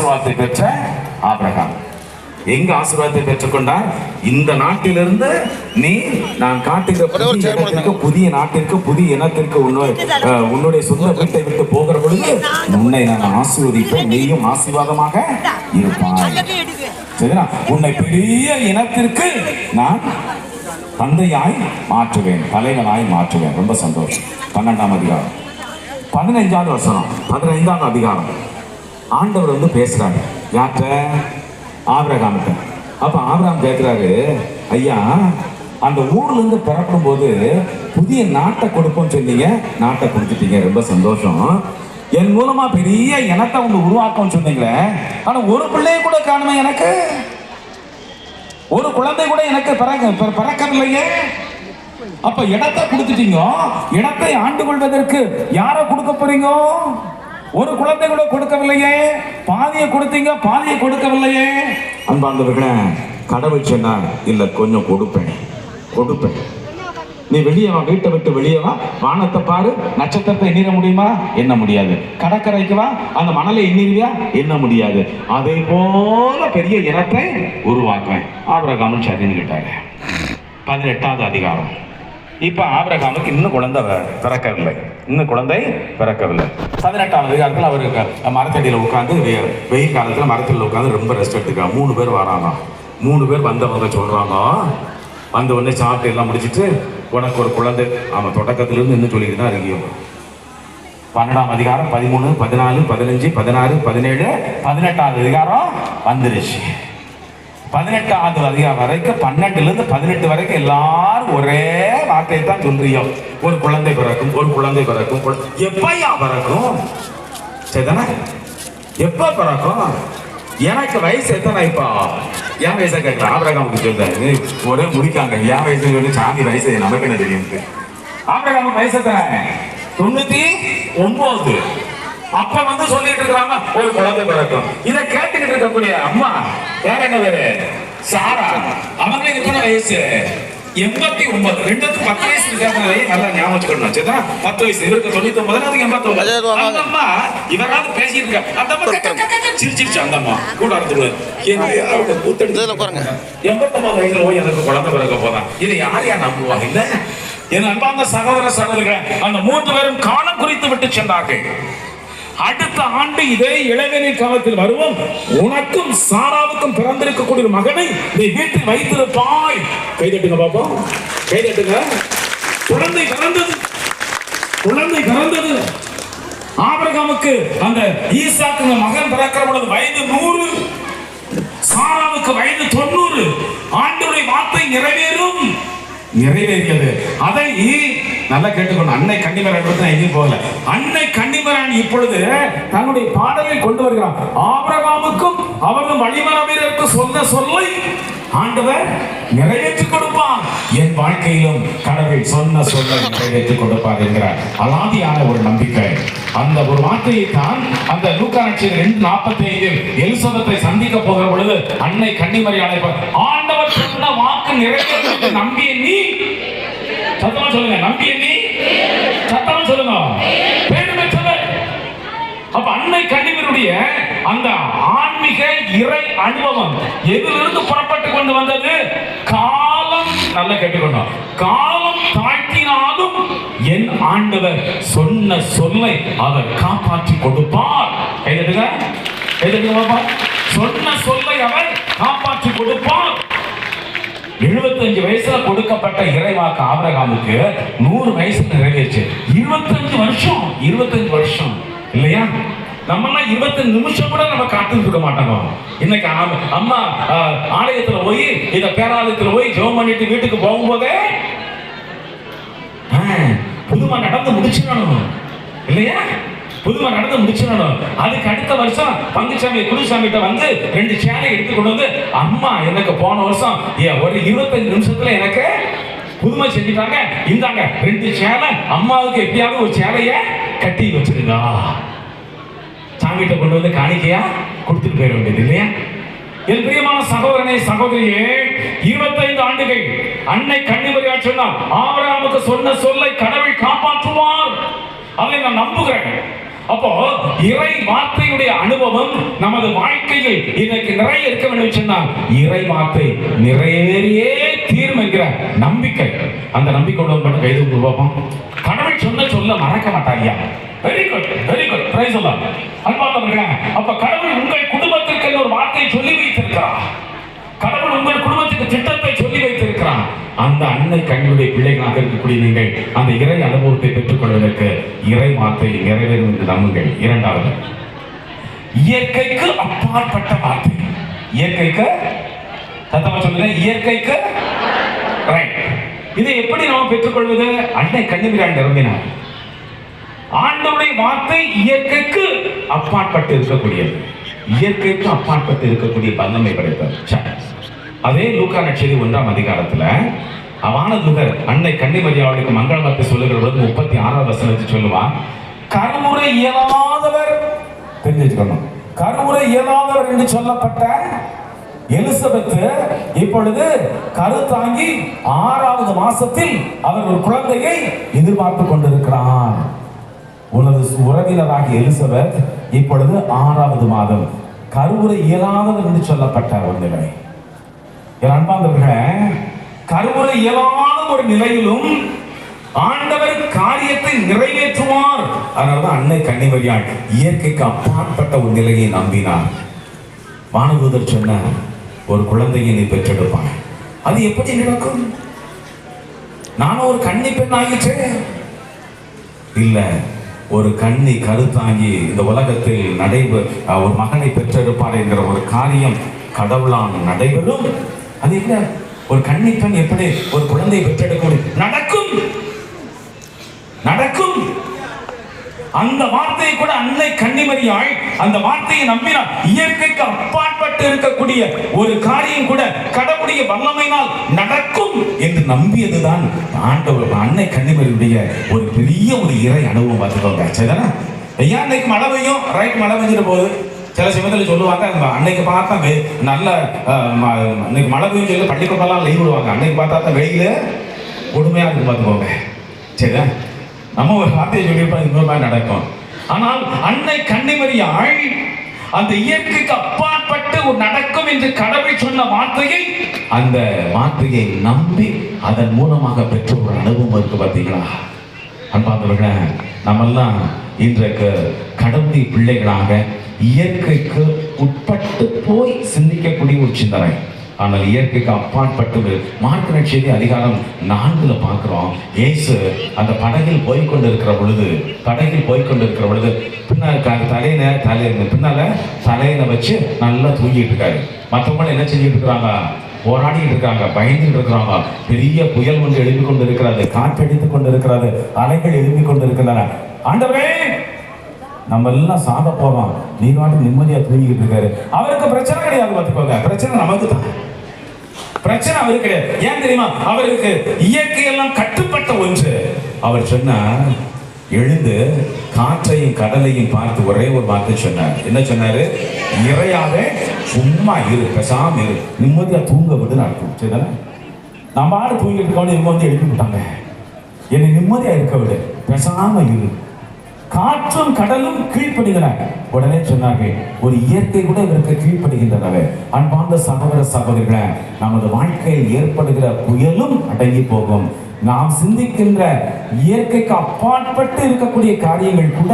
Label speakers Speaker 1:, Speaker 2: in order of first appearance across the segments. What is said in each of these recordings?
Speaker 1: ஆசீர்வாதத்தை பெற்ற ஆபிரகாம் எங்க ஆசீர்வாதத்தை பெற்றுக்கொண்டார்? இந்த நாட்டிலிருந்து நீ நான் காட்டுகிற புதிய நாட்டிற்கு புதிய இனத்திற்கு உன்னுடைய சொந்த வீட்டை விட்டு போகிற பொழுது உன்னை நான் ஆசீர்வதிப்பேன், நீயும் ஆசீர்வாதமாக இருப்பாய். சரிங்களா? உன்னை பெரிய இனத்திற்கு நான் தந்தையாய் மாற்றுவேன், தலைவனாய் மாற்றுவேன். ரொம்ப சந்தோஷம். 12ஆம் அதிகாரம் 15வது வசனம் 15ஆம் அதிகாரம் ஆண்டவர் பேசுறாரு யார்கிட்ட? ஆபிரகாம்கிட்ட. அப்ப ஆபிரகாம் கேட்கிறாரு, ஐயா அந்த ஊர்ல இருந்து பிறக்கும் போது புதிய நாட்டை கொடுப்போம்னு சொன்னீங்க, நாட்டை கொடுத்துட்டீங்க, ரொம்ப சந்தோஷம். என் மூலமா பெரிய இனத்தை உருவாக்கும் சொன்னீங்களே, ஆனா ஒரு பிள்ளைய கூட காணுமே, எனக்கு ஒரு குழந்தை கூட எனக்கு பிறக்கவில்லையே. அப்ப இடத்தை கொடுத்துட்டீங்க, இடத்தை ஆண்டு கொள்வதற்கு யாரை கொடுக்க போறீங்க? ஒரு குழந்தை கூட கொடுக்கவில்லையே. பாதியை கொடுத்தீங்க, பாதியை கொடுக்கவில்லையே. அன்பார்ந்தவர்களே, கடவுள் சொன்னார், இல்ல கொஞ்சம் கொடுப்பேன். நீ வெளியே வா, வீட்டை விட்டு வெளியே வா, வானத்தை பாரு, நட்சத்திரத்தை எண்ணிட முடியுமா? எண்ண முடியாது. கடற்கரைக்கு வா, அந்த மணலை எண்ணிருவியா? எண்ண முடியாது. அதே போல பெரிய இனத்தை உருவாக்குவேன். ஆபிரகாமும் சரின்னு கேட்டாரு. 18வது அதிகாரம். இப்ப ஆபிரகாமுக்கு இன்னும் குழந்தை பிறக்கவில்லை. 18ஆம் அதிகாரத்தில் அவருக்கு மரத்தடியில் உட்காந்து வெயில் காலத்தில் மரத்தில் உட்காந்து ரொம்ப ரெஸ்ட் எடுத்துக்கிறாங்க. 3 பேர் வராங்க. 3 பேர் வந்தவங்க சொல்றாங்க, வந்த உடனே சாப்பிட்டு எல்லாம் முடிச்சுட்டு உனக்கு ஒரு குழந்தை. அவன் தொடக்கத்திலிருந்து இன்னும் சொல்லிட்டு தான் இருக்கியோம். 12ஆம் அதிகாரம் 13, 14, 15, 16, 17, 18வது அதிகாரம் வந்துருச்சு. 18வது அதிகாரம் வரைக்கும் 12லிருந்து 18 வரைக்கும் எல்லாரும் ஒரே வார்த்தையை தான் சொல்றியோ, ஒரு குழந்தை பிறக்கும், ஒரு குழந்தை பிறக்கும். எப்பயா பிறக்கும்? சரிதானே? எப்ப பிறக்கும்? எனக்கு வயசு எத்தனை? இப்போ என் வயசை கேட்கல. ஆபிரகாமுக்கு சொல்றாரு, ஒரே முடிக்காங்க. என் வயசு சொல்லி சாமி வயசு நமக்கு என்ன தெரியும்? ஆபிரகாமுக்கு வயசு எத்தனை? 99. அப்ப சொல்லிட்டு இருக்கிறாங்க ஒரு குழந்தை பிறக்கும். இதை கேட்டுக்கிட்டு இருக்கக்கூடிய அம்மா வேற என்ன பேரு? சாரா. அவங்களுக்கு எத்தனை வயசு? 89. 2க்கு 10 வயசு வித்தியாசம். நல்லா ஞாபகம் வச்சுக்கணும். 10 வயசு. இவருக்கு 99, அதுக்கு 89. அந்த அம்மா இவராது பேசிட்டு இருக்க. அந்த அம்மா சிரிச்சிருச்சு. அந்த அம்மா கூட இருந்துருவாரு. 89 வயசுல போய் எனக்கு குழந்தை பிறக்க போதான். இதை யார் நம்புவாங்க? இல்ல என் அன்பார்ந்த சகோதர சகோதரிகள், அந்த 3 பேரும் காலம் குறித்து விட்டு சென்றார்கள். அடுத்த ஆண்டு இதே இளவேனில் காலத்தில் வருவோம், உனக்கும் சாராவுக்கும் பிறந்திருக்கக்கூடிய ஒரு மகனை நீ வீட்டில் வைத்திருப்பாய். கைதட்டுங்க பாப்போம், கைதட்டுங்க. குழந்தை பிறந்தது. ஆபிரகாமுக்கு அந்த ஈசாக்கு மகன் பிறக்கிற பொழுது வயது 100, சாராவுக்கு வயது 90. ஆண்டவருடைய வார்த்தை நிறைவேறியது. அதை நல்லா கேட்டுக்கொண்டு அன்னை கன்னிமரான் எங்கேயும் போகல. அன்னை கன்னிமரான் இப்பொழுது தன்னுடைய பாடலை கொண்டு வருகிறார். ஆபிரகாமுக்கும் அவர்கள் வழிமரபினருக்கு சொன்ன சொல்லை ஆண்டவர் நிறைவேற்றி கொடுப்பார். என் வாழ்க்கையிலும் கடவுள் சொன்ன சொல்லை நிறைவேற்றி கொடுப்பார் என்கிறார் அலாதியான ஒரு நம்பிக்கை. அந்த ஒரு வார்த்தையை தான் அந்த லூக்கா நட்சத்திரம் 2:45 எலிசபெத்தை சந்திக்க போகிற பொழுது அன்னை கன்னிமரியாளை ஆண்டவர் சொன்ன வாக்கு நிறைவேற்றி நம்பிய நீ, சத்தமா சொல்லுங்க, நம்பிய நீ, சத்தமா சொல்லுங்க, பேரு பெற்றவர். அப்ப அன்னை கன்னிமரியுடைய அந்த ஆன்மீக இறை அனுபவம் எதிலிருந்து புறப்பட்டு கொண்டு வந்தது? காலம், நல்லா கேட்டுக்கொண்டோம், காலம் தாழ்த்தினாலும் என் ஆண்டவர் சொன்ன சொல்லை அவர் காப்பாற்றி கொடுப்பார். கைதட்டுங்க, கைதட்டுங்க பாப்பா. சொன்ன சொல்லை அவர் காப்பாற்றி கொடுப்பார். 75 வயசுல கொடுக்கப்பட்ட இறைவாக்கு ஆபிரகாமுக்கு 100 வயசுல நிறைவேற்று. 25 வருஷம் இல்லையா? நம்ம 25 நிமிஷம் கூட நம்ம காத்துட்டு இருக்க மாட்டாங்க. இன்னைக்கு அம்மா ஆலயத்துல போய் இந்த பேராலயத்துல போய் ஜெபம் பண்ணிட்டு வீட்டுக்கு போகும்போதே புதுமை நடந்து முடிச்சிடணும் இல்லையா? புதுமை நடந்து முடிச்சிடணும். அதுக்கு அடுத்த வருஷம் பங்குசாமி குருசாமிகிட்ட 2 சேலை எடுத்து கொண்டு வந்து, அம்மா எனக்கு போன வருஷம் ஒரு 25 நிமிஷத்துல எனக்கு புதுமை செஞ்சுட்டாங்க, இந்தாங்க 2 சேலை, அம்மாவுக்கு எப்படியாவது ஒரு சேலைய கட்டி வச்சிருந்தா சாமிகிட்ட கொண்டு வந்து காணிக்கையா கொடுத்துட்டு போயிட வேண்டியது இல்லையா? என் பிரியமான சகோதரனே சகோதரியே, 25 ஆண்டுகள் அன்னை கன்னிமரியாள் சொன்னார், ஆபிரகாமுக்கு சொன்ன சொல்லை கடவுள் காப்பாற்றுவார். அதை நான் நம்புகிறேன். அப்போ இறை வார்த்தையுடைய அனுபவம் நமது வாழ்க்கையில் இன்னைக்கு நிறைய இருக்க வேண்டும் சொன்னால் இறை வார்த்தை நிறைவேறியே தீரும் என்கிற நம்பிக்கை. அந்த நம்பிக்கையோட மட்டும் கைது உருவாப்போம். கடவுள் சொல்ல மறக்க மாட்டாரியா? Very good, very good. Praise the lord. அன்பார்ந்தவர்களே, அப்ப கடவுள் உங்கள் குடும்பத்திற்கு ஒரு வார்த்தையை சொல்லி வைத்திருக்கிறார். கடவுள் உங்கள் குடும்பத்துக்கு திட்டத்தை சொல்லி வைத்திருக்கிறார். அந்த அன்னை கண்ணுடைய பிள்ளைகளாக இருக்கக்கூடிய நீங்கள் அந்த இறை அனுபவத்தை பெற்றுக் கொள்வதற்கு இறை வார்த்தை நிறைவேறும் என்று நம்புங்கள். இரண்டாவது, இயற்கைக்கு அப்பாற்பட்ட வார்த்தை. இயற்கைக்கு சத்தமா சொல்லுங்க, இயற்கைக்கு ரைட். இதை எப்படி நாம் பெற்றுக்கொள்வது? அன்னை கன்னிமரியாள் நிரம்பினார். ஆண்டவருடைய வார்த்தை இயற்கைக்கு அப்பாற்பட்டு இருக்கக்கூடியது, இயற்கைக்கு அப்பாற்பட்டு இருக்கக்கூடிய வல்லமை படைத்தது. அதே லூக்கா நற்செய்தி 1ஆம் அதிகாரத்துல வானதூதர் அன்னை கன்னிமரியாளுக்கு மங்கள வார்த்தை சொல்லுகிற பொழுது 36ஆவது வசனத்தை சொல்லுவான், கருமுறை இயலாதவர், தெரிஞ்சுக்கணும், கருமுறை இயலாதவர் என்று சொல்லப்பட்ட எலிசபெத் இப்பொழுது கருத்தாங்கி 6வது மாசத்தில் அவர் ஒரு குழந்தையை எதிர்பார்த்து கொண்டிருக்கிறார். உனது உறவினராகிய எலிசபெத் இப்பொழுது 6வது மாதம் கருவுரை இயலாதவர் என்று சொல்லப்பட்ட ஒரு நிலை. அன்பார்ந்தவர்களே, கருவுரை இயலாத ஒரு நிலையிலும் ஆண்டவர் காரியத்தை நிறைவேற்றுவார். அதனால்தான் அன்னை கன்னிமரியாள் இயற்கைக்கு அப்பாற்பட்ட ஒரு நிலையை நம்பினார். வானதூதர் சொன்ன ஒரு குழந்தையை நீ பெற்றெடுப்பான். அது எப்படி நடக்கும்? நானும் ஒரு கன்னி பெண் ஆகிச்சே இல்ல, ஒரு கன்னி கருத்தாங்கி இந்த உலகத்தில் ஒரு மகனை பெற்றெடுப்பார் என்கிற ஒரு காரியம் கடவுளால் நடைபெறும். அது என்ன? ஒரு கன்னி பெண் எப்படி ஒரு குழந்தையை பெற்றெடுக்க முடியும்? நடக்கும், நடக்கும். அந்த வார்த்தையை கூட அன்னை கன்னிமரியாள் அந்த வார்த்தையை நம்பினார். இயற்கைக்கு அப்பாற்பட்டு இருக்கக்கூடிய ஒரு காரியம் கூட கடவுளுடைய வல்லமையினால் நடக்கும் என்று நம்பியதுதான் ஆண்டவர் அன்னை கன்னிமரியுடைய ஒரு பெரிய ஒரு இறை அனுபவம். பார்த்துக்கோங்க. சரிதானே? ஐயா இன்னைக்கு மழை பெய்யும், ரைட், மழை பெஞ்சிட்டு போகுது. சில சமயத்தில் சொல்லுவாங்க, அன்னைக்கு பார்த்தா நல்ல இன்னைக்கு மழை பெய்யும் சொல்லி பள்ளிக்கூடம்லாம் லீவ் விடுவாங்க. அன்னைக்கு பார்த்தா தான் வெயில் கொடுமையா இருக்கு. பார்த்துக்கோங்க. சரியா? நம்ம ஒரு வார்த்தையை சொல்லியிருப்போம், இந்த மாதிரி நடக்கும். ஆனால் அன்னை கன்னிமரியாள் அந்த இயற்கைக்கு அப்பாற்பட்டு ஒரு நடக்கும் என்று கடவுள் சொன்ன வார்த்தையை, அந்த வார்த்தையை நம்பி அதன் மூலமாக பெற்ற ஒரு அனுபவம் இருக்கு. பார்த்தீங்களா அன்பார்ந்தவர்களே, நம்மெல்லாம் இன்றைக்கு கடவுளுடைய பிள்ளைகளாக இயற்கைக்கு உட்பட்டு போய் சிந்திக்கக்கூடிய ஒரு சிந்தனை. ஆனால் இயற்கைக்கு அப்பாற்பட்டு மார்க்கு நற்செய்தி அதிகாரம் 4 பார்க்கிறோம். இயேசு அந்த படகில் போய்கொண்டிருக்கிற பொழுது பின்னால தலையில வச்சு நல்லா தூங்கிட்டு இருக்காரு. மற்றவங்க என்ன செஞ்சுட்டு இருக்கிறாங்க? போராடிட்டு இருக்காங்க, பயந்துட்டு இருக்கிறாங்க. பெரிய புயல் ஒன்று எழுப்பி கொண்டு இருக்கிறது, காற்றடித்துக் கொண்டு இருக்கிறது, அலைகள் எழுப்பி கொண்டு இருக்கின்றன. ஆண்டவரே, நம்ம எல்லாம் சாத போறோம், நீ நாட்டு நிம்மதியா தூங்கிட்டு இருக்காரு. அவருக்கு பிரச்சனை கிடையாது. பார்த்துக்கோங்க, பிரச்சனை நமக்கு தான். பிரச்சனை அவருக்கு கிடையாது. ஏன் தெரியுமா? அவருக்கு இயற்கையெல்லாம் கட்டுப்பட்ட ஒன்று. அவர் சொன்னார், எழுந்து காற்றையும் கடலையும் பார்த்து ஒரே ஒரு வார்த்தை சொன்னார். என்ன சொன்னாரு? இறையாவே சும்மா இரு, பேசாம இரு, நிம்மதியா தூங்க விடுன்னு அர்த்தம். சரிதானே? நம்ம ஆடு தூங்கிட்டு இருக்கவனே இவங்க எழுப்பி விட்டாங்க. என்னை நிம்மதியா இருக்க விடு, பேசாம இரு. காற்றும் கடலும் கீழ்ப்படுகிறார். உடனே சொன்னார்கள், ஒரு இயற்கை கூட இவருக்கு கீழ்ப்படுகின்றனவே. அன்பார்ந்த சகோதர சகோதரிகளே, நமது வாழ்க்கையில் ஏற்படுகிற புயலும் அடங்கி போகும். நாம் சிந்திக்கின்ற இயற்கைக்கு அப்பாற்பட்டு இருக்கக்கூடிய காரியங்கள் கூட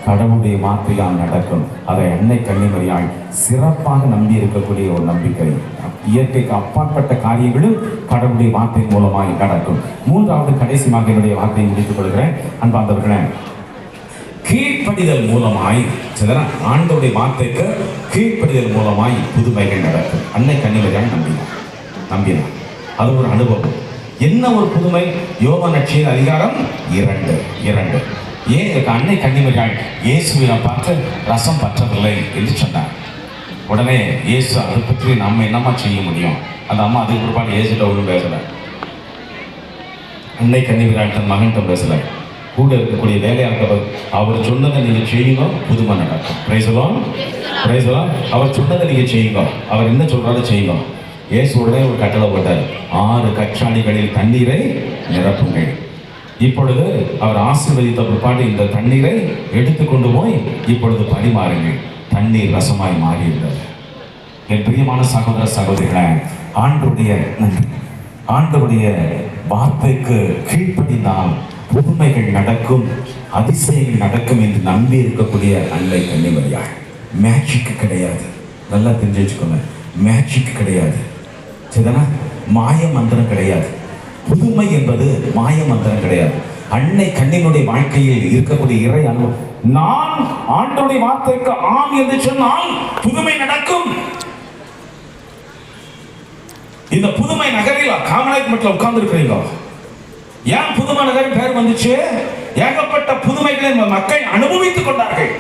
Speaker 1: கடவுளுடைய வார்த்தையால் நடக்கும். அதை அன்னை கன்னிமரியாள் சிறப்பாக நம்பி இருக்கக்கூடிய ஒரு நம்பிக்கை. இயற்கைக்கு அப்பாற்பட்ட காரியங்களும் கடவுளுடைய வார்த்தை மூலமாக நடக்கும். மூன்றாவது கடைசியாக என்னுடைய வார்த்தையை முடித்துக் கொள்கிறேன். அன்பார்ந்தவர்களே, கீழ்ப்படிதல் மூலமாய், ஆண்டவருடைய வார்த்தைக்கு கீழ்ப்படிதல் மூலமாய் புதுமைகள் நடக்கும். அன்னை கன்னிமரியாள் நம்பினார். அது ஒரு அனுபவம். என்ன ஒரு புதுமை? யோவான் நற்செய்தி அதிகாரம் 2. ஏன் அன்னை கன்னிமரியாள் இயேசுவை பார்த்து ரசம் பற்றவில்லை என்று சொன்னார். உடனே இயேசு அதை பற்றி நம்ம என்னமா செய்ய முடியும்? அந்த அம்மா அதுக்கு பிற்பாடு இயேசுட்ட ஒன்றும் பேசலை. அன்னை கன்னிமரியாள் தன் மகன்கிட்ட பேசலை. கூட இருக்கக்கூடிய வேலையாட்கள் அவர் சொன்னதை நீங்கள் செய்யுங்க, புதுமை நடக்கும். பிரைசலாம். அவர் சொன்னதை நீங்கள் செய்யுங்க, அவர் என்ன சொல்றாரு செய்யுங்க. இயேசு உடனே ஒரு கட்டளை போட்டார், 6 கற்றாடிகளில் தண்ணீரை நிரப்புங்கள். இப்பொழுது அவர் ஆசீர்வதித்த பிற்பாடு இந்த தண்ணீரை எடுத்துக்கொண்டு போய் இப்பொழுது பரிமாறுங்கள். தண்ணீர் ரசமாய் மாறியிருந்தது. என் பிரியமான சகோதர சகோதரிகளே, ஆண்டவருடைய வார்த்தைக்கு கீழ்ப்படிந்தால் புதுமைகள் நடக்கும், அதிசயங்கள் நடக்கும் என்று நம்பி இருக்கக்கூடிய அன்னை கன்னிமரியாள். மேஜிக் கிடையாது, நல்லா தெரிஞ்சு வச்சுக்கோங்க. மேஜிக் கிடையாது, சரிதானா? மாய மந்திரம் கிடையாது. புதுமை என்பது மாய மந்திரம் கிடையாது. அன்னை கன்னியினுடைய வாழ்க்கையில் இருக்கக்கூடிய இறை அனுபவம். நான் ஆண்டவருடைய வார்த்தைக்கு ஆம் என்று சொன்னால் புதுமை நடக்கும். இந்த புதுமை நகரில் காமநாயக் மட்டில் உட்கார்ந்து இருக்கிறீங்க. ஏன் புதுமை நகரின் பெயர் வந்துச்சு? ஏகப்பட்ட புதுமைகளை மக்கள் அனுபவித்துக் கொண்டார்கள்.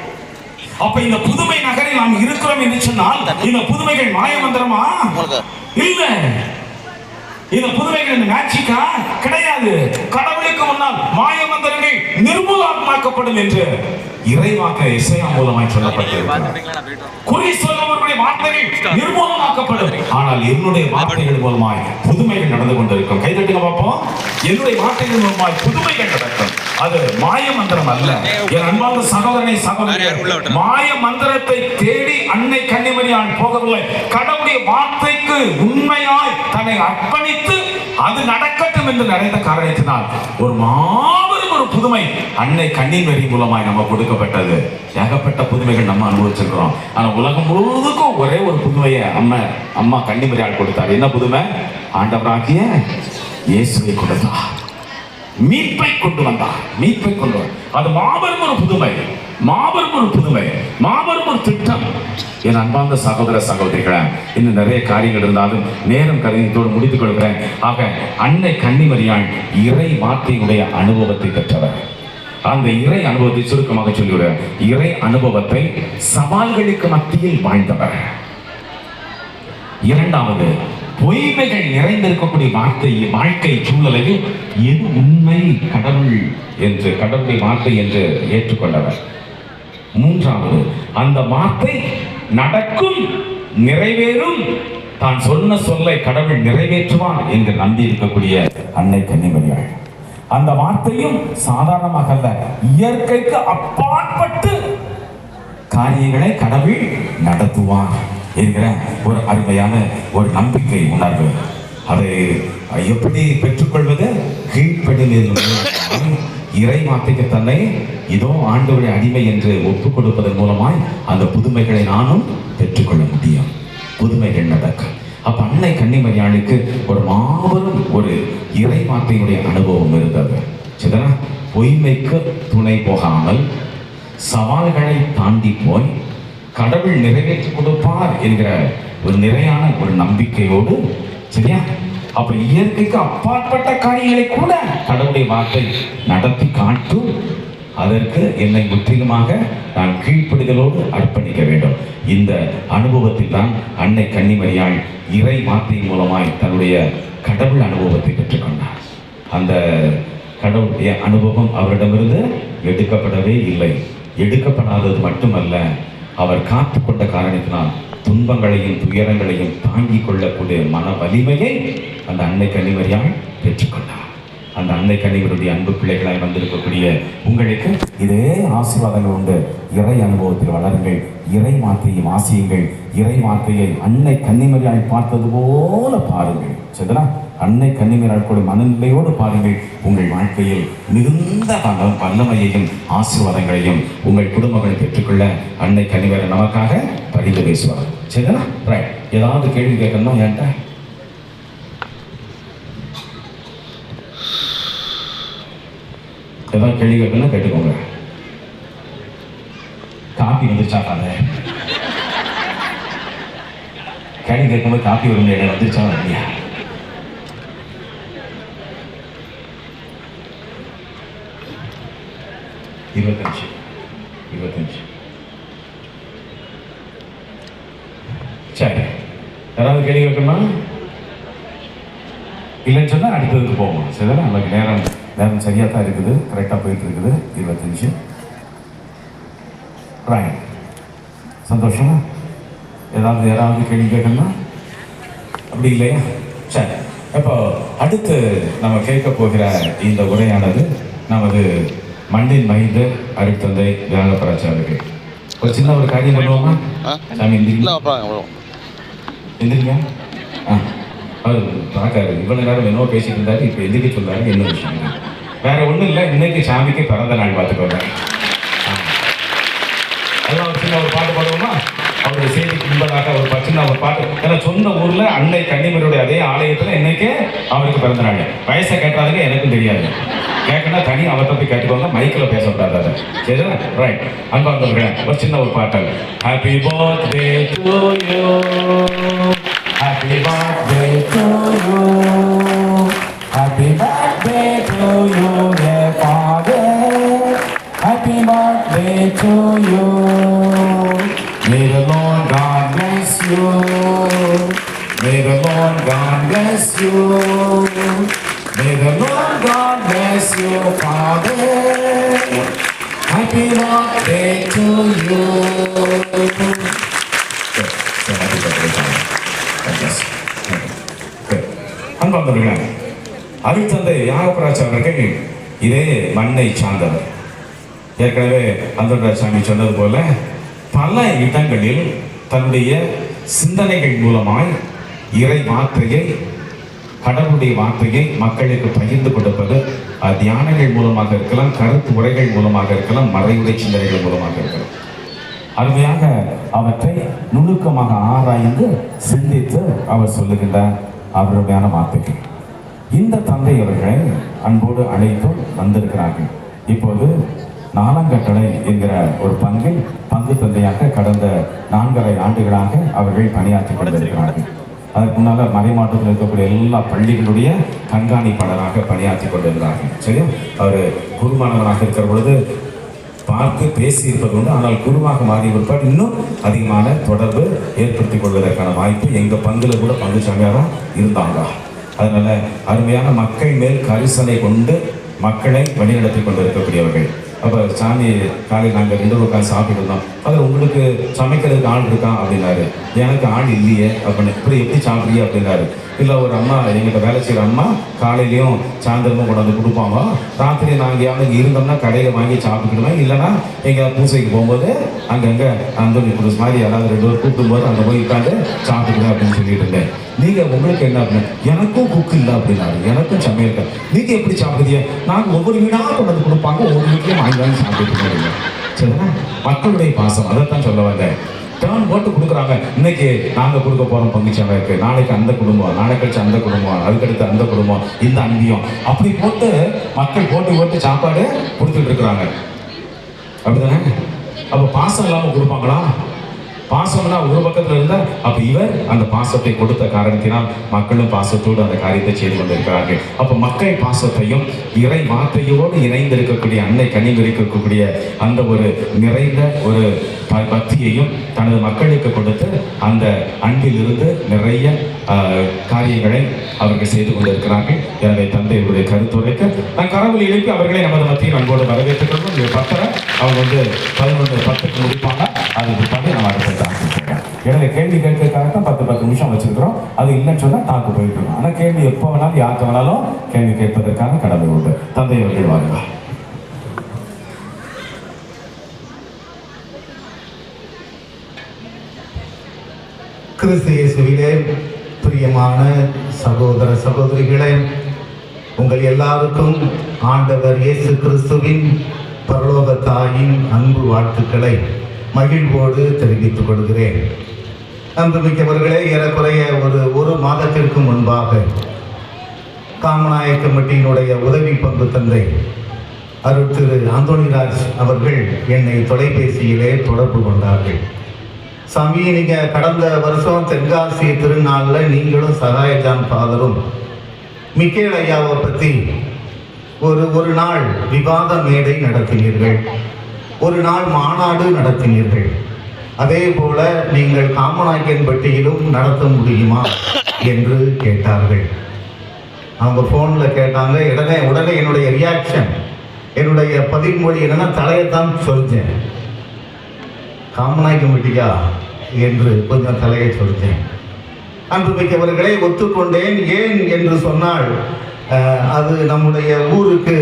Speaker 1: அப்ப இந்த புதுமை நகரில் நாம் இருக்கிறோம் என்று சொன்னால் இந்த புதுமைகள் மாய மந்திரமா? இல்ல. இந்த புதுமைகள் மேஜிக்கா? கிடையாது. கடவுளுக்கு முன்னால் மாய மந்திரங்கள் நிர்மூலமாக்கப்படும் என்று இறைவாக்கு எசையா மூலமாய் சொல்லப்பட்டிருக்கிறது. குறி சொல்லவர்களுடைய வார்த்தைகள் நிர்மூலமாக்கப்படும். ஆனால் என்னுடைய வார்த்தைகள் மூலமாய் புதுமைகள் நடந்து கொண்டிருக்கும். கைதட்டுங்க பார்ப்போம். என்னுடைய வார்த்தைகள் மூலமாய் புதுமைகள் நடக்கும். அது மாய மந்திரம் அல்ல. என் அன்பார்ந்த சகோதரனை சகோதரி, மாய மந்திரத்தை தேடி அன்னை கன்னிமரியாள் போகவில்லை. கடவுளுடைய வார்த்தைக்கு உண்மையாய் தன்னை அர்ப்பணித்து அது நடக்கட்டும் என்று நிறைந்த காரணத்தினால் ஒரு மாபெரும் ஒரு புதுமை அன்னை கன்னிமரி மூலமாய் நம்ம கொடுக்கப்பட்டது. ஏகப்பட்ட புதுமைகள் நம்ம அனுபவிச்சிருக்கிறோம். ஆனா உலகம் முழுவதுக்கும் ஒரே ஒரு புதுமையை அம்மா கன்னிமரியாள் கொடுத்தார். என்ன புதுமை? ஆண்டவராகிய இயேசுவை கொடுத்தார். மீட்பை கொண்டு வந்தார். மீட்பை கொண்டு வந்தார். அது மாபெரும் ஒரு புதுமை, மாபெரும் ஒரு புதுமை, மாபெரும் ஒரு திட்டம். என் அன்பார்ந்த சகோதர சகோதரிகளே, இன்னும் நிறைய காரியங்கள் இருந்தாலும் நேரம் கருதியத்தோடு முடித்துக் கொள்கிறேன். ஆக அன்னை கன்னிமரியாள் இறை வார்த்தையுடைய அனுபவத்தை பெற்றவர். அந்த இறை அனுபவத்தை சுருக்கமாக சொல்லிவிடுவேன். இறை அனுபவத்தை சவால்களுக்கு மத்தியில் வாழ்ந்தவர். இரண்டாவது, பொய்மைகள் நிறைந்திருக்கக்கூடிய வாழ்க்கை சூழ்நிலையில் எது உண்மை கடவுள் என்று, கடவுளுடைய வார்த்தை என்று ஏற்றுக்கொண்டவர். மூன்றாவது, அந்த வார்த்தை நடக்கும், நிறைவேறும், தான் சொன்ன சொல்லை கடவுள் நிறைவேற்றுவார் என்று நம்பி இருக்கக்கூடிய அன்னை கன்னிமரியாள். அந்த வார்த்தையும் சாதாரணமாக அல்ல, இயற்கைக்கு அப்பாற்பட்டு காரியங்களை கடவுள் நடத்துவார் என்கிற ஒரு அருமையான ஒரு நம்பிக்கை உணர்வு. அதை எப்படி பெற்றுக்கொள்வது? கீழ்ப்படிதல். இறை வார்த்தைக்கு தன்னை இதோ ஆண்டவருடைய அடிமை என்று ஒப்புக் கொடுப்பதன் மூலமாய் அந்த புதுமைகளை நானும் பெற்றுக்கொள்ள முடியும். புதுமைகள் நடக்கும். அப்ப அன்னை கன்னிமரியாளுக்கு ஒரு மாபெரும் ஒரு இறை வார்த்தையுடைய அனுபவம் இருந்தது. சரிதானா? பொய்மைக்கு துணை போகாமல் சவால்களை தாண்டி போய் கடவுள் நிறைவேற்றி கொடுப்பார் என்கிற ஒரு நிறையான ஒரு நம்பிக்கையோடு, சரியா? அப்ப இயற்கைக்கு அப்பாற்பட்ட காரியங்களை கூட கடவுளுடைய வார்த்தை நடத்தி காட்டும். அதற்கு என்னை முற்றிலுமாக நான் கீழ்ப்படிதலோடு அர்ப்பணிக்க வேண்டும். இந்த அனுபவத்தில் தான் அன்னை கன்னிமரியாள் இறை வார்த்தை மூலமாய் தன்னுடைய கடவுள் அனுபவத்தை பெற்றுக்கொண்டார். அந்த கடவுளுடைய அனுபவம் அவரிடமிருந்து எடுக்கப்படவே இல்லை. எடுக்கப்படாதது மட்டுமல்ல, அவர் காத்து கொண்ட காரணத்தினால் துன்பங்களையும் துயரங்களையும் தாங்கிக் கொள்ளக்கூடிய மன வலிமையை அந்த அன்னை கன்னிமரியாள் பெற்றுக்கொண்டார். அந்த அன்னை கன்னிமரியுடைய அன்பு பிள்ளைகளாய் வந்திருக்கக்கூடிய உங்களுக்கு இதே ஆசீர்வாதங்கள் உண்டு. இறை அனுபவத்தில் வளருங்கள். இறை வார்த்தையை வாசியுங்கள். இறை வார்த்தையை அன்னை கன்னிமரியாள் பார்த்தது போல பாருங்கள். சரிங்களா? அன்னை கன்னிமரியாள் கூட மனநிலையோடு பாருங்கள். உங்கள் வாழ்க்கையில் மிகுந்த வல்லமையையும் ஆசீர்வாதங்களையும் உங்கள் குடும்பங்கள் பெற்றுக்கொள்ள அன்னை கன்னிமரியாள் நமக்காக பரிந்து பேசுவார். சரிங்களா? ரைட். ஏதாவது கேள்வி கேட்கணுமா? ஏன்ட்ட ஏதாவது கேள்வி கேட்கணும் கேட்டுக்கோங்க. காப்பி வந்துருச்சா? கேள்வி கேட்கும்போது காப்பி வரும் இடம் வந்துருச்சா? இல்லையா? இருபத்தஞ்சு. சரி, யாராவது கேள்வி கேட்கணுமா? இல்லைன்னு சொன்னால் அடுத்ததுக்கு போவோம். சரிதானே? நமக்கு நேரம் சரியாக தான் இருக்குது. கரெக்டாக போயிட்டு இருக்குது. 25. ரைட். சந்தோஷமா? யாராவது கேள்வி கேட்கணுமா? அப்படி இல்லையா? சரி. இப்போ அடுத்து நம்ம கேட்க போகிற இந்த உரையானது நமது மண்ணின் மைந்த அருட்தந்தை தியாகராஜாவுக்கு ஒரு சின்ன ஒரு காரியம் பண்ணுவோமா? சாமி எந்திரிங்க. அவர் பார்க்காரு, இவ்வளவு நேரம் என்னவோ பேசிட்டு இருந்தாரு, இப்போ எந்திரிக்க சொல்றாரு. என்ன விஷயம்? வேற ஒன்றும் இல்லை, இன்னைக்கு சாமிக்கு பிறந்த நாள் பார்த்துக்கோங்க. அதெல்லாம் ஒரு சின்ன ஒரு பாட்டு பாடுவோமா? அவருடைய செய்திக்கு முன்பதாக ஒரு சின்ன ஒரு பாட்டு. ஏன்னா சொந்த ஊர்ல அன்னை கன்னிமரியுடைய அதே ஆலயத்துல இன்னைக்கு அவருக்கு பிறந்த நாள். வயசை கேட்டாதுங்க, எனக்கும் தெரியாது. கேட்கணும் தனி அவர்கிட்ட போய் கேட்டுக்கோங்க, மைக்கில் பேசக்கூடாது. அதை சரி, ரைட். அன்பார்ந்தவர்களே, ஒரு சின்ன ஒரு பாட்டல். Happy birthday to you, happy birthday to you, happy birthday to you dear father, happy birthday to you, may the Lord God bless you, may the Lord God bless you, may the Lord God bless you, Father. Happy birthday to you. அன்பார்ந்தவர்களே, அருட்தந்தை தியாகராஜா அவர்கள் இதே மண்ணை சார்ந்தவர். ஏற்கனவே அந்தோனிராஜசாமி சொன்னது போல பல இடங்களில் தன்னுடைய சிந்தனைகள் மூலமாய் இறை வார்த்தையை, கடவுளுடைய வார்த்தையை மக்களுக்கு பகிர்ந்து கொடுப்பது தியானங்கள் மூலமாக இருக்கலாம், கருத்து உரைகள் மூலமாக இருக்கலாம், மறைவுரை சிந்தனைகள் மூலமாக இருக்கலாம். அருமையாக அவற்றை நுணுக்கமாக ஆராய்ந்து சிந்தித்து அவர் சொல்லுகின்றார் அவருடையான வார்த்தைகள். இந்த தந்தை அவர்களை அன்போடு அழைத்தும் வந்திருக்கிறார்கள். இப்போது 4ஆம் கட்டளை என்கிற ஒரு பங்கில் பங்கு தந்தையாக கடந்த 4.5 ஆண்டுகளாக அவர்கள் பணியாற்றி கொண்டிருக்கிறார்கள். அதற்கு முன்னால் மறைமாற்றத்தில் இருக்கக்கூடிய எல்லா பள்ளிகளுடைய கண்காணிப்பாளராக பணியாற்றி கொண்டிருக்கிறார்கள். சரியா, அவர் குருமானவராக இருக்கிற பொழுது பார்த்து பேசி இருப்பது உண்டு. ஆனால் குருவாக மாறி இருப்பார், இன்னும் அதிகமான தொடர்பு ஏற்படுத்திக் கொள்வதற்கான வாய்ப்பு எங்கள் பங்கில் கூட பங்கு சாமியாராக இருந்தாங்க. அதனால அருமையான மக்கள் மேல் கரிசனை கொண்டு மக்களை வழிநடத்தி கொண்டிருக்கக்கூடியவர்கள். அப்போ சாமி காலையில் நாங்கள் 2 உட்காந்து சாப்பிட்டுருந்தோம். அதில் உங்களுக்கு சமைக்கிறதுக்கு ஆள் இருக்கா அப்படின்னாரு. எனக்கு ஆள் இல்லையே அப்படின்னு. இப்படி எப்படி சாப்பிட்றீங்க அப்படின்னாரு. இல்லை, ஒரு அம்மா எங்கிட்ட வேலை செய்கிற அம்மா காலையிலையும் சாயந்தரமும் கொண்டு வந்து கொடுப்பாங்க. ராத்திரி நாங்கள் எங்கேயாவது இருந்தோம்னா கடையில் வாங்கி சாப்பிட்டுக்கிடுவேன். இல்லைன்னா எங்கள் பூசைக்கு போகும்போது அங்கங்கே அந்தோனி குருஸ் மாதிரி யாராவது 2 பேர் கூப்பிடும்போது அங்கே போய் உட்காந்து சாப்பிட்டுக்கிறேன் அப்படின்னு சொல்லிட்டு இருந்தேன். நீங்கள் உங்களுக்கு என்ன அப்படின்னு, எனக்கும் குக்கு இல்லை அப்படின்னாரு. எனக்கும் சமையல். நீங்கள் எப்படி சாப்பிடுறீங்க? நாங்கள் ஒவ்வொரு வீடாக கொண்டு வந்து கொடுப்பாங்க, ஒவ்வொரு வீட்லையும் வாங்கி சாப்பிட்டு இருக்கோம். சரிங்களா, மக்களுடைய பாசம், அதைத்தான் சொல்ல வந்தேன். டேர்ன் போட்டு கொடுக்குறாங்க. இன்னைக்கு நாங்கள் கொடுக்க போகிறோம் பங்குச்சாமிக்கு, நாளைக்கு அந்த குடும்பம், நாளை கழிச்சு அந்த குடும்பம், அதுக்கடுத்து அந்த குடும்பம், இந்த அன்பியம், அப்படி போட்டு மக்கள் போட்டு சாப்பாடு கொடுத்துட்டு இருக்கிறாங்க. அப்படிதானே? அப்போ பாசம் இல்லாமல் கொடுப்பாங்களா? பாசம்னா ஒரு பக்கத்தில் இருந்தால் அப்போ இவர் அந்த பாசத்தை கொடுத்த காரணத்தினால் மக்களும் பாசத்தோடு அந்த காரியத்தை செய்து கொண்டிருக்கிறார்கள். அப்போ மக்கள் பாசத்தையும் இறை வார்த்தையோடு இணைந்து இருக்கக்கூடிய அன்னை கனிமரிக்கு இருக்கக்கூடிய அந்த ஒரு நிறைந்த ஒரு பக்தியையும் தனது மக்களுக்கு கொடுத்து அந்த அன்பிலிருந்து நிறைய காரியங்களை அவர்கள் செய்து கொண்டிருக்கிறார்கள். எனவே தந்தையுடைய கருத்துரைக்கு நான் கரவொலி எழுப்பி அவர்களை நமது மத்தியில் அன்போடு வரவேற்றுக் கொள்வோம். இந்த 10 அவங்க 11:10 முடிப்பாங்க. அதுக்கு பின்னாடி நம்ம அடுத்த எனவே கேள்வி கேட்கறதுக்காக 10 நிமிஷம் வச்சிருக்கிறோம். அது இல்லைன்னு சொன்னா தாக்கு போயிட்டு இருக்கோம். ஆனால் கேள்வி எப்போ வேணாலும் யாருக்கு வேணாலும் கேள்வி கேட்பதற்கான கடமை உண்டு. தந்தை அவர்கள் வாருங்க.
Speaker 2: கிறிஸ்து இயேசுவிலே பிரியமான சகோதர சகோதரிகளே, உங்கள் எல்லாருக்கும் ஆண்டவர் இயேசு கிறிஸ்துவின் பரலோக தாயின் அன்பு வாழ்த்துக்களை மகிழ்வோடு தெரிவித்துக் கொள்கிறேன். அன்புமிக்கவர்களே, ஏறக்குறைய ஒரு மாதத்திற்கு முன்பாக காமநாயக்க கமிட்டியினுடைய உதவி பங்கு தந்தை அருட்திரு அந்தோனிராஜ் அவர்கள் என்னை தொலைபேசியிலே தொடர்பு கொண்டார்கள். சாமி, நீங்கள் கடந்த வருஷம் தென்காசி திருநாளில் நீங்களும் சகாயஜான் ஃபாதரும் மிக்கேல் ஐயாவை பற்றி ஒரு நாள் விவாத மேடை நடத்தினீர்கள், ஒரு நாள் மாநாடு நடத்தினீர்கள். அதே போல நீங்கள் காமநாயக்கன்பட்டியிலும் நடத்த முடியுமா என்று கேட்டார்கள். அவங்க ஃபோனில் கேட்டாங்க. உடனே என்னுடைய ரியாக்ஷன், என்னுடைய பதின்மொழி என்னன்னா, தலையைத்தான் சொல்லிட்டேன். காமநாயக்கன்பட்டியா என்று கொஞ்சம் தலையை சொல்லிட்டேன். அன்புமிக்கவர்களை, ஒத்துக்கொண்டேன். ஏன் என்று சொன்னால், அது நம்முடைய ஊருக்கு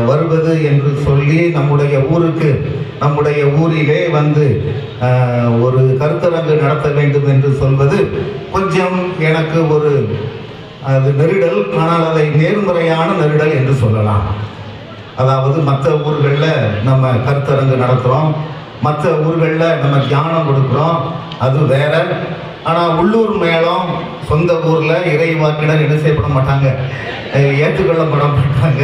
Speaker 2: வருவது என்று சொல்லி நம்முடைய ஊரிலே வந்து ஒரு கருத்தரங்கு நடத்த வேண்டும் என்று சொல்வது கொஞ்சம் எனக்கு ஒரு அது நெருடல். ஆனால் அதை நேர்முறையான நெருடல் என்று சொல்லலாம். அதாவது மற்ற ஊர்களில் நம்ம கருத்தரங்கு நடத்துகிறோம், மற்ற ஊர்களில் நம்ம தியானம் கொடுக்குறோம், அது வேற. ஆனால் உள்ளூர் மேளம் சொந்த ஊரில் இறைவாக்கினர் என்ன செய்யப்பட மாட்டாங்க, ஏற்றுக்கொள்ளப்பட மாட்டாங்க.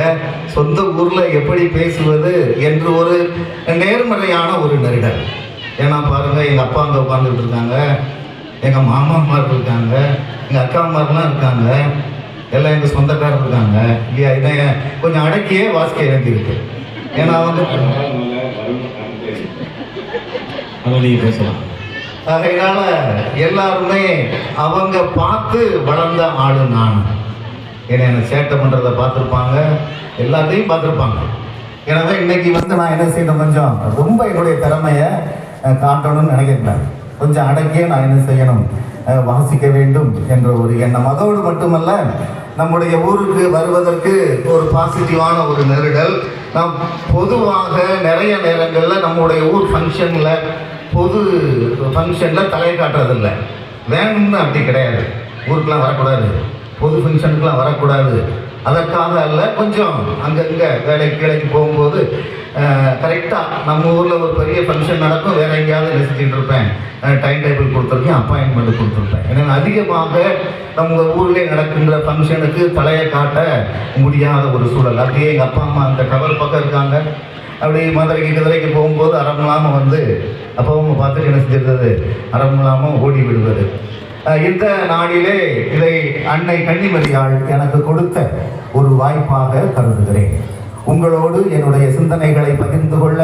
Speaker 2: சொந்த ஊரில் எப்படி பேசுவது என்று ஒரு நேர்மறையான ஒரு நெருடல். ஏன்னா பாருங்கள், எங்கள் அப்பா அங்கே உட்காந்துட்டு இருக்காங்க, எங்கள் மாமாமார் இருக்காங்க, எங்கள் அக்காமாரெலாம் இருக்காங்க, எல்லாம் எங்கள் சொந்தக்காரர் இருக்காங்க இல்லையா. இதை கொஞ்சம் அடக்கியே வாசிக்க வேண்டியிருக்கு. ஏன்னா வந்து
Speaker 1: பேசலாம்.
Speaker 2: அதனால எல்லாருமே அவங்க பார்த்து வளர்ந்த ஆளு நான். ஏன்னா என்ன சேட்டை பண்ணுறதை பார்த்துருப்பாங்க, எல்லாத்தையும் பார்த்துருப்பாங்க. எனவே இன்னைக்கு வந்து நான் என்ன செய்யணும், கொஞ்சம் ரொம்ப என்னுடைய திறமையை காட்டணும்னு நினைக்கிறேன். கொஞ்சம் அடக்கியே நான் என்ன செய்யணும், வாசிக்க வேண்டும் என்ற ஒரு எண்ணம். அதோடு மட்டுமல்ல, நம்முடைய ஊருக்கு வருவதற்கு ஒரு பாசிட்டிவான ஒரு நெருடல். நாம் பொதுவாக நிறைய நேரங்களில் நம்முடைய ஊர் ஃபங்க்ஷனில், பொது ஃபங்க்ஷனில் தலையை காட்டுறதில்லை. வேணும்னு அப்படி கிடையாது. ஊருக்கெலாம் வரக்கூடாது, பொது ஃபங்க்ஷனுக்கெலாம் வரக்கூடாது, அதற்காக அல்ல. கொஞ்சம் அங்கங்கே வேலைக்கு போகும்போது கரெக்டாக நம்ம ஊரில் ஒரு பெரிய ஃபங்க்ஷன் நடக்கும், வேறு எங்கேயாவது நிறுத்திட்டு இருப்பேன், டைம் டேபிள் கொடுத்துருக்கேன், அப்பாயின்மெண்ட் கொடுத்துருப்பேன். எனவே அதிகமாக நம்ம ஊரிலே நடக்கின்ற ஃபங்க்ஷனுக்கு தலையை காட்ட முடியாத ஒரு சூழல். அப்படியே எங்கள் அப்பா அம்மா அந்த கவர் பக்கம் இருக்காங்க, அப்படி மதுரைக்கு போகும்போது அறமில்லாமல் வந்து அப்பாவும் பார்த்துட்டு என்ன செஞ்சிருந்தது, அறமில்லாமல் ஓடி விடுவது. இந்த நாளிலே இதை அன்னை கன்னிமரியாள் எனக்கு கொடுத்த ஒரு வாய்ப்பாக கருதுகிறேன். உங்களோடு என்னுடைய சிந்தனைகளை பகிர்ந்து கொள்ள,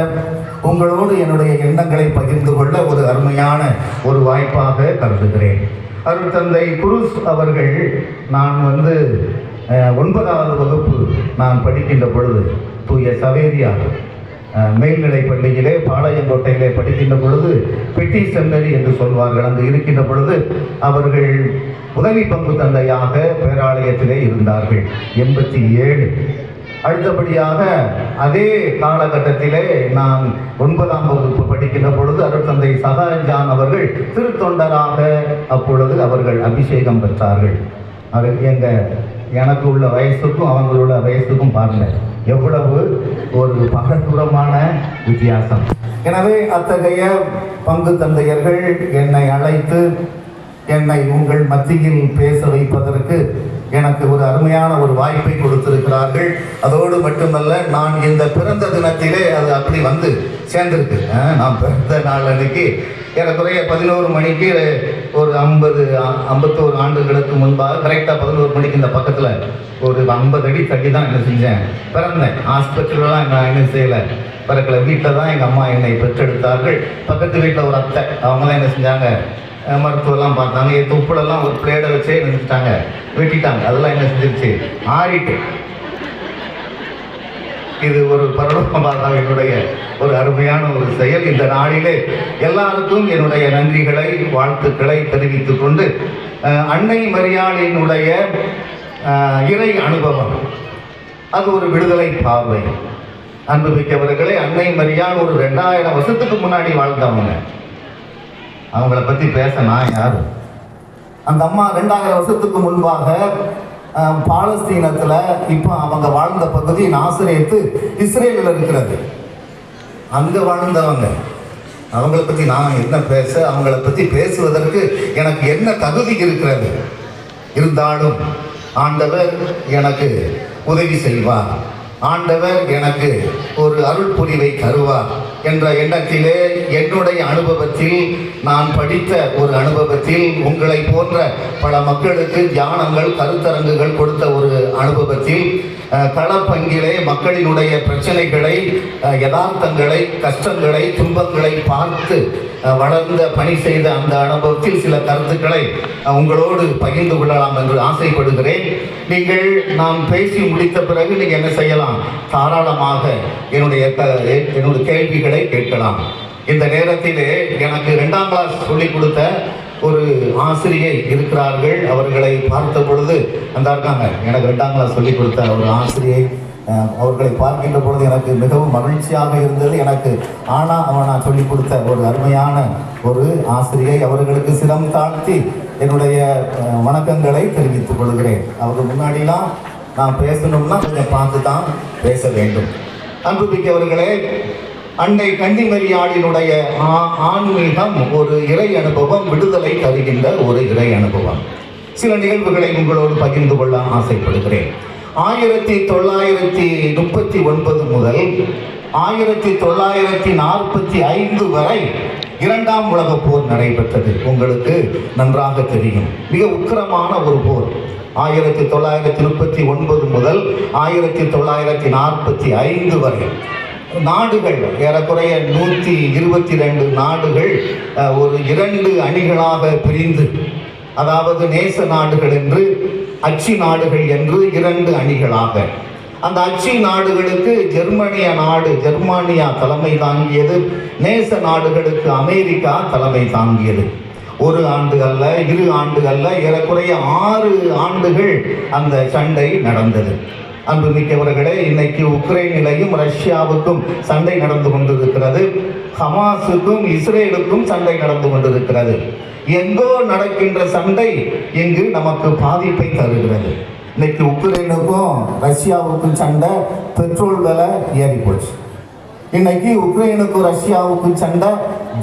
Speaker 2: உங்களோடு என்னுடைய எண்ணங்களை பகிர்ந்து கொள்ள ஒரு அருமையான ஒரு வாய்ப்பாக கருதுகிறேன். அருள் தந்தை குருஸ் அவர்கள், நான் வந்து 9வது வகுப்பு நான் படிக்கின்ற பொழுது தூய சவேரியார் மேல்நிலை பள்ளியிலே பாளையங்கோட்டையிலே படிக்கின்ற பொழுது பெட்டி செமினரி என்று சொல்வார்கள், அங்கு இருக்கின்ற பொழுது அவர்கள் உதவி பங்கு தந்தையாக பேராலயத்திலே இருந்தார்கள். 87. அடுத்தபடியாக அதே காலகட்டத்திலே நான் 9ஆம் வகுப்பு படிக்கின்ற பொழுது அருட்தந்தை சகாயஞ்சான் அவர்கள் திருத்தொண்டராக அப்பொழுது அவர்கள் அபிஷேகம் பெற்றார்கள். அது எனக்கு உள்ள வயசுக்கும் அவங்களுள்ள வயசுக்கும் பாருங்க எவ்வளவு ஒரு பகதூரமான வித்தியாசம். எனவே அத்தகைய பங்கு தந்தையர்கள் என்னை அழைத்து என்னை உங்கள் மத்தியில் பேச வைப்பதற்கு எனக்கு ஒரு அருமையான ஒரு வாய்ப்பை கொடுத்திருக்கிறார்கள். அதோடு மட்டுமல்ல, நான் இந்த பிறந்த தினத்திலே அது அப்படி வந்து சேர்ந்திருக்கு. நான் பிறந்த நாள் அன்னைக்கு ஏறக்குறைய 11 மணிக்கு ஒரு 51 ஆண்டுகளுக்கு முன்பாக கரெக்டாக 11 மணிக்கு இந்த பக்கத்தில் ஒரு 50 அடி தள்ளி தான் என்ன செஞ்சேன், பிறந்தேன். ஹாஸ்பிட்டலெலாம் நான் என்ன செய்யலை, பிறக்கலை. வீட்டில் தான் எங்கள் அம்மா என்னை பெற்றெடுத்தார்கள். பக்கத்து வீட்டில் ஒரு அத்தை, அவங்க தான் என்ன செஞ்சாங்க, மருத்துவெல்லாம் பார்த்தாங்க. என் துப்புலெல்லாம் ஒரு பிளேடை வச்சே நிறுத்திட்டாங்க, வெட்டிட்டாங்க. அதெல்லாம் என்ன செஞ்சிருச்சு, ஆறிட்டு. இது ஒரு பரலோகமாதாவினுடைய ஒரு அருமையான ஒரு செயல். இந்த நாளிலே எல்லாருக்கும் என்னுடைய நன்றிகளை, வாழ்த்துக்களை தெரிவித்துக் கொண்டு, அன்னை மரியாளினுடைய இறை அனுபவம் அது ஒரு விடுதலை பார்வை. அன்புமிக்கவர்களே, அன்னை மரியாள் ஒரு 2000 வருஷத்துக்கு முன்னாடி வாழ்ந்தவங்க. அவங்கள பற்றி பேச நான் யார்? அந்த அம்மா 2000 வருஷத்துக்கு முன்பாக பாலஸ்தீனத்தில், இப்போ அவங்க வாழ்ந்த பகுதி நாசரேத்து இஸ்ரேலில் இருக்கிறது, அங்கே வாழ்ந்தவங்க. அவங்கள பற்றி நான் என்ன பேச, அவங்கள பற்றி பேசுவதற்கு எனக்கு என்ன தகுதி இருக்கிறது? இருந்தாலும் ஆண்டவர் எனக்கு உதவி செய்வார், ஆண்டவர் எனக்கு ஒரு அருள் புரிவை தருவார் என்ற எண்ணத்திலே, என்னுடைய அனுபவத்தில், நான் படித்த ஒரு அனுபவத்தில், உங்களை போன்ற பல மக்களுக்கு தியானங்கள், கருத்தரங்குகள் கொடுத்த ஒரு அனுபவத்தில், களப்பங்கிலே மக்களினுடைய பிரச்சனைகளை, யதார்த்தங்களை, கஷ்டங்களை, துன்பங்களை பார்த்து வளர்ந்த பணி செய்த அந்த அனுபவத்தில் சில கருத்துக்களை உங்களோடு பகிர்ந்து கொள்ளலாம் என்று ஆசைப்படுகிறேன். நீங்கள் நாம் பேசி முடித்த பிறகு நீங்கள் என்ன செய்யலாம், தாராளமாக என்னுடைய கேள்விகளை கேட்கலாம். இந்த நேரத்திலே எனக்கு 2ஆம் கிளாஸ் சொல்லிக் கொடுத்த ஒரு ஆசிரியை இருக்கிறார்கள். அவர்களை பார்த்த பொழுது அந்த இருக்காங்க, எனக்கு 2ஆம் கிளாஸ் சொல்லிக் கொடுத்த ஒரு ஆசிரியை, அவர்களை பார்க்கின்ற பொழுது எனக்கு மிகவும் மகிழ்ச்சியாக இருந்தது. எனக்கு ஆனா அவனா சொல்லிக் கொடுத்த ஒரு அருமையான ஒரு ஆசிரியை. அவர்களுக்கு சிரம் தாழ்த்தி என்னுடைய வணக்கங்களை தெரிவித்துக் கொள்கிறேன். அவர்கள் முன்னாடிலாம் நான் பேசணும்னா கொஞ்சம் பார்த்து தான் பேச வேண்டும். அன்புமிக்கவர்களே, அன்னை கன்னிமரியாளினுடைய ஆன்மீகம் ஒரு இறை அனுபவம், விடுதலை தருகின்ற ஒரு இறை அனுபவம். சில நிகழ்வுகளை உங்களோடு பகிர்ந்து கொள்ள ஆசைப்படுகிறேன். 1939 முதல் 1945 வரை 2ஆம் உலகப் போர் நடைபெற்றது. உங்களுக்கு நன்றாக தெரியும். மிக உக்கிரமான ஒரு போர். 1939 முதல் 1945 வரை நாடுகள், ஏறக்குறைய 122 நாடுகள் ஒரு 2 அணிகளாக பிரிந்து, அதாவது நேச நாடுகள் என்று, அச்சி நாடுகள் என்று 2 அணிகளாக. அந்த அச்சி நாடுகளுக்கு ஜெர்மானியா தலைமை தாங்கியது. நேச நாடுகளுக்கு அமெரிக்கா தலைமை தாங்கியது. 1 ஆண்டு அல்ல, 2 ஆண்டு அல்ல, ஏறக்குறைய 6 ஆண்டுகள் அந்த சண்டை நடந்தது. அன்புமிக்கவர்களே, இன்னைக்கு உக்ரைனிலையும் ரஷ்யாவுக்கும் சண்டை நடந்து கொண்டிருக்கிறது. ஹமாஸுக்கும் இஸ்ரேலுக்கும் சண்டை நடந்து கொண்டிருக்கிறது. எங்கோ நடக்கின்ற சண்டை இங்கு நமக்கு பாதிப்பை தருகிறது. இன்னைக்கு உக்ரைனுக்கும் ரஷ்யாவுக்கும் சண்டை, பெட்ரோல் விலை ஏறி போச்சு. இன்னைக்கு உக்ரைனுக்கும் ரஷ்யாவுக்கும் சண்டை,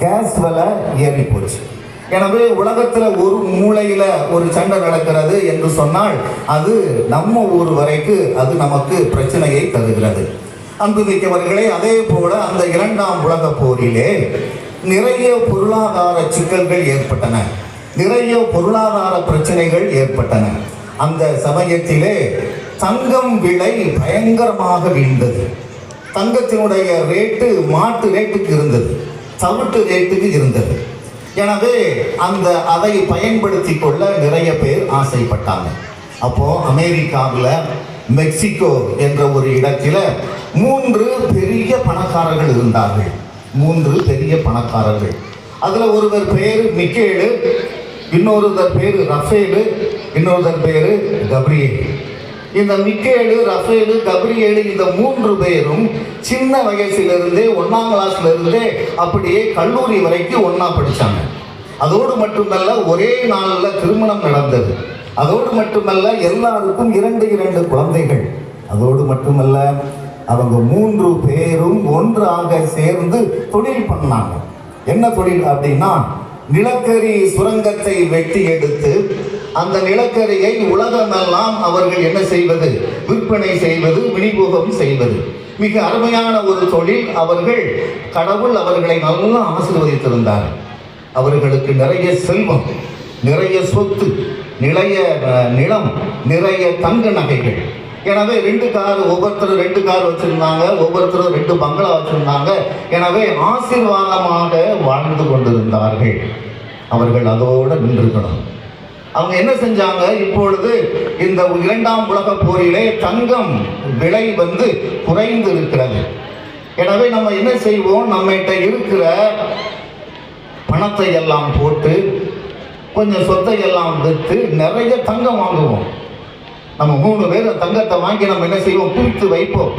Speaker 2: கேஸ் விலை ஏறி போச்சு. எனவே உலகத்தில் ஒரு மூலையில ஒரு சண்டை நடக்கிறது என்று சொன்னால் அது நம்ம ஊர் வரைக்கும் அது நமக்கு பிரச்சனையை தருகிறது. அன்புமிக்கவர்களே, அதே போல அந்த 2ஆம் உலகப் போரிலே நிறைய பொருளாதார சிக்கல்கள் ஏற்பட்டன, நிறைய பொருளாதார பிரச்சனைகள் ஏற்பட்டன. அந்த சமயத்திலே தங்கம் விலை பயங்கரமாக வீழ்ந்தது. தங்கத்தினுடைய ரேட்டு மாட்டு ரேட்டுக்கு இருந்தது, தவிட்டு ரேட்டுக்கு இருந்தது. எனவே அதை பயன்படுத்தி கொள்ள நிறைய பேர் ஆசைப்பட்டாங்க. அப்போ அமெரிக்காவில் மெக்சிகோ என்ற ஒரு இடத்துல 3 பெரிய பணக்காரர்கள் இருந்தார்கள். 3 பெரிய பணக்காரர்கள். அதில் ஒருவர் பேர் மிக்கேலு, இன்னொருவர் பேர் ரஃபேலு, இன்னொருவர் பேர் கப்ரியேல். இந்த மிக்கேலு, ரஃபேலு, கப்ரியேலு இந்த 3 பேரும் சின்ன வயசிலிருந்தே 1ஆம் கிளாஸ்ல இருந்தே அப்படியே கல்லூரி வரைக்கும் ஒண்ணா படிச்சாங்க. அதோடு மட்டுமல்ல, ஒரே நாளில் திருமணம் நடந்தது. அதோடு மட்டுமல்ல, எல்லாருக்கும் 2 குழந்தைகள். அதோடு மட்டுமல்ல, அவங்க 3 பேரும் ஒன்றாக சேர்ந்து தொழில் பண்ணாங்க. என்ன தொழில் அப்படின்னா, நிலக்கரி சுரங்கத்தை வெட்டி எடுத்து அந்த நிலக்கரியை உலகமெல்லாம் அவர்கள் என்ன செய்வது, விற்பனை செய்வது, விநியோகம் செய்வது. மிக அருமையான ஒரு தொழில். கடவுள் அவர்களை நல்லா ஆசீர்வதித்திருந்தார். அவர்களுக்கு நிறைய செல்வம், நிறைய சொத்து, நிறைய நிலம், நிறைய தங்க நகைகள். எனவே 2 கார், ஒவ்வொருத்தரும் 2 கார் வச்சிருந்தாங்க, ஒவ்வொருத்தரும் 2 பங்களா வச்சிருந்தாங்க. எனவே ஆசீர்வாதமாக வாழ்ந்து கொண்டிருந்தார்கள். அவர்கள் அதோடு நின்றுக்கணும். அவங்க என்ன செஞ்சாங்க, இப்பொழுது இந்த 2ஆம் உலகப் போரிலே தங்கம் விலை குறைந்து இருக்கிறது. எனவே நம்ம என்ன செய்வோம், நம்மகிட்ட இருக்கிற பணத்தை எல்லாம் போட்டு கொஞ்சம் சொத்தை எல்லாம் விற்று நிறைய தங்கம் வாங்குவோம். நம்ம 3 பேர் தங்கத்தை வாங்கி நம்ம என்ன செய்வோம், குவித்து வைப்போம்.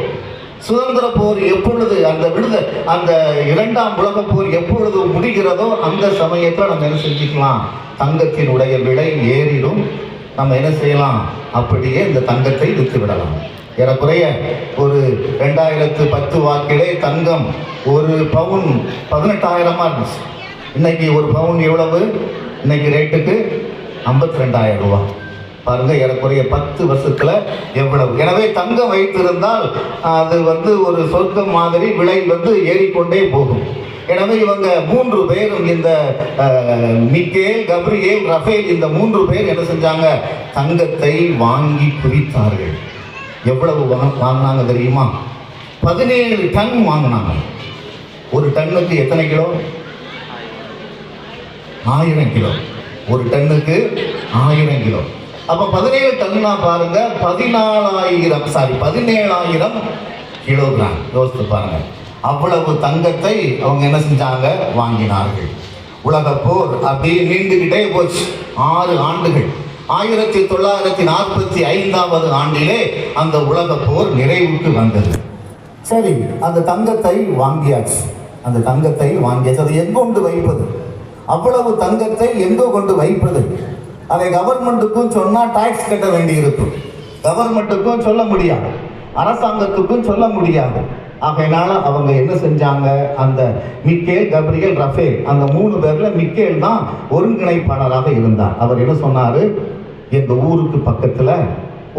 Speaker 2: சுதந்திர போர் எப்பொழுது அந்த 2ஆம் உலகப் போர் எப்பொழுது முடிகிறதோ அந்த சமயத்தில் நம்ம என்ன செஞ்சுக்கலாம், தங்கத்தினுடைய விலை ஏறிடும். நம்ம என்ன செய்யலாம், அப்படியே இந்த தங்கத்தை விற்று விடலாம். ஏறக்குறைய ஒரு 2010 வாக்கிலே தங்கம் ஒரு பவுன் 18,000 இருந்துச்சு. இன்னைக்கு ஒரு பவுன் எவ்வளவு, இன்னைக்கு ரேட்டுக்கு 52,000 ரூபா. பாருங்க, ஏறக்குறைய 10 வருஷத்துல எவ்வளவு. எனவே தங்கம் வைத்திருந்தால் அது ஒரு சொர்க்கம் மாதிரி விலை ஏறிக்கொண்டே போகும். எனவே இவங்க 3 பேரும், இந்த மிக்கேல், கப்ரியேல், ரஃபேல், இந்த 3 பேர் என்ன செஞ்சாங்க, தங்கத்தை வாங்கி குவித்தார்கள். எவ்வளவு வாங்கினாங்க தெரியுமா, 17 டன் வாங்கினாங்க. ஒரு டன்னுக்கு எத்தனை கிலோ, 1000 கிலோ. ஒரு டன்னுக்கு 1000 கிலோ. அப்போ 17 டன்னா பாருங்க, 17,000 கிலோகிராம். யோசித்து பாருங்க, அவ்வளவு தங்கத்தை அவங்க என்ன செஞ்சாங்க, வாங்கினார்கள். உலக போர் அப்படியே நீண்டுகிட்டே போச்சு. 6 ஆண்டுகள். 1945 ஆண்டிலே அந்த உலக போர் நிறைவுக்கு வந்தது. சரி, அந்த தங்கத்தை வாங்கியாச்சு. அந்த தங்கத்தை வாங்கியாச்சு. அதை எங்க கொண்டு வைப்பது? அவ்வளவு தங்கத்தை எங்க கொண்டு வைப்பது? அதை கவர்மெண்ட்டுக்கும் சொன்னா டாக்ஸ் கட்ட வேண்டியிருக்கும். கவர்மெண்ட்டுக்கும் சொல்ல முடியாது, அரசாங்கத்துக்கும் சொல்ல முடியாது. ஆகையினால அவங்க என்ன செஞ்சாங்க, அந்த மிக்கேல், கப்ரியேல், ரஃபேல், அந்த 3 பேர்ல மிக்கேல் தான் ஒருங்கிணைப்பாளராக இருந்தார். அவர் என்ன சொன்னாரு, எங்க ஊருக்கு பக்கத்துல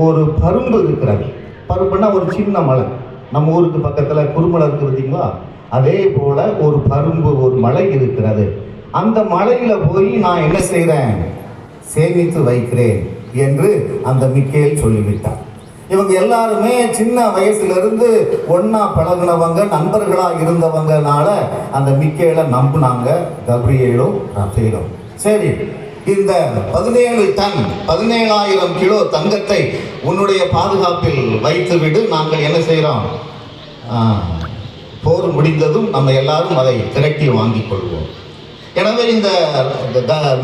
Speaker 2: ஒரு பரும்பு இருக்கிறது. பரும்புன்னா ஒரு சின்ன மலை. நம்ம ஊருக்கு பக்கத்துல குறுமலை இருக்கு பார்த்தீங்களா, அதே போல ஒரு பரும்பு, ஒரு மலை இருக்கிறது. அந்த மலையில போய் நான் என்ன செய்றேன், சேமித்து வைக்கிறேன் என்று அந்த மிக்கேல் சொல்லிவிட்டார். இவங்க எல்லாருமே சின்ன வயசுல இருந்து ஒன்னா பழகினவங்க, நண்பர்களா இருந்தவங்கனால அந்த மிக்கேலை நம்பினாங்க, கப்ரியேலும் ரஃபேலும். சரி, இந்த 17 டன் 17,000 கிலோ தங்கத்தை உன்னுடைய பாதுகாப்பில் வைத்துவிடு, நாங்கள் என்ன செய்கிறோம், போர் முடிந்ததும் நம்ம எல்லாரும் அதை திரட்டி வாங்கிக் கொள்வோம். எனவே இந்த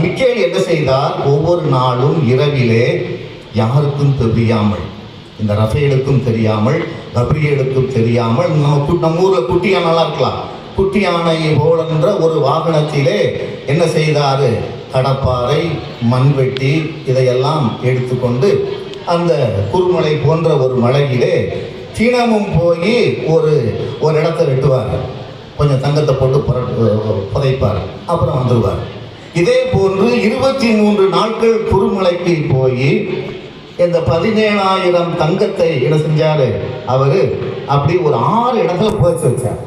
Speaker 2: மிக்கேல் என்ன செய்தார், ஒவ்வொரு நாளும் இரவிலே யாருக்கும் தெரியாமல், இந்த ரஃபேலுக்கும் தெரியாமல், கப்ரியேலுக்கும் தெரியாமல், நம்ம ஊரில் குட்டி யானைலாம் இருக்கலாம், குட்டி யானை போலன்ற ஒரு வாகனத்திலே என்ன செய்தார், கடப்பாறை, மண்வெட்டி இதையெல்லாம் எடுத்துக்கொண்டு அந்த குறுமலை போன்ற ஒரு மலையிலே தினமும் போய் ஒரு இடத்தை வெட்டுவார், கொஞ்சம் தங்கத்தை போட்டு புதைப்பார், அப்புறம் வந்துடுவார். இதே போன்று 23 நாட்கள் குறுமலைக்கு போய் இந்த 17,000 தங்கத்தை என்ன செஞ்சாரு, அவரு அப்படி ஒரு 6 இடத்துல புதைச்சு வச்சார்.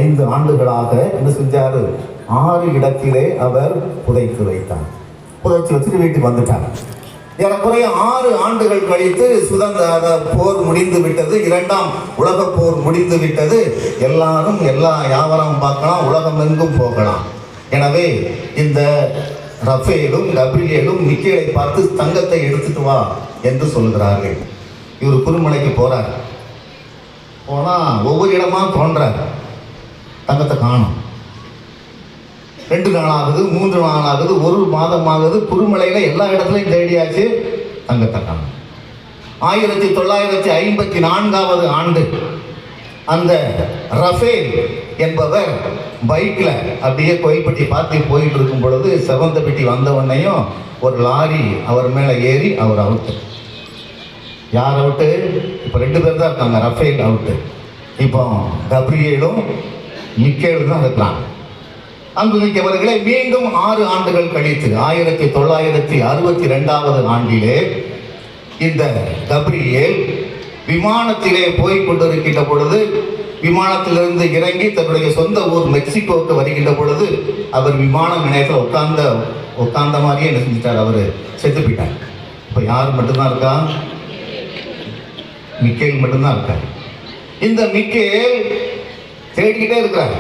Speaker 2: 5 ஆண்டுகளாக என்ன செஞ்சாரு, 6 இடத்திலே அவர் புதைத்து வைத்தார். புதைச்சு வச்சுட்டு வீட்டுக்கு வந்துட்டார். ஏறக்குறைய 6 ஆண்டுகள் கழித்து சுதந்திர போர் முடிந்து விட்டது, 2ஆம் உலக போர் முடிந்து விட்டது. எல்லாரும் எல்லா வியாபாரம் பார்க்கலாம், உலகம் எங்கும் போகலாம். எனவே இந்த ரஃபேலும் கப்ரியேலும் மிக்கேலை பார்த்து தங்கத்தை எடுத்துட்டு வா என்று சொல்கிறார்கள். இவர் குறுமலைக்கு போறார். போனா ஒவ்வொரு இடமா தோன்றார், தங்கத்தை காணும். 2 நாள் ஆகுது, 3 நாள் ஆகுது, 1 மாதம் ஆகுது. குறுமலையில எல்லா இடத்துலையும் தேடியாச்சு, தங்கத்தை காணும். 1954 ஆண்டு அந்த ரஃபேல் என்பவர் பைக்கில் அப்படியே கோயில்பட்டி பார்த்து போயிட்டு இருக்கும் பொழுது செவந்த பெட்டி வந்தவனையும் ஒரு லாரி அவர் மேலே ஏறி அவர் அவுட்டு. யார் அவுட்டு? இப்போ 2 பேர் தான் இருக்காங்க, ரஃபேல் அவுட்டு. இப்போ கப்ரியேலும் மிக்கேலும் தான் இருக்கிறாங்க. அன்புமிக்கவர்களே, மீண்டும் 6 ஆண்டுகள் கழித்து 1962 ஆண்டிலே இந்த கப்ரியேல் விமானத்திலே போய் கொண்டிருக்கின்ற பொழுது, விமானத்திலிருந்து இறங்கி தன்னுடைய சொந்த ஊர் மெக்சிகோவுக்கு வருகின்ற பொழுது அவர் விமான நிலையத்தில் உட்கார்ந்த மாதிரியே என்ன செஞ்சிட்டார், அவர் செத்து போயிட்டார். இப்போ யார் மட்டும்தான் இருக்கா? மிக்கேல் மட்டும்தான் இருக்கார். இந்த மிக்கேல் தேடிக்கிட்டே இருக்கிறார்.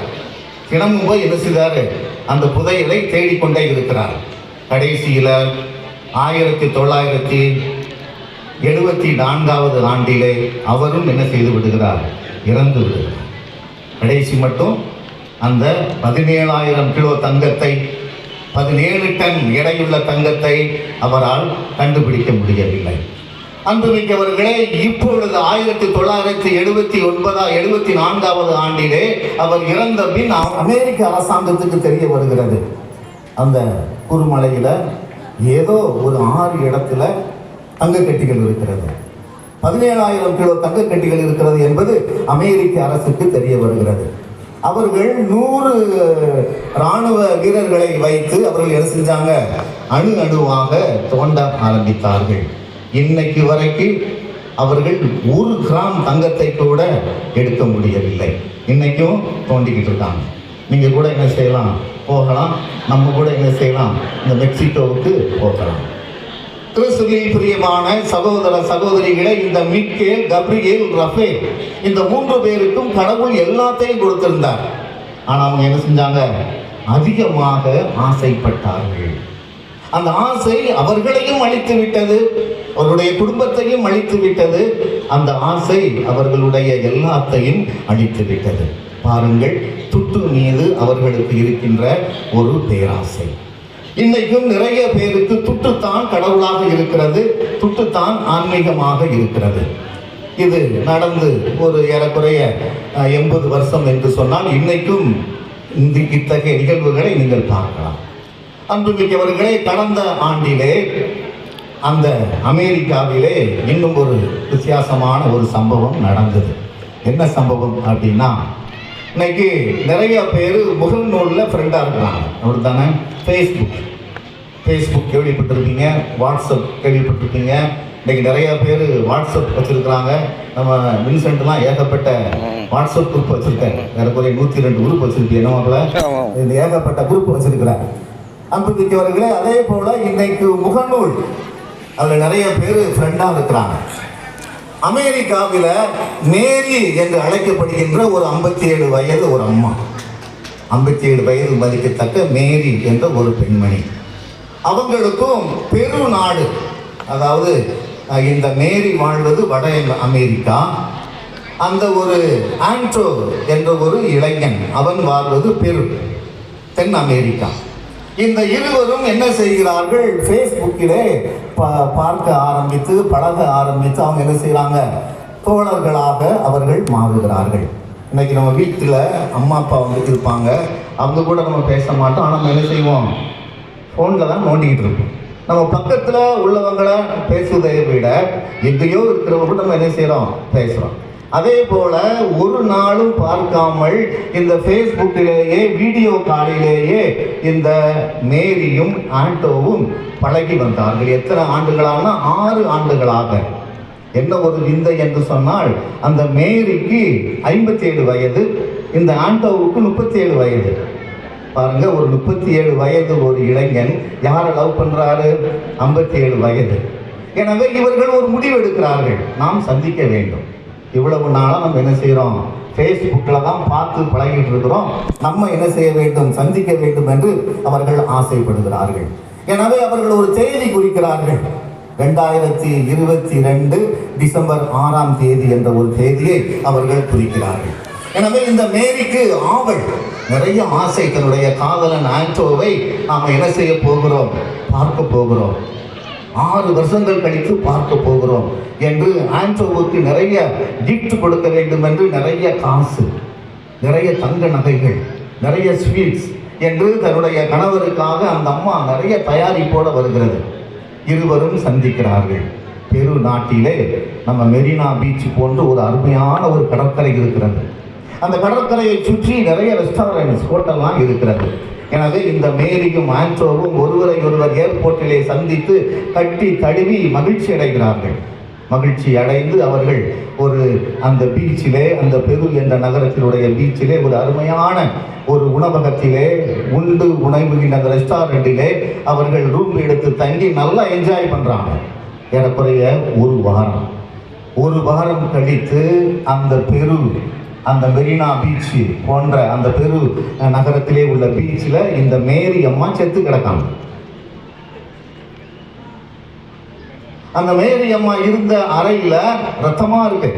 Speaker 2: தினமும் போய் என்ன செய்தார், அந்த புதையலை தேடிக்கொண்டே இருக்கிறார். கடைசியில் 1974 ஆண்டிலே அவரும் என்ன செய்து விடுகிறார், இறந்து விடுகிறார். கடைசி மட்டும் அந்த 17,000 கிலோ தங்கத்தை, 17 டன் எடையுள்ள தங்கத்தை அவரால் கண்டுபிடிக்க முடியவில்லை. அன்புமிக்கவர்களே, இப்பொழுது 1974 ஆண்டிலே அவர் இறந்த பின் அமெரிக்க அரசாங்கத்துக்கு தெரிய வருகிறது, அந்த குறுமலையில் ஏதோ ஒரு 6 இடத்துல தங்க கட்டிகள் இருக்கிறது, 17,000 கிலோ தங்க கட்டிகள் இருக்கிறது என்பது அமெரிக்க அரசுக்கு தெரிய வருகிறது. அவர்கள் 100 இராணுவ வீரர்களை வைத்து அவர்கள் என்ன செஞ்சாங்க, அணுவாக தோண்ட ஆரம்பித்தார்கள். இன்னைக்கு வரைக்கும் அவர்கள் 1 கிராம் தங்கத்தை கூட எடுக்க முடியவில்லை. இன்னைக்கும் தோண்டிக்கிட்டு இருக்காங்க. நீங்கள் கூட என்ன செய்யலாம், போகலாம். நம்ம கூட என்ன செய்யலாம், இந்த மெக்சிகோவுக்கு போகலாம். கிறிஸ்துவில் பிரியமான சகோதர சகோதரிகளை, இந்த மிக்கேல், கப்ரியேல், ரஃபேல் இந்த 3 பேருக்கும் கடவுள் எல்லாத்தையும் கொடுத்திருந்தார். ஆனால் அவங்க என்ன செஞ்சாங்க, அதிகமாக ஆசைப்பட்டார்கள். அந்த ஆசை அவர்களையும் அழித்து விட்டது, அவர்களுடைய குடும்பத்தையும் அழித்து விட்டது. அந்த ஆசை அவர்களுடைய எல்லாத்தையும் அழித்து விட்டது. பாருங்கள், துட்டு மீது அவர்களுக்கு இருக்கின்ற ஒரு பேராசை. இன்னைக்கும் நிறைய பேருக்கு துட்டுத்தான் கடவுளாக இருக்கிறது, துட்டுத்தான் ஆன்மீகமாக இருக்கிறது. இது நடந்து ஒரு ஏறக்குறைய 80 வருஷம் என்று சொன்னால் இன்னைக்கும் இத்தகைய நிகழ்வுகளை நீங்கள் பார்க்கலாம். அன்புமிக்கவர்களே, கடந்த ஆண்டிலே அந்த அமெரிக்காவிலே இன்னும் ஒரு வித்தியாசமான ஒரு சம்பவம் நடந்தது. என்ன சம்பவம் அப்படின்னா, இன்னைக்கு நிறைய பேர் முகநூலில் ஃப்ரெண்டாக இருக்கிறாங்க. அப்படி தானே? ஃபேஸ்புக் கேள்விப்பட்டிருப்பீங்க, வாட்ஸ்அப் கேள்விப்பட்டிருப்பீங்க. இன்றைக்கி நிறைய பேர் வாட்ஸ்அப் வச்சுருக்கிறாங்க. நம்ம வின்சென்ட்லாம் ஏகப்பட்ட வாட்ஸ்அப் குரூப் வச்சுருக்காரு. ஏறக்குறைய 102 குரூப் வச்சுருப்பீங்க. நம்மள இந்த ஏகப்பட்ட குரூப் வச்சுருக்கிறார். அன்புமிக்கவர்களே, அதே போல் இன்றைக்கு முகநூல் அதில் நிறைய பேர் ஃப்ரெண்டாக இருக்கிறாங்க. அமெரிக்காவில் மேரி என்று அழைக்கப்படுகின்ற ஒரு 57 வயது ஒரு அம்மா, 57 வயது மதிக்கத்தக்க மேரி என்ற ஒரு பெண்மணி, அவங்களுக்கும் பெரு நாடு, அதாவது இந்த மேரி வாழ்வது வட அமெரிக்கா, அந்த ஒரு ஆண்ட்ரோ என்ற ஒரு இளைஞன் அவன் வாழ்வது பெரு, தென் அமெரிக்கா. இந்த இருவரும் என்ன செய்கிறார்கள், ஃபேஸ்புக்கிலே பார்க்க ஆரம்பித்து பழக ஆரம்பித்து அவங்க என்ன செய்கிறாங்க, தோழர்களாக அவர்கள் மாறுகிறார்கள். இன்னைக்கு நம்ம வீட்டில் அம்மா அப்பா வந்து இருப்பாங்க, அவங்க கூட நம்ம பேச மாட்டோம். ஆனால் நம்ம என்ன செய்வோம், ஃபோனில் தான் நோண்டிக்கிட்டு இருப்போம். நம்ம பக்கத்தில் உள்ளவங்களை பேசுவதை விட எங்கேயோ இருக்கிறவங்க கூட நம்ம என்ன செய்கிறோம், பேசுகிறோம். அதே போல் ஒரு நாளும் பார்க்காமல் இந்த ஃபேஸ்புக்கிலேயே வீடியோ காலிலேயே இந்த மேரியும் ஆண்டோவும் பழகி வந்தார்கள். எத்தனை ஆண்டுகளான? 6 ஆண்டுகளாக. என்ன ஒரு விந்தை என்று சொன்னால், அந்த மேரிக்கு 57 வயது, இந்த ஆண்டோவுக்கு 37 வயது. பாருங்க, ஒரு 37 வயது ஒரு இளைஞன் யாரை லவ் பண்றாரு, 57 வயது. எனவே இவர்கள் ஒரு முடிவு எடுக்கிறார்கள், நாம் சந்திக்க வேண்டும். இவ்வளவு நாளாக நம்ம என்ன செய்கிறோம், ஃபேஸ்புக்கில் தான் பார்த்து பழகிட்டு இருக்கிறோம், நம்ம என்ன செய்ய வேண்டும், சந்திக்க வேண்டும் என்று அவர்கள் ஆசைப்படுகிறார்கள். எனவே அவர்கள் ஒரு செய்தி குறிக்கிறார்கள். 2022 டிசம்பர் 6ஆம் தேதி என்ற ஒரு தேதியை அவர்கள் குறிக்கிறார்கள். எனவே இந்த மேரிக்கு ஆவல், நிறைய ஆசை, தன்னுடைய காதலன் ஆண்டோவை நாம் என்ன செய்ய போகிறோம், பார்க்க போகிறோம், 6 வருஷங்கள் கழித்து பார்க்க போகிறோம் என்று ஆண்டோவுக்கு நிறைய கிஃப்ட் கொடுக்க வேண்டும் என்று நிறைய காசு, நிறைய தங்க நகைகள், நிறைய ஸ்வீட்ஸ் என்று தன்னுடைய கணவருக்காக அந்த அம்மா நிறைய தயாரிப்போடு வருகிறது. இருவரும் சந்திக்கிறார்கள். பெரு நாட்டிலே நம்ம மெரினா பீச் போன்று ஒரு அருமையான ஒரு கடற்கரை இருக்கிறது. அந்த கடற்கரையை சுற்றி நிறைய ரெஸ்டாரண்ட்ஸ், ஹோட்டல்லாம் இருக்கிறது. எனவே இந்த மேரியும் ஆண்டோவும் ஒருவரை ஒருவர் ஏர்போர்ட்டிலே சந்தித்து கட்டி தழுவி மகிழ்ச்சி அடைகிறார்கள். மகிழ்ச்சி அடைந்து அவர்கள் ஒரு அந்த பீச்சிலே, அந்த பெரு என்ற நகரத்தினுடைய பீச்சிலே ஒரு அருமையான ஒரு உணவகத்திலே உண்டு உணவுகின்ற அந்த ரெஸ்டாரண்டிலே அவர்கள் ரூம் எடுத்து தங்கி நல்லா என்ஜாய் பண்ணுறாங்க. ஏறக்குறைய ஒரு வாரம் கழித்து அந்த பெரு, அந்த மெரினா பீச்சு போன்ற அந்த பெரு நகரத்திலே உள்ள பீச்சில் இந்த மேரி அம்மா செத்து கிடக்காங்க. அந்த மேரி அம்மா இருந்த அறையில் ரத்தமா இருக்கு.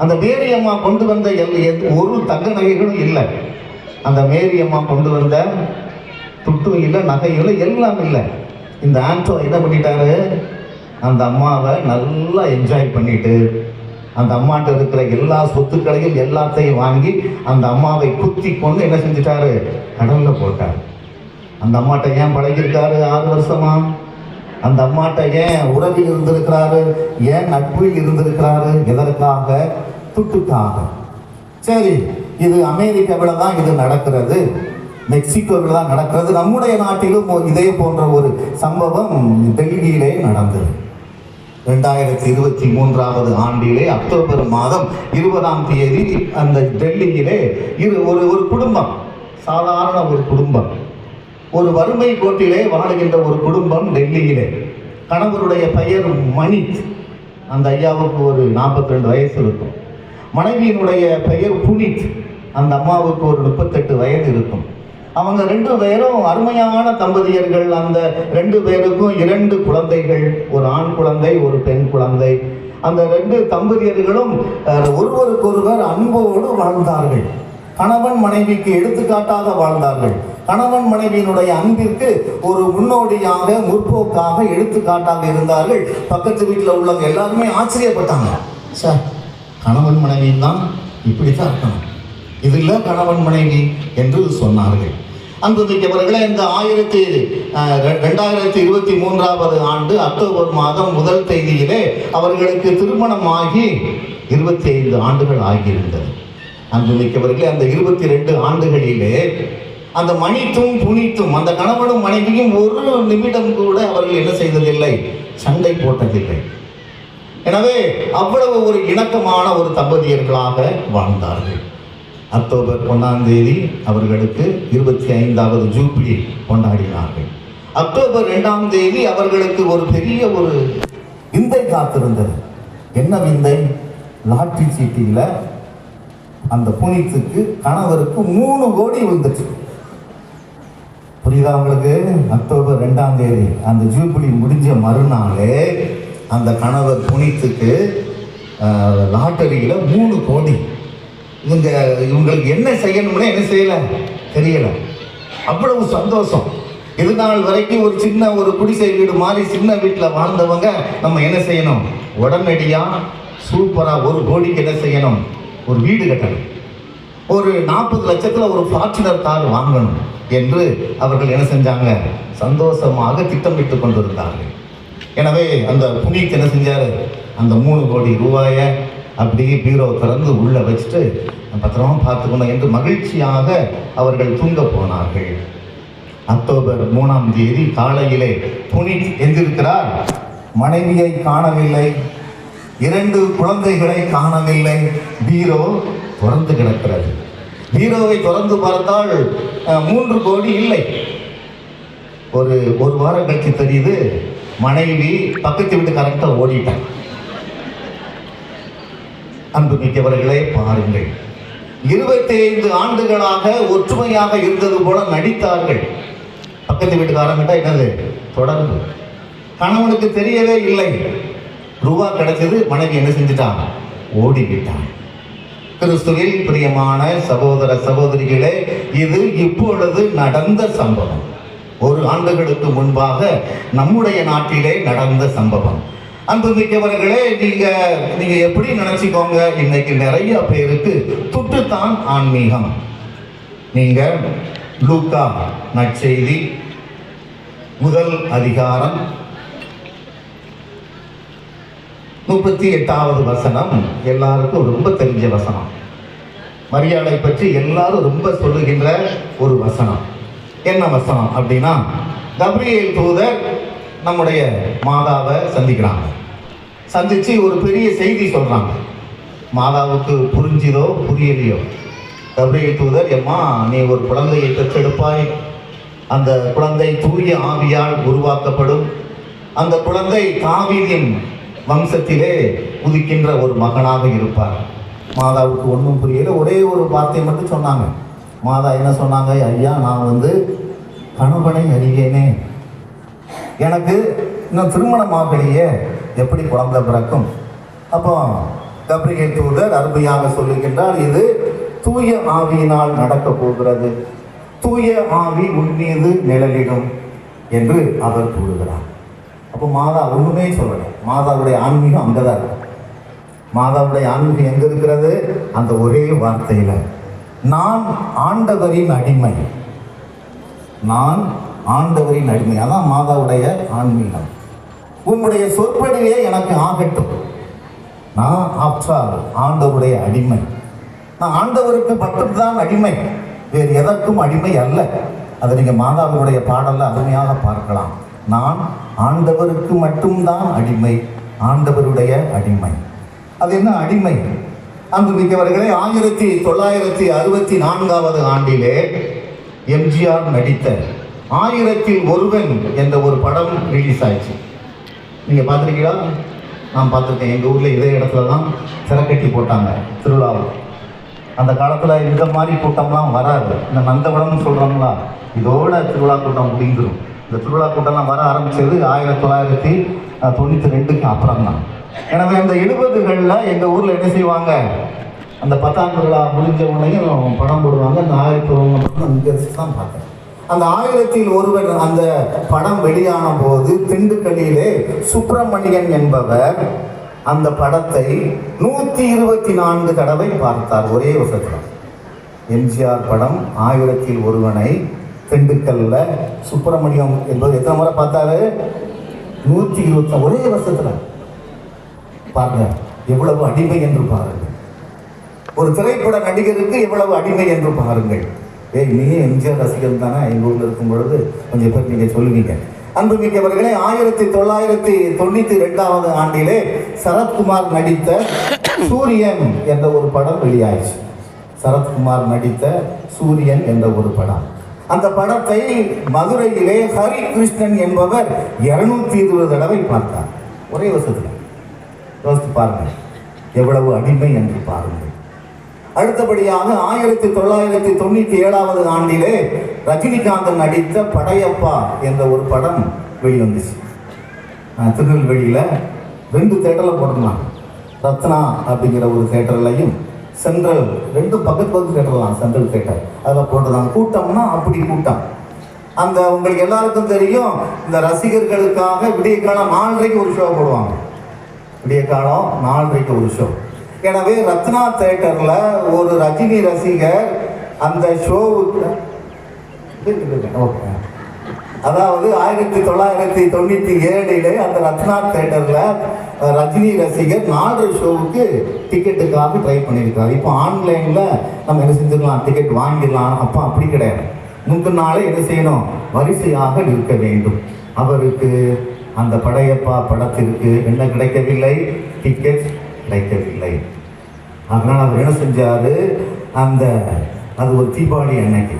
Speaker 2: அந்த மேரி அம்மா கொண்டு வந்த ஒரு தங்க நகைகளும் இல்லை. அந்த மேரி அம்மா கொண்டு வந்த துட்டும் இல்லை, நகைகளும் எல்லாம் இல்லை. இந்த ஆண்டோ என்ன பண்ணிட்டாரு, அந்த அம்மாவை நல்லா என்ஜாய் பண்ணிட்டு அந்த அம்மாட்ட இருக்கிற எல்லா சொத்துக்களையும் எல்லாத்தையும் வாங்கி அந்த அம்மாவை குத்தி கொண்டு என்ன செஞ்சிட்டாரு, கடல்ல போட்டார். அந்த அம்மாட்ட ஏன் பழகிருக்காரு 6 வருஷமா, அந்த அம்மாட்ட ஏன் உறவில் இருந்திருக்கிறாரு, ஏன் நட்பில் இருந்திருக்கிறாரு, எதற்காக, துட்டுக்காக. சரி, இது அமெரிக்காவில் தான் இது நடக்கிறது, மெக்சிகோவில் தான் நடக்கிறது. நம்முடைய நாட்டிலும் இதே போன்ற ஒரு சம்பவம் டெல்லியிலே நடந்தது. 2023 ஆண்டிலே அக்டோபர் மாதம் 20ஆம் தேதி அந்த டெல்லியிலே ஒரு குடும்பம், சாதாரண ஒரு குடும்பம், ஒரு வறுமை கோட்டிலே வாழுகின்ற ஒரு குடும்பம் டெல்லியிலே. கணவருடைய பெயர் மணித், அந்த ஐயாவுக்கு ஒரு 42 வயசு இருக்கும். மனைவியினுடைய பெயர் புனித், அந்த அம்மாவுக்கு ஒரு 38 வயது இருக்கும். அவங்க 2 பேரும் அருமையான தம்பதியர்கள். அந்த 2 பேருக்கும் 2 குழந்தைகள், ஒரு ஆண் குழந்தை, ஒரு பெண் குழந்தை. அந்த 2 தம்பதியர்களும் ஒருவருக்கொருவர் அன்போடு வாழ்ந்தார்கள். கணவன் மனைவிக்கு எடுத்துக்காட்டாக வாழ்ந்தார்கள். கணவன் மனைவியினுடைய அன்பிற்கு ஒரு முன்னோடியாக, முற்போக்காக, எடுத்துக்காட்டாக இருந்தார்கள். பக்கத்து வீட்டில் உள்ளவங்க எல்லாருமே ஆச்சரியப்பட்டாங்க. சார், கணவன் மனைவி தான் இப்படித்தான் இருக்கணும், இது இல்லை கணவன் மனைவி என்று சொன்னார்கள். அன்புமிக்கவர்களே, இந்த 2023 ஆண்டு அக்டோபர் மாதம் முதல் தேதியிலே அவர்களுக்கு திருமணமாகி 25 ஆண்டுகள் ஆகியிருந்தது. அன்புமிக்கவர்களே, அந்த 22 ஆண்டுகளிலே அந்த மணித்தும் புனித்தும் அந்த கணவனும் மனைவியும் ஒரு நிமிடம் கூட அவர்கள் என்ன செய்ததில்லை, சண்டை போட்டதில்லை. எனவே அவ்வளவு ஒரு இணக்கமான ஒரு தம்பதியர்களாக வாழ்ந்தார்கள். அக்டோபர் 1ஆம் தேதி அவர்களுக்கு 25வது ஜூபிலி கொண்டாடினார்கள். அக்டோபர் 2ஆம் தேதி அவர்களுக்கு ஒரு பெரிய ஒரு விந்தை காத்திருந்தது. என்ன விந்தை? லாட்டரி சீட்டில் அந்த புனித்துக்கு கணவருக்கு 3 கோடி விழுந்துச்சு. புரியுதா உங்களுக்கு? அக்டோபர் 2ஆம் தேதி அந்த ஜூபிலி முடிஞ்ச மறுநாளே அந்த கணவர் புனித்துக்கு லாட்டரியில் 3 கோடி. இவங்களுக்கு என்ன செய்யணும்னு என்ன செய்யலை தெரியல. அவ்வளவு சந்தோஷம். இது நாள் வரைக்கும் ஒரு சின்ன ஒரு குடிசை வீடு மாதிரி சின்ன வீட்டில் வாழ்ந்தவங்க நம்ம என்ன செய்யணும், உடனடியாக சூப்பராக 1 கோடிக்கு என்ன செய்யணும், ஒரு வீடு கட்டணும், ஒரு 40 லட்சத்தில் ஒரு ஃபார்ச்சுனர் கார் வாங்கணும் என்று அவர்கள் என்ன செஞ்சாங்க, சந்தோஷமாக திட்டமிட்டு கொண்டிருந்தார்கள். எனவே அந்த புனித் என்ன செஞ்சார், அந்த 3 கோடி ரூபாயை அப்படியே பீரோ திறந்து உள்ளே வச்சுட்டு பத்திரமா பார்த்துக்கணும் என்று மகிழ்ச்சியாக அவர்கள் தூங்க போனார்கள். அக்டோபர் 3ஆம் தேதி காலையிலே புனித் எங்கிருக்கிறார்? மனைவியை காணவில்லை, 2 குழந்தைகளை காணவில்லை. பீரோ திறந்து கிடக்கிறது. பீரோவை திறந்து பார்த்தால் 3 கோடி இல்லை. ஒரு வாரம் கழிச்சு தெரியுது, மனைவி பக்கத்து வீட்டு கரெக்டாக ஓடிட்டான். அன்புமிக்கவர்களே, பாருங்கள், 25 ஆண்டுகளாக ஒற்றுமையாக இருந்தது போல நடித்தார்கள். பக்கத்து வீட்டுக்காரங்கிட்ட என்னது தொடர்பு, கணவனுக்கு தெரியவே இல்லை. ரூபா கிடைச்சது, மனைவி என்ன செஞ்சுட்டான், ஓடிவிட்டான். கிறிஸ்துவில் பிரியமான சகோதர சகோதரிகளே, இது இப்பொழுது நடந்த சம்பவம். 1 ஆண்டுகளுக்கு முன்பாக நம்முடைய நாட்டிலே நடந்த சம்பவம். அன்புமிக்கவர்களே, நீங்க எப்படி நினைச்சுக்கோங்க, இன்னைக்கு நிறைய பேருக்கு துட்டுத்தான் ஆன்மீகம். நீங்க லூக்கா நற்செய்தி 1 அதிகாரம் 38வது வசனம் எல்லாருக்கும் ரொம்ப தெரிஞ்ச வசனம். மரியாதை பற்றி எல்லாரும் ரொம்ப சொல்லுகின்ற ஒரு வசனம். என்ன வசனம் அப்படின்னா, கபிரியேல் தூதர் நம்முடைய மாதாவை சந்திக்கிறாங்க. சந்திச்சு ஒரு பெரிய செய்தி சொல்றாங்க. மாதாவுக்கு புரிஞ்சுதோ புரியலையோ, கபிரியேல் தூதர், எம்மா நீ ஒரு குழந்தையை பெற்றெடுப்பாய், அந்த குழந்தை தூய ஆவியால் உருவாக்கப்படும், அந்த குழந்தை தாவீதின் வம்சத்திலே உதிக்கின்ற ஒரு மகனாக இருப்பார். மாதாவுக்கு ஒன்றும் புரியல. ஒரே ஒரு வார்த்தை மட்டும் சொன்னாங்க. மாதா என்ன சொன்னாங்க, ஐயா நான் கணவனை அறியேனே, எனக்கு இன்னும் திருமணமாகலையே, எப்படி குழந்தை பிறக்கும்? அப்போ கபிரியேல் தூதர் அருமையாக சொல்லுகின்றார், இது தூய ஆவியினால் நடக்க போகிறது, தூய ஆவி உன் மீது நிழலிடும் என்று அவர் கூறுகிறார். அப்போ மாதா ஒன்றுமே சொல்லலை. மாதாவுடைய ஆன்மீகம் அங்கே தான் இருக்கு. மாதாவுடைய ஆன்மீகம் எங்கே இருக்கிறது? அந்த ஒரே வார்த்தையில், நான் ஆண்டவரின் அடிமை, நான் ஆண்டவரின் அடிமை. அதான் மாதாவுடைய ஆன்மீகம். உன்னுடைய சொற்படியே எனக்கு ஆகட்டும், நான் ஆற்றால் ஆண்டவருடைய அடிமை, நான் ஆண்டவருக்கு மட்டும்தான் அடிமை, வேறு எதற்கும் அடிமை அல்ல. அதை நீங்கள் மாதாவினுடைய பாடலில் அருமையாக பார்க்கலாம். நான் ஆண்டவருக்கு மட்டும்தான் அடிமை, ஆண்டவருடைய அடிமை. அது என்ன அடிமை? அன்புமிக்கவர்களே, 1964வது ஆண்டிலே எம்ஜிஆர் நடித்த 1000ல் ஒருவன் என்ற ஒரு படம் ரிலீஸ் ஆயிடுச்சு. நீங்கள் பார்த்துருக்கீங்களா? நான் பார்த்துருக்கேன். எங்கள் ஊரில் இதே இடத்துல தான் சிறக்கட்டி போட்டாங்க திருவிழாவில். அந்த காலத்தில் இந்த மாதிரி கூட்டம்லாம் வராது. இந்த நந்தவனம்னு சொல்கிறாங்களா, இதோட திருவிழா கூட்டம் முடிந்துடும். இந்த திருவிழா கூட்டம்லாம் வர ஆரம்பித்தது 1992க்கு அப்புறம் தான். எனவே அந்த 70களில் எங்கள் ஊரில் என்ன செய்வாங்க, அந்த 10ஆம் திருவிழா முடிஞ்ச உடனேயும் படம் போடுவாங்க. அந்த 1001 இங்கே தான் பார்த்தேன். அந்த 1000ல் ஒருவன் அந்த படம் வெளியான போது திண்டுக்கல்லிலே சுப்பிரமணியன் என்பவர் அந்த படத்தை 124 தடவை பார்த்தார் ஒரே வருஷத்தில். எம்ஜிஆர் படம் 1000ல் ஒருவனை திண்டுக்கல்ல சுப்பிரமணியம் என்பது எத்தனை முறை பார்த்தாரு? 120 ஒரே வருஷத்தில். பாருங்க எவ்வளவு அடிமை என்று பாருங்கள். ஒரு திரைப்பட நடிகருக்கு எவ்வளவு அடிமை என்று பாருங்கள். நீங்க எம்ஜிஆர் ரசிகர் தானே? எங்கள் ஊரில் இருக்கும் பொழுது கொஞ்சம் பேர் நீங்கள் சொல்லுவீங்க. அன்புமிக்கவர்களே, 1992 ஆண்டிலே சரத்குமார் நடித்த சூரியன் என்ற ஒரு படம் வெளியாயிடுச்சு. சரத்குமார் நடித்த சூரியன் என்ற ஒரு படம். அந்த படத்தை மதுரையிலே ஹரிகிருஷ்ணன் என்பவர் 220 தடவை பார்த்தார் ஒரே வருஷத்தில். யோசித்து பாருங்கள் எவ்வளவு அடிமை என்று பாருங்கள். அடுத்தபடியாக 1997 ஆண்டிலே ரஜினிகாந்த் நடித்த படையப்பா என்ற ஒரு படம் வெளிவந்துச்சு. திருநெல்வேலியில் 2 தேட்டரில் போட்டிருந்தாங்க. ரத்னா அப்படிங்கிற ஒரு தேட்டர்லையும் சென்ட்ரல் 2 பக்கத்து தேட்டர்லாம் சென்ட்ரல் தேட்டர் அதில் போட்டிருந்தாங்க. கூட்டம்னா அப்படி கூட்டம். அந்த உங்களுக்கு எல்லாருக்கும் தெரியும், இந்த ரசிகர்களுக்காக விடிய காலம் 4:30 ஒரு ஷோ போடுவாங்க. விடிய காலம் 4:30 ஒரு ஷோ. எனவே ரத்னா தேட்டரில் ஒரு ரஜினி ரசிகர் அந்த ஷோவுக்கு அதாவது 1997 அந்த ரத்னா தேட்டரில் ரஜினி ரசிகர் 4 ஷோவுக்கு டிக்கெட்டுக்காக ட்ரை பண்ணியிருக்காரு. இப்போ ஆன்லைனில் நம்ம என்ன செஞ்சுக்கலாம், டிக்கெட் வாங்கிடலாம். அப்போ அப்படி கிடையாது. முந்தின நாளே என்ன செய்யணும், வரிசையாக நிற்க வேண்டும். அவருக்கு அந்த படையப்பா படத்திற்கு என்ன கிடைக்கவில்லை, டிக்கெட் கிடைக்கவில்லை. அதனால் அவர் என்ன செஞ்சார், அது ஒரு தீபாவளி அன்னைக்கு.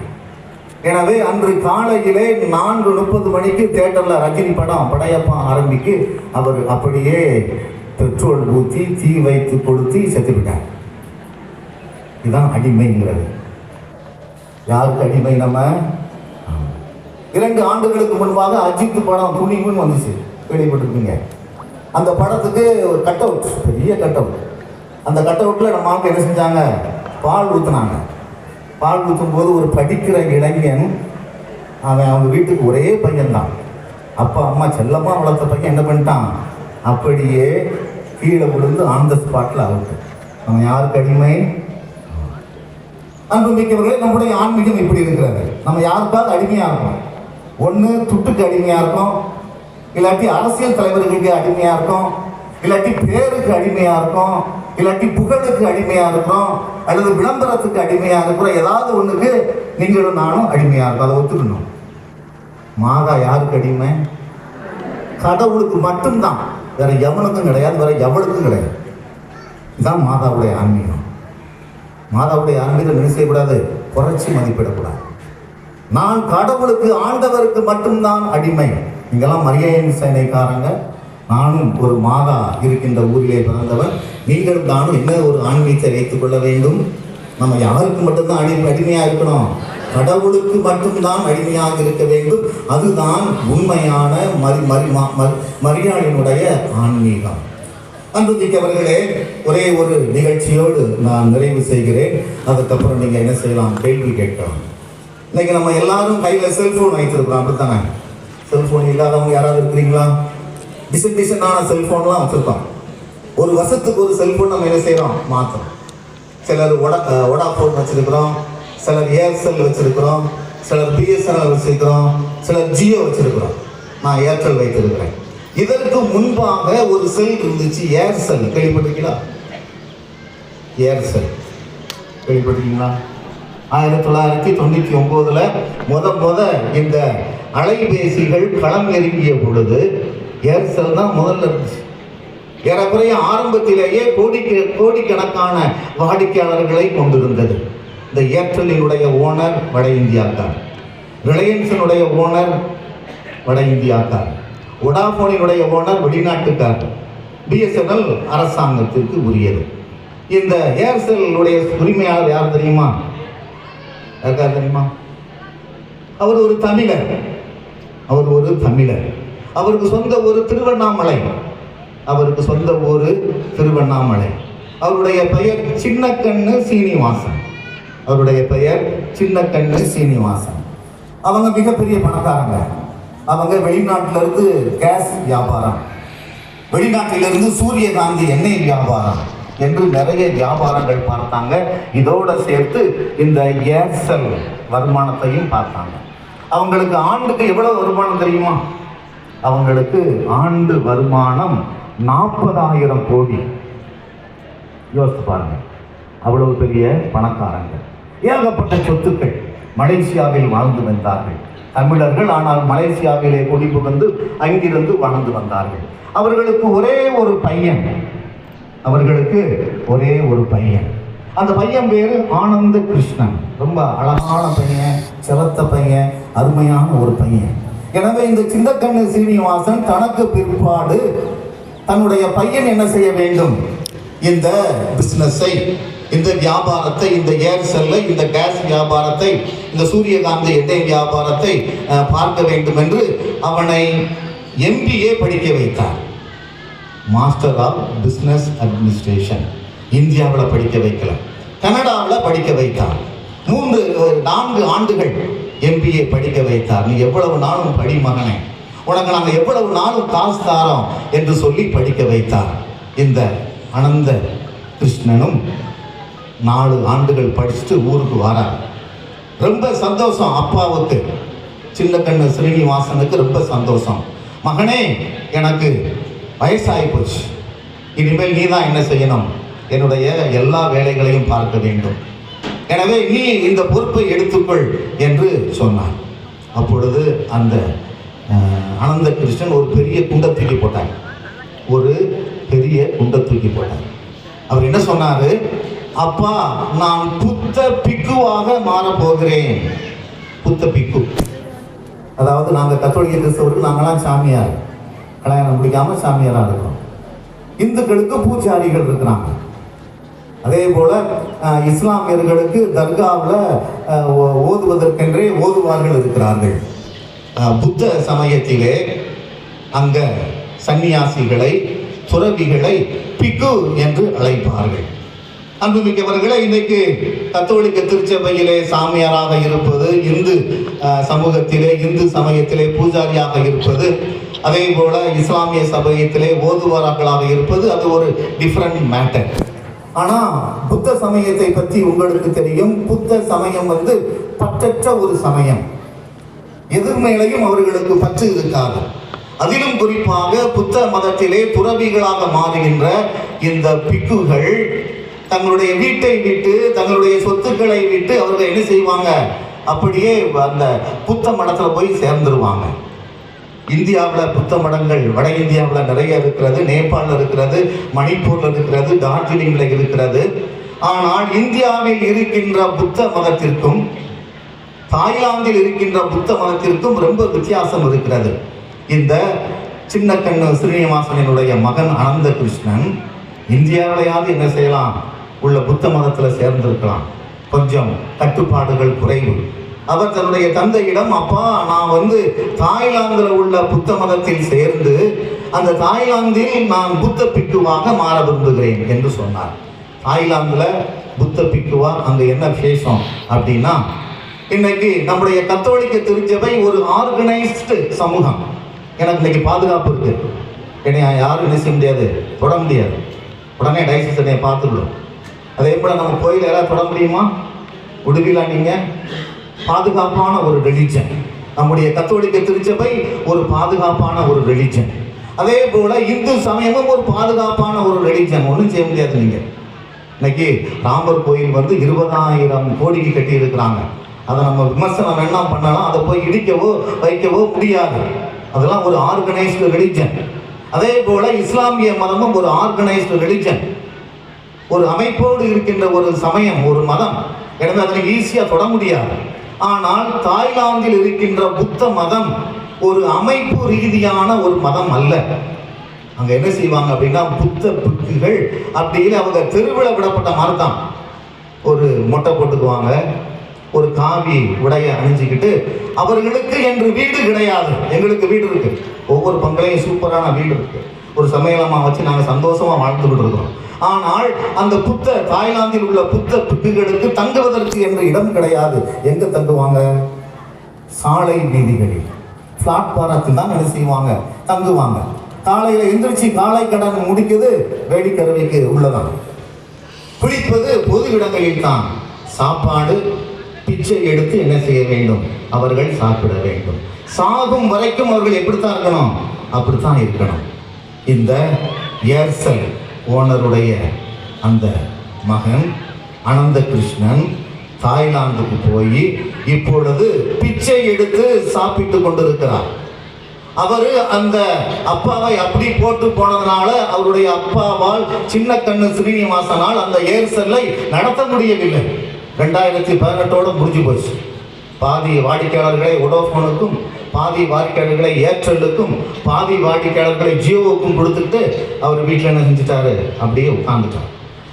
Speaker 2: எனவே அன்று காலையிலே 4:30 மணிக்கு தேட்டரில் ரஜினி படம் படையப்பா ஆரம்பிக்கு அவர் அப்படியே பெட்ரோல் ஊற்றி தீ வைத்து கொளுத்தி செத்துவிட்டார். இதுதான் அடிமைங்கிறது. யாருக்கு அடிமை? நம்ம 2 ஆண்டுகளுக்கு முன்பாக அஜித் படம் துணிவுன்னு வந்துச்சு, கேள்விப்பட்டிருப்பீங்க. அந்த படத்துக்கு ஒரு கட் அவுட், பெரிய கட் அவுட். அந்த கட் அவுட்டில் நம்ம ஆளுக்கு என்ன செஞ்சாங்க, பால் ஊற்றுனாங்க. பால் ஊற்றும் போது ஒரு படிக்கிற இளைஞன், அவங்க வீட்டுக்கு ஒரே பையன்தான், அப்பா அம்மா செல்லமாக வளர்த்த பையன் என்ன பண்ணிட்டான், அப்படியே கீழே விழுந்து ஆன் த ஸ்பாட்டில் அவுட்டு. நம்ம யாருக்கு அடிமை? அன்புமிக்கவர்களே, நம்முடைய ஆன்மீகம் இப்படி இருக்கிறது. நம்ம யாருக்காவது அடிமையாக இருக்கோம். ஒன்று துட்டுக்கு அடிமையாக இருக்கும், இல்லாட்டி அரசியல் தலைவர்களுக்கு அடிமையாக இருக்கும், இல்லாட்டி பேருக்கு அடிமையாக இருக்கும், இல்லாட்டி புகழுக்கு அடிமையாக இருக்கிறோம், அல்லது விளம்பரத்துக்கு அடிமையாக இருக்கிறோம். ஏதாவது ஒன்றுக்கு நீங்களும் நானும் அடிமையாக இருக்கும். அதை ஒத்துக்கணும். மாதா யாருக்கு அடிமை? கடவுளுக்கு மட்டும்தான், வேற எவனுக்கும் கிடையாது, வேற எவளுக்கும் கிடையாது. இதுதான் மாதாவுடைய ஆன்மீகம். மாதாவுடைய ஆன்மீகம் என்ன செய்யக்கூடாது, குறைச்சி மதிப்பிடக்கூடாது. நான் கடவுளுக்கு ஆண்டவருக்கு மட்டும்தான் அடிமை. இங்கெல்லாம் மரியாதை சேனைக்காரங்க, நானும் ஒரு மாதா இருக்கின்ற ஊரிலே பிறந்தவர், நீங்களும் நானும் என்ன ஒரு ஆன்மீகத்தை வைத்துக் கொள்ள வேண்டும். நம்ம யாருக்கு மட்டும்தான் அடிமையாக இருக்கணும், கடவுளுக்கு மட்டும்தான் அடிமையாக இருக்க வேண்டும். அதுதான் உண்மையான மரியாதையினுடைய ஆன்மீகம். அன்புமிக்கவர்களே, ஒரே ஒரு நிகழ்ச்சியோடு நான் நிறைவு செய்கிறேன். அதுக்கப்புறம் நீங்கள் என்ன செய்யலாம், கேள்வி கேட்கலாம். இன்னைக்கு நம்ம எல்லாரும் கையில் செல்ஃபோன் வைத்திருக்கிறோம், அப்படித்தானே? செல்ஃபோன் இல்லாதவங்க யாராவது இருக்கிறீங்களா? டிசைனான செல்ஃபோன்லாம் வச்சுருக்கோம். ஒரு வருஷத்துக்கு ஒரு செல்ஃபோன் நம்ம என்ன செய்கிறோம், மாற்றோம். சிலர் வோடாஃபோன் வச்சுருக்கிறோம், சிலர் ஏர்செல் வச்சுருக்கிறோம், சிலர் பிஎஸ்என்எல் வச்சுருக்கிறோம், சிலர் ஜியோ வச்சுருக்கிறோம். நான் ஏர்டெல் வைத்திருக்கிறேன். இதற்கு முன்பாக ஒரு செல் இருந்துச்சு, ஏர்செல். கேள்விப்பட்டிருக்கீங்களா? ஏர்செல் கேள்விப்பட்டிருக்கீங்களா? 1999 இந்த அலைபேசிகள் களம் இறங்கிய பொழுது ஏர்செல் தான் முதல்ல இருந்துச்சு. ஏறக்குறைய ஆரம்பத்திலேயே கோடிக்கணக்கான வாடிக்கையாளர்களை கொண்டிருந்தது. இந்த ஏர்டெல்லினுடைய ஓனர் வட இந்தியாக்கார், ரிலையன்ஸினுடைய ஓனர் வட இந்தியாக்கார், வோடாஃபோனினுடைய ஓனர் வெளிநாட்டுக்கார், பிஎஸ்என்எல் அரசாங்கத்திற்கு உரியது. இந்த ஏர்செல்லுடைய உரிமையாளர் யார் தெரியுமா? யாருக்கார் தெரியுமா? அவர் ஒரு தமிழர். அவருக்கு சொந்த ஊர் திருவண்ணாமலை. அவருடைய பெயர் சின்னக்கண்ணு சீனிவாசன். அவருடைய பெயர் சின்னக்கண்ணு சீனிவாசன். அவங்க மிகப்பெரிய பணக்காரங்க. அவங்க வெளிநாட்டிலிருந்து கேஸ் வியாபாரம், வெளிநாட்டிலிருந்து சூரியகாந்தி எண்ணெய் வியாபாரம் என்று நிறைய வியாபாரங்கள் பார்த்தாங்க. இதோட சேர்த்து இந்த ஏர்செல் வருமானத்தையும் பார்த்தாங்க. அவங்களுக்கு ஆண்டுக்கு எவ்வளவு வருமானம் தெரியுமா? அவங்களுக்கு ஆண்டு வருமானம் 40,000 கோடி. யோசித்து பாருங்க, அவ்வளவு பெரிய பணக்காரங்க. ஏகப்பட்ட சொத்துக்கள். மலேசியாவில் வாழ்ந்து வந்தார்கள் தமிழர்கள். ஆனால் மலேசியாவிலே குடிபுகுந்து அங்கிருந்து வாழ்ந்து வந்தார்கள். அவர்களுக்கு ஒரே ஒரு பையன். அந்த பையன் பேரு ஆனந்த கிருஷ்ணன். ரொம்ப அழகான பையன், சிறந்த பையன், அருமையான ஒரு பையன். எனவே இந்த சின்னக்கண்ணு சீனிவாசன் தனக்கு பிற்பாடு தன்னுடைய பையன் என்ன செய்ய வேண்டும்? இந்த பிசினஸை, இந்த வியாபாரத்தை, இந்த ஏர்செல்லை, இந்த கேஸ் வியாபாரத்தை, இந்த சூரியகாந்தி எண்ணெய் வியாபாரத்தை பார்க்க வேண்டும் என்று அவனை MBA படிக்க வைத்தார். Master of business administration. இந்தியாவில் படிக்க வைக்கல, கனடாவில் படிக்க வைத்தார். 4 ஆண்டுகள் MBA படிக்க வைத்தார். நீ எவ்வளவு நாளும் படி மகனே, உனக்கு நாங்கள் எவ்வளவு நாளும் காசு தாரோம் என்று சொல்லி படிக்க வைத்தார். இந்த அனந்த கிருஷ்ணனும் 4 ஆண்டுகள் படிச்சுட்டு ஊருக்கு வரார். ரொம்ப சந்தோஷம் அப்பாவுக்கு, சின்னக்கண்ணு ஸ்ரீனிவாசனுக்கு ரொம்ப சந்தோஷம். மகனே, எனக்கு வயசாகி போச்சு, இனிமேல் நீ தான் என்ன செய்யணும்? என்னுடைய எல்லா வேலைகளையும் பார்க்க வேண்டும். எனவே நீ இந்த பொறுப்பை எடுத்துக்கொள் என்று சொன்னார். அப்பொழுது அந்த அனந்த கிருஷ்ணன் ஒரு பெரிய குண்டை தூக்கி போட்டார். அவர் என்ன சொன்னாரு? அப்பா, நான் புத்த பிக்குவாக மாறப் போகிறேன். புத்த பிக்கு, அதாவது நாங்கள் கத்தோலிக்க கிறிஸ்தவர்கள், நாங்களாம் சாமியார், கல்யாணம் முடிக்காம சாமியாராக இருக்கிறோம். இந்துக்களுக்கு பூஜாரிகள் இருக்கிறாங்க. அதே போல இஸ்லாமியர்களுக்கு தர்காவில் ஓதுவதற்கென்றே ஓதுவார்கள் இருக்கிறார்கள். புத்த சமயத்திலே அங்க சன்னியாசிகளை, துறவிகளை பிக்கு என்று அழைப்பார்கள். அன்புமிக்கவர்களே, இன்னைக்கு கத்தோலிக்க திருச்சபையிலே சாமியாராக இருப்பது, இந்து சமூகத்திலே, இந்து சமயத்திலே பூஜாரியாக இருப்பது, அதே போல இஸ்லாமிய சமயத்திலே ஓதுவார்களாக இருப்பது, அது ஒரு டிஃப்ரெண்ட் மேட்டர். ஆனால் புத்த சமயத்தை பற்றி உங்களுக்கு தெரியும். புத்த சமயம் பற்றற்ற ஒரு சமயம். எதிர்மேலையும் அவர்களுக்கு பற்று இருக்காது. அதிலும் குறிப்பாக புத்த மதத்திலே துறவிகளாக மாறுகின்ற இந்த பிக்குகள் தங்களுடைய வீட்டை விட்டு, தங்களுடைய சொத்துக்களை விட்டு அவர்கள் என்ன செய்வாங்க? அப்படியே அந்த புத்த மடத்தில் போய் சேர்ந்துருவாங்க. இந்தியாவில் புத்த மடங்கள் வட இந்தியாவில் நிறைய இருக்கிறது, நேபாளில் இருக்கிறது, மணிப்பூரில் இருக்கிறது, டார்ஜிலிங்கில் இருக்கிறது. ஆனால் இந்தியாவில் இருக்கின்ற புத்த மதத்திற்கும் தாய்லாந்தில் இருக்கின்ற புத்த மதத்திற்கும் ரொம்ப வித்தியாசம் இருக்கிறது. இந்த சின்னக்கண்ணு ஸ்ரீனிவாசனுடைய மகன் அனந்த கிருஷ்ணன் இந்தியாவிலையாவது என்ன செய்யலாம்? உள்ள புத்த மதத்தில் சேர்ந்திருக்கலாம். கொஞ்சம் கட்டுப்பாடுகள் குறைவு. அவர் தன்னுடைய தந்தையிடம், அப்பா, நான் தாய்லாந்தில் உள்ள புத்த மதத்தில் சேர்ந்து அந்த தாய்லாந்தில் நான் புத்த பிக்குவாக மாற விரும்புகிறேன் என்று சொன்னார். தாய்லாந்தில் புத்த பிக்குவா அங்கே என்ன விசேஷம் அப்படின்னா, இன்னைக்கு நம்முடைய கத்தோலிக்க திருச்சபை ஒரு ஆர்கனைஸ்டு சமூகம். எனக்கு இன்னைக்கு பாதுகாப்பு இருக்கு, என்னை யாரும் என்ன செய்ய முடியாது, தொட முடியாது. உடனே டைசஸ் என்னை பார்த்துக்கணும். அதே போல் நம்ம கோயில் யாராவது தொட முடியுமா? முடியல. நீங்கள் பாதுகாப்பான ஒரு ரிலிஜன். நம்முடைய கத்தோலிக்க திருச்சபை ஒரு பாதுகாப்பான ஒரு ரிலிஜன். அதே போல இந்து சமயமும் ஒரு பாதுகாப்பான ஒரு ரிலிஜன். ஒன்றும் செய்ய முடியாது. நீங்கள் இன்னைக்கு ராமர் கோயில் 20,000 கோடிக்கு கட்டி இருக்கிறாங்க. அதை நம்ம விமர்சனம் வேணா பண்ணலாம், அதை போய் இடிக்கவோ வைக்கவோ முடியாது. அதெல்லாம் ஒரு ஆர்கனைஸ்டு ரிலிஜன். அதே போல இஸ்லாமிய மதமும் ஒரு ஆர்கனைஸ்டு ரிலிஜன், ஒரு அமைப்போடு இருக்கின்ற ஒரு சமயம், ஒரு மதம். எனவே அதனை ஈஸியாக தொட முடியாது. ஆனால் தாய்லாந்தில் இருக்கின்ற புத்த மதம் ஒரு அமைப்பு ரீதியான ஒரு மதம் அல்ல. அங்கே என்ன செய்வாங்க அப்படின்னா, புத்த பிக்குகள் அப்படின்னு அவங்க தெருவில் விடப்பட்ட மாதிரி தான். ஒரு மொட்டை போட்டுக்குவாங்க, ஒரு காவி உடைய அணிஞ்சிக்கிட்டு, அவர்களுக்கு என்று வீடு கிடையாது. எங்களுக்கு வீடு இருக்கு, ஒவ்வொரு பங்களையும் சூப்பரான வீடு இருக்கு. ஒரு சமையலம்மா வச்சு நாங்கள் சந்தோஷமா வாழ்ந்துகிட்டு இருக்கிறோம். ஆனால் அந்த தாய்லாந்தில் உள்ள புத்த பிக்குகளுக்கு தங்குவதற்கு என்று இடம் கிடையாது. எங்க தங்குவாங்க? சாலை வீதிகளில், பிளாட்பாரத்தில் தான் என்ன செய்வாங்க? தங்குவாங்க. காலையில எந்திரிச்சு காலை கடன் முடிக்கிறது வேடிக்கருவிக்கு உள்ளதான். குளிப்பது பொது இடங்களில் தான். சாப்பாடு பிச்சை எடுத்து என்ன செய்ய வேண்டும்? அவர்கள் சாப்பிட வேண்டும். சாகும் வரைக்கும் அவர்கள் எப்படித்தான் இருக்கணும்? அப்படித்தான் இருக்கணும். இந்த ஏர்செல் ஓனருடைய அந்த மகன் அனந்த கிருஷ்ணன் தாய்லாந்துக்கு போய் இப்பொழுது பிச்சை எடுத்து சாப்பிட்டு கொண்டிருக்கிறார். அவரு அந்த அப்பாவை அப்படி போட்டு போனதுனால அவருடைய அப்பாவால் சின்ன கண்ணு ஸ்ரீனிவாசனால் அந்த ஏர்செல்லை நடத்த முடியவில்லை. 2018ஓட முடிஞ்சு போச்சு. பாதி வாடிக்கையாளர்களை வோடோஃபோனுக்கும், பாதி வாடிக்கையாளர்களை ஏர்டெல்லுக்கும், பாதி வாடிக்கையாளர்களை ஜியோவுக்கும் கொடுத்துட்டு அவர் வீட்டில் என்ன செஞ்சுட்டாரு? அப்படியே உட்கார்ந்துட்டார்.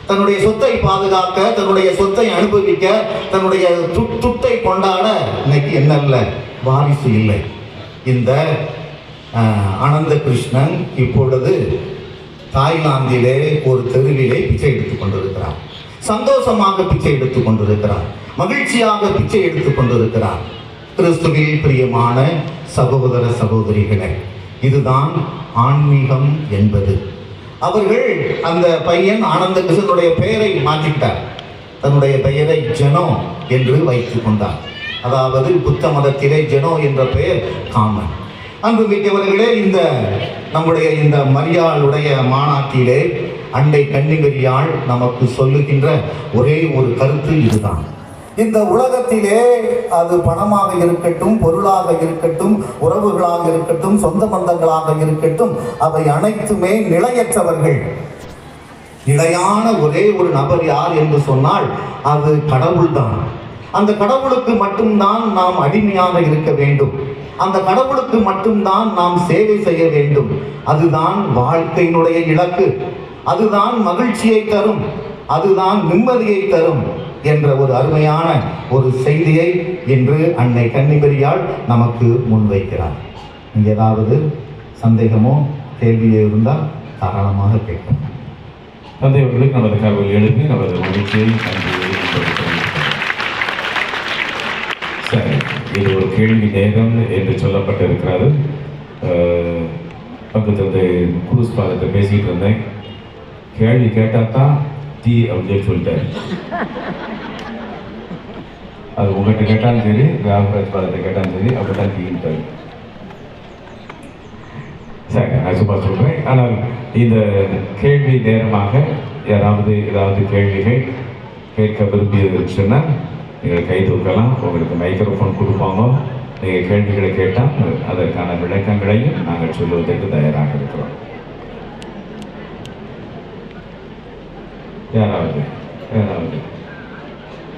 Speaker 2: தன்னுடைய சொத்தை பாதுகாக்க, தன்னுடைய சொத்தை அனுபவிக்க, தன்னுடைய துட்டை கொண்டாட இன்னைக்கு என்ன இல்லை? வாரிசு இல்லை. இந்த அனந்த கிருஷ்ணன் இப்பொழுது தாய்லாந்திலே ஒரு தெருவிலே பிச்சை எடுத்துக் கொண்டிருக்கிறார். சந்தோஷமாக பிச்சை எடுத்துக் கொண்டிருக்கிறார். மகிழ்ச்சியாக பிச்சை எடுத்துக் கொண்டிருக்கிறார். கிறிஸ்துவில் பிரியமான சகோதர சகோதரிகளே, இதுதான் ஆன்மீகம் என்பது. அவர்கள் அந்த பையன் ஆனந்த கிருஷ்ணனுடைய பெயரை மாற்றிட்டார். தன்னுடைய பெயரை ஜெனோ என்று வைத்துக் கொண்டார். அதாவது புத்த மதத்திலே ஜெனோ என்ற பெயர் காமன். அன்புமிக்கவர்களே, இந்த நம்முடைய இந்த மரியாளுடைய மாநாட்டிலே அண்டை கன்னிமரியாள் நமக்கு சொல்லுகின்ற ஒரே ஒரு கருத்து இதுதான். இந்த உலகத்திலே அது பணமாக இருக்கட்டும், பொருளாக இருக்கட்டும், உறவுகளாக இருக்கட்டும், சொந்த பந்தங்களாக இருக்கட்டும், அவை அனைத்துமே நிலையற்றவர்கள். நிலையான ஒரே ஒரு நபர் யார் என்று சொன்னால் அது கடவுள்தான். அந்த கடவுளுக்கு மட்டும்தான் நாம் அடிமையாக இருக்க வேண்டும். அந்த கடவுளுக்கு மட்டும்தான் நாம் சேவை செய்ய வேண்டும். அதுதான் வாழ்க்கையினுடைய இலக்கு. அதுதான் மகிழ்ச்சியை தரும், அதுதான் நிம்மதியை தரும் என்ற ஒரு அருமையான ஒரு செய்தியை இன்று அன்னை கன்னிமரியாள் நமக்கு முன்வைக்கிறார். இங்கே ஏதாவது சந்தேகமோ கேள்வியோ இருந்தால் தாராளமாக கேட்கும்.
Speaker 1: தந்தை அவர்களுக்கு நமது கருவில் எழுப்பி நமது மகிழ்ச்சியை சரி, இது ஒரு கேள்வி நேரம் என்று சொல்லப்பட்டிருக்கிறது. பக்கத்து குரூஸ் பாதத்தை பேசிகிட்டு இருந்தேன். கேள்வி கேட்டால் தான் டீ அப்படின்னு சொல்லிட்டாரு. அது உங்கள்கிட்ட கேட்டாலும் சரி, ராமராஜ் பாதத்தை கேட்டாலும் சரி, அப்படிதான் டீட்டாரு. சரி, நான் சும்மா சொல்கிறேன். ஆனால் இந்த கேள்வி நேரமாக யாராவது ஏதாவது கேள்விகள் கேட்க விரும்பியது சொன்னால் நீங்கள் கை தூக்கலாம். உங்களுக்கு மைக்ரோஃபோன் கொடுப்பாங்க. நீங்கள் கேள்விகளை கேட்டால் அதற்கான விளக்கங்களையும் நாங்கள் சொல்லுவதற்கு தயாராக இருக்கிறோம். யாராவது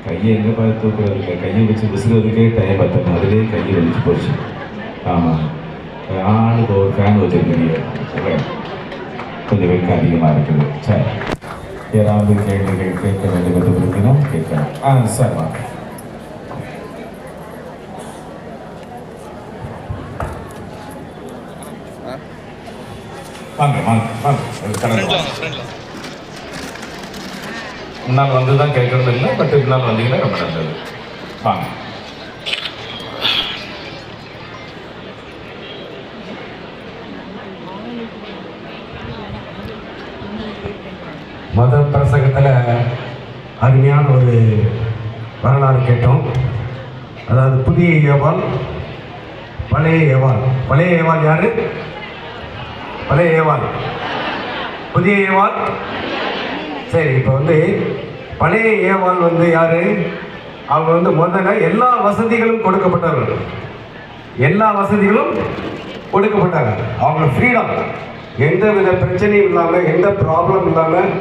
Speaker 1: கையை எங்கே பார்த்து தூக்குறது இல்லை, கையை வச்சு விசுறதுக்கே டைம் பார்த்தோம். அதுலேயே கையை வலிச்சு போச்சு. ஆமாம், ஆளுக்கு ஒரு ஃபேன் வச்சுருக்கீங்க, கொஞ்சம் வெக்கம் அதிகமாக இருக்குது. சரி, யாராவது கேள்விகள் கேட்க வேண்டும் என்று விரும்பினால் கேட்கலாம். சார் வாங்க. முன்னால் வந்து தான் கேட்கறது இல்லை, பட் முன்னால் வந்தீங்கன்னா ரொம்ப நல்லது. வாங்க.
Speaker 3: மத பிரசங்கத்தில் அருமையான ஒரு வரலாறு கேட்டோம். அதாவது புதிய ஏவாள், பழைய ஏவாள். பழைய ஏவாள் யாரு? பழைய ஏவாள், புதிய ஏவாள். சரி, இப்போ பழைய ஏவாள் யாரு? அவங்க முதல்ல எல்லா வசதிகளும் கொடுக்கப்பட்டவர்கள். எல்லா வசதிகளும் கொடுக்கப்பட்டாங்க. அவங்க ஃப்ரீடம், எந்த வித பிரச்சனையும் இல்லாமல், எந்த ப்ராப்ளம் இல்லாமல்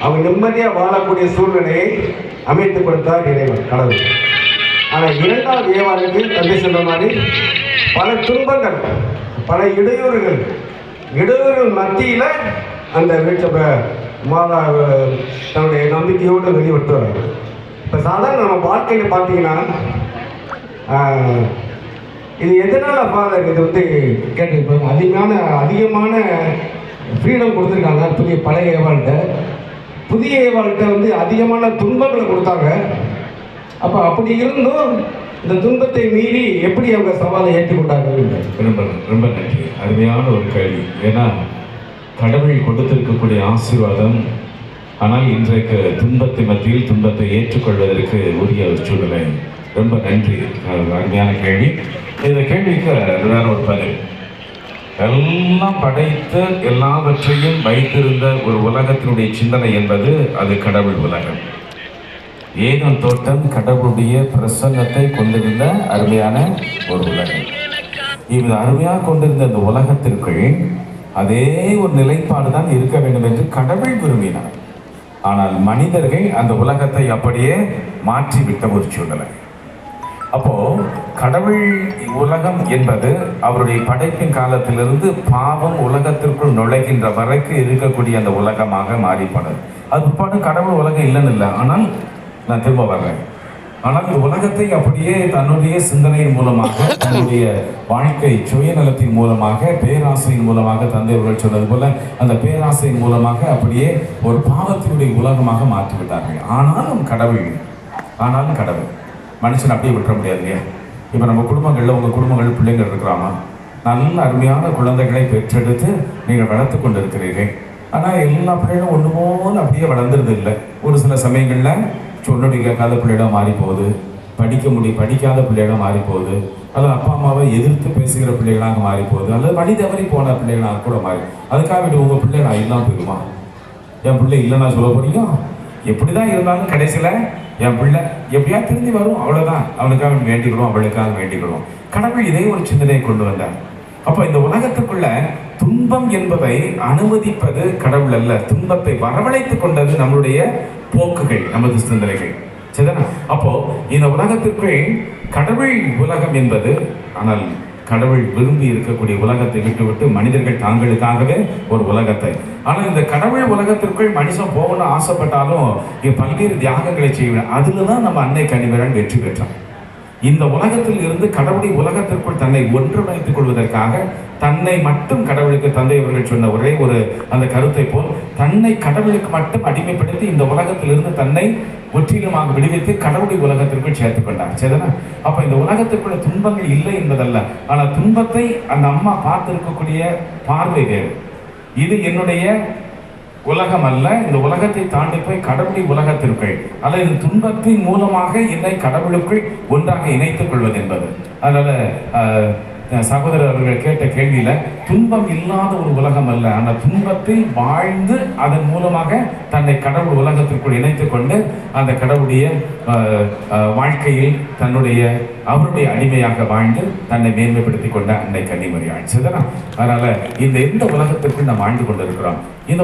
Speaker 3: அவங்க நிம்மதியாக வாழக்கூடிய சூழ்நிலையை அமைத்து கொடுத்தார் இறைவன், கடவுள். ஆனால் இரண்டாவது ஏவாளுக்கு தந்தை சொன்ன மாதிரி பல துன்பங்கள், பல இடையூறுகள் மத்தியில் அந்த வீட்டை மாதா தன்னுடைய நம்பிக்கையோடு வெளிப்படுத்துவாங்க. இப்போ சாதாரண நம்ம வாழ்க்கையில் பார்த்தீங்கன்னா இது எதனால் ஃபாதர் இது கேட்டிருப்பாங்க. அதிகமான ஃப்ரீடம் கொடுத்துருக்காங்க பழைய ஏவாள்கிட்ட. புதிய ஏவாள்கிட்ட வந்து அதிகமான துன்பங்களை கொடுத்தாங்க. அப்போ அப்படி இருந்தும் இந்த துன்பத்தை மீறி எப்படி அவங்க சவாலை ஏற்றுக்கொண்டார்கள்?
Speaker 1: ரொம்ப ரொம்ப நன்றி. அருமையான ஒரு கேள்வி. ஏன்னா கடவுள் கொடுத்திருக்கக்கூடிய ஆசீர்வாதம், ஆனால் இன்றைக்கு துன்பத்தை மத்தியில் துன்பத்தை ஏற்றுக்கொள்வதற்கு உரிய ஒரு சூழ்நிலை. ரொம்ப நன்றி. அருமையான கேள்வி. இந்த கேள்விக்கு வேற ஒரு பதில். எல்லாம் படைத்து எல்லாவற்றையும் வைத்திருந்த ஒரு உலகத்தினுடைய சிந்தனை என்பது அது கடவுள் உலகம். ஏதேன் தோட்டம் கடவுளுடைய பிரசன்னத்தை கொண்டிருந்த அருமையான ஒரு உலகம். இது அருமையாக கொண்டிருந்த இந்த உலகத்திற்குள் அதே ஒரு நிலைப்பாடு தான் இருக்க வேண்டும் என்று கடவுள் விரும்பினார். ஆனால் மனிதர்கள் அந்த உலகத்தை அப்படியே மாற்றிவிட்ட ஒரு சூழ்நிலை. அப்போ கடவுள் உலகம் என்பது அவருடைய படைப்பின் காலத்திலிருந்து பாவம் உலகத்திற்குள் நுழைகின்ற வரைக்கும் இருக்கக்கூடிய அந்த உலகமாக மாறிப்படும். அது பிற்பாடு கடவுள் உலகம் இல்லைன்னு இல்லை, ஆனால் நான் திரும்ப வர்றேன். ஆனால் இந்த உலகத்தை அப்படியே தன்னுடைய சிந்தனையின் மூலமாக, தன்னுடைய வாழ்க்கை சுயநலத்தின் மூலமாக, பேராசையின் மூலமாக, தந்தையவர்கள் சொன்னது போல அந்த பேராசையின் மூலமாக அப்படியே ஒரு பாவத்தினுடைய உலகமாக மாற்றிவிட்டார்கள். ஆனாலும் கடவுள் மனுஷன் அப்படியே விட்டுற முடியாது இல்லையா? இப்போ நம்ம குடும்பங்களில், உங்கள் குடும்பங்கள் பிள்ளைங்கள் இருக்கிறாமா, நல்ல அருமையான குழந்தைகளை பெற்றெடுத்து நீங்கள் வளர்த்து கொண்டு இருக்கிறீர்கள். ஆனால் எல்லா பிள்ளைகளும் ஒன்று போல் அப்படியே வளர்ந்துருது இல்லை. ஒரு சில சமயங்களில் சொன்னடி கேட்காத பிள்ளையிடம் மாறி போகுது, படிக்காத பிள்ளைகளாக மாறி போகுது, அல்லது அப்பா அம்மாவை எதிர்த்து பேசுகிற பிள்ளைகளாக மாறி போகுது, அல்லது வழி தவறி போன பிள்ளைகளாக கூட மாறி. அதுக்காக வேண்டி உங்கள் பிள்ளை நான் இல்லாமல் போயிடுமா? என் பிள்ளை இல்லைன்னா சொல்ல போறீங்க? எப்படி தான் இருந்தாலும் கடைசியில் என் பிள்ளை எப்படியா திரும்பி வரும், அவ்வளோதான். அவனுக்காக வேண்டிக்கிறோம், அவளுக்காக வேண்டிக்கிறோம். கடவுள் இதே ஒரு சிந்தனையை கொண்டு வந்தார். அப்போ இந்த உலகத்துக்குள்ள துன்பம் என்பதை அனுமதிப்பது கடவுள் அல்ல, துன்பத்தை வரவழைத்துக் கொண்டது நம்மளுடைய போக்குகள், நமது சிந்தனைகள். சரிதானா? அப்போ இந்த உலகத்திற்குள் கடவுள் உலகம் என்பது, ஆனால் கடவுள் விரும்பி இருக்கக்கூடிய உலகத்தை விட்டுவிட்டு மனிதர்கள் தாங்களுக்காகவே ஒரு உலகத்தை. ஆனால் இந்த கடவுள் உலகத்திற்குள் மனுஷன் போகணும்னு ஆசைப்பட்டாலும் பல்வேறு தியாகங்களை செய்யணும். அதுல தான் நம்ம அன்னை கன்னிமரியாள் வெற்றி பெற்றான். இந்த உலகத்தில் இருந்து கடவுளுடைய உலகத்திற்குள் தன்னை ஒன்றிணைத்துக் கொள்வதற்காக தன்னை மட்டும் கடவுளுக்கு தந்தை அவர்கள் சொன்ன ஒரே ஒரு அந்த கருத்தை போல் தன்னை கடவுளுக்கு மட்டும் அடிமைப்படுத்தி இந்த உலகத்திலிருந்து தன்னை முற்றிலுமாக விடுவித்து கடவுளுடைய உலகத்திற்குள் சேர்த்துக் கொண்டார். சரிதானா? அப்ப இந்த உலகத்திற்குள்ள துன்பங்கள் இல்லை என்பதல்ல, ஆனால் துன்பத்தை அந்த அம்மா பார்த்திருக்கக்கூடிய பார்வை வேறு. இது என்னுடைய உலகம் அல்ல, இந்த உலகத்தை தாண்டி போய் கடவுளுடைய உலகத்திற்குள் அல்லது இந்த துன்பத்தின் மூலமாக என்னை கடவுளுக்குள் ஒன்றாக இணைத்துக் கொள்வது என்பது. அதனால சகோதரர் அவர்கள் கேட்ட கேள்வியில துன்பம் இல்லாத ஒரு உலகம் அல்ல, ஆனால் துன்பத்தில் வாழ்ந்து அதன் மூலமாக தன்னை கடவுள் உலகத்திற்குள் இணைத்துக் கொண்டு அந்த கடவுளுடைய வாழ்க்கையில் அவருடைய அடிமையாக வாழ்ந்து தன்னை மேன்மைப்படுத்தி கொண்ட அன்னை கன்னிமரியாள். சரிதானா? அதனால எந்த உலகத்திற்குள் நாம் வாழ்ந்து கொண்டிருக்கிறோம். இந்த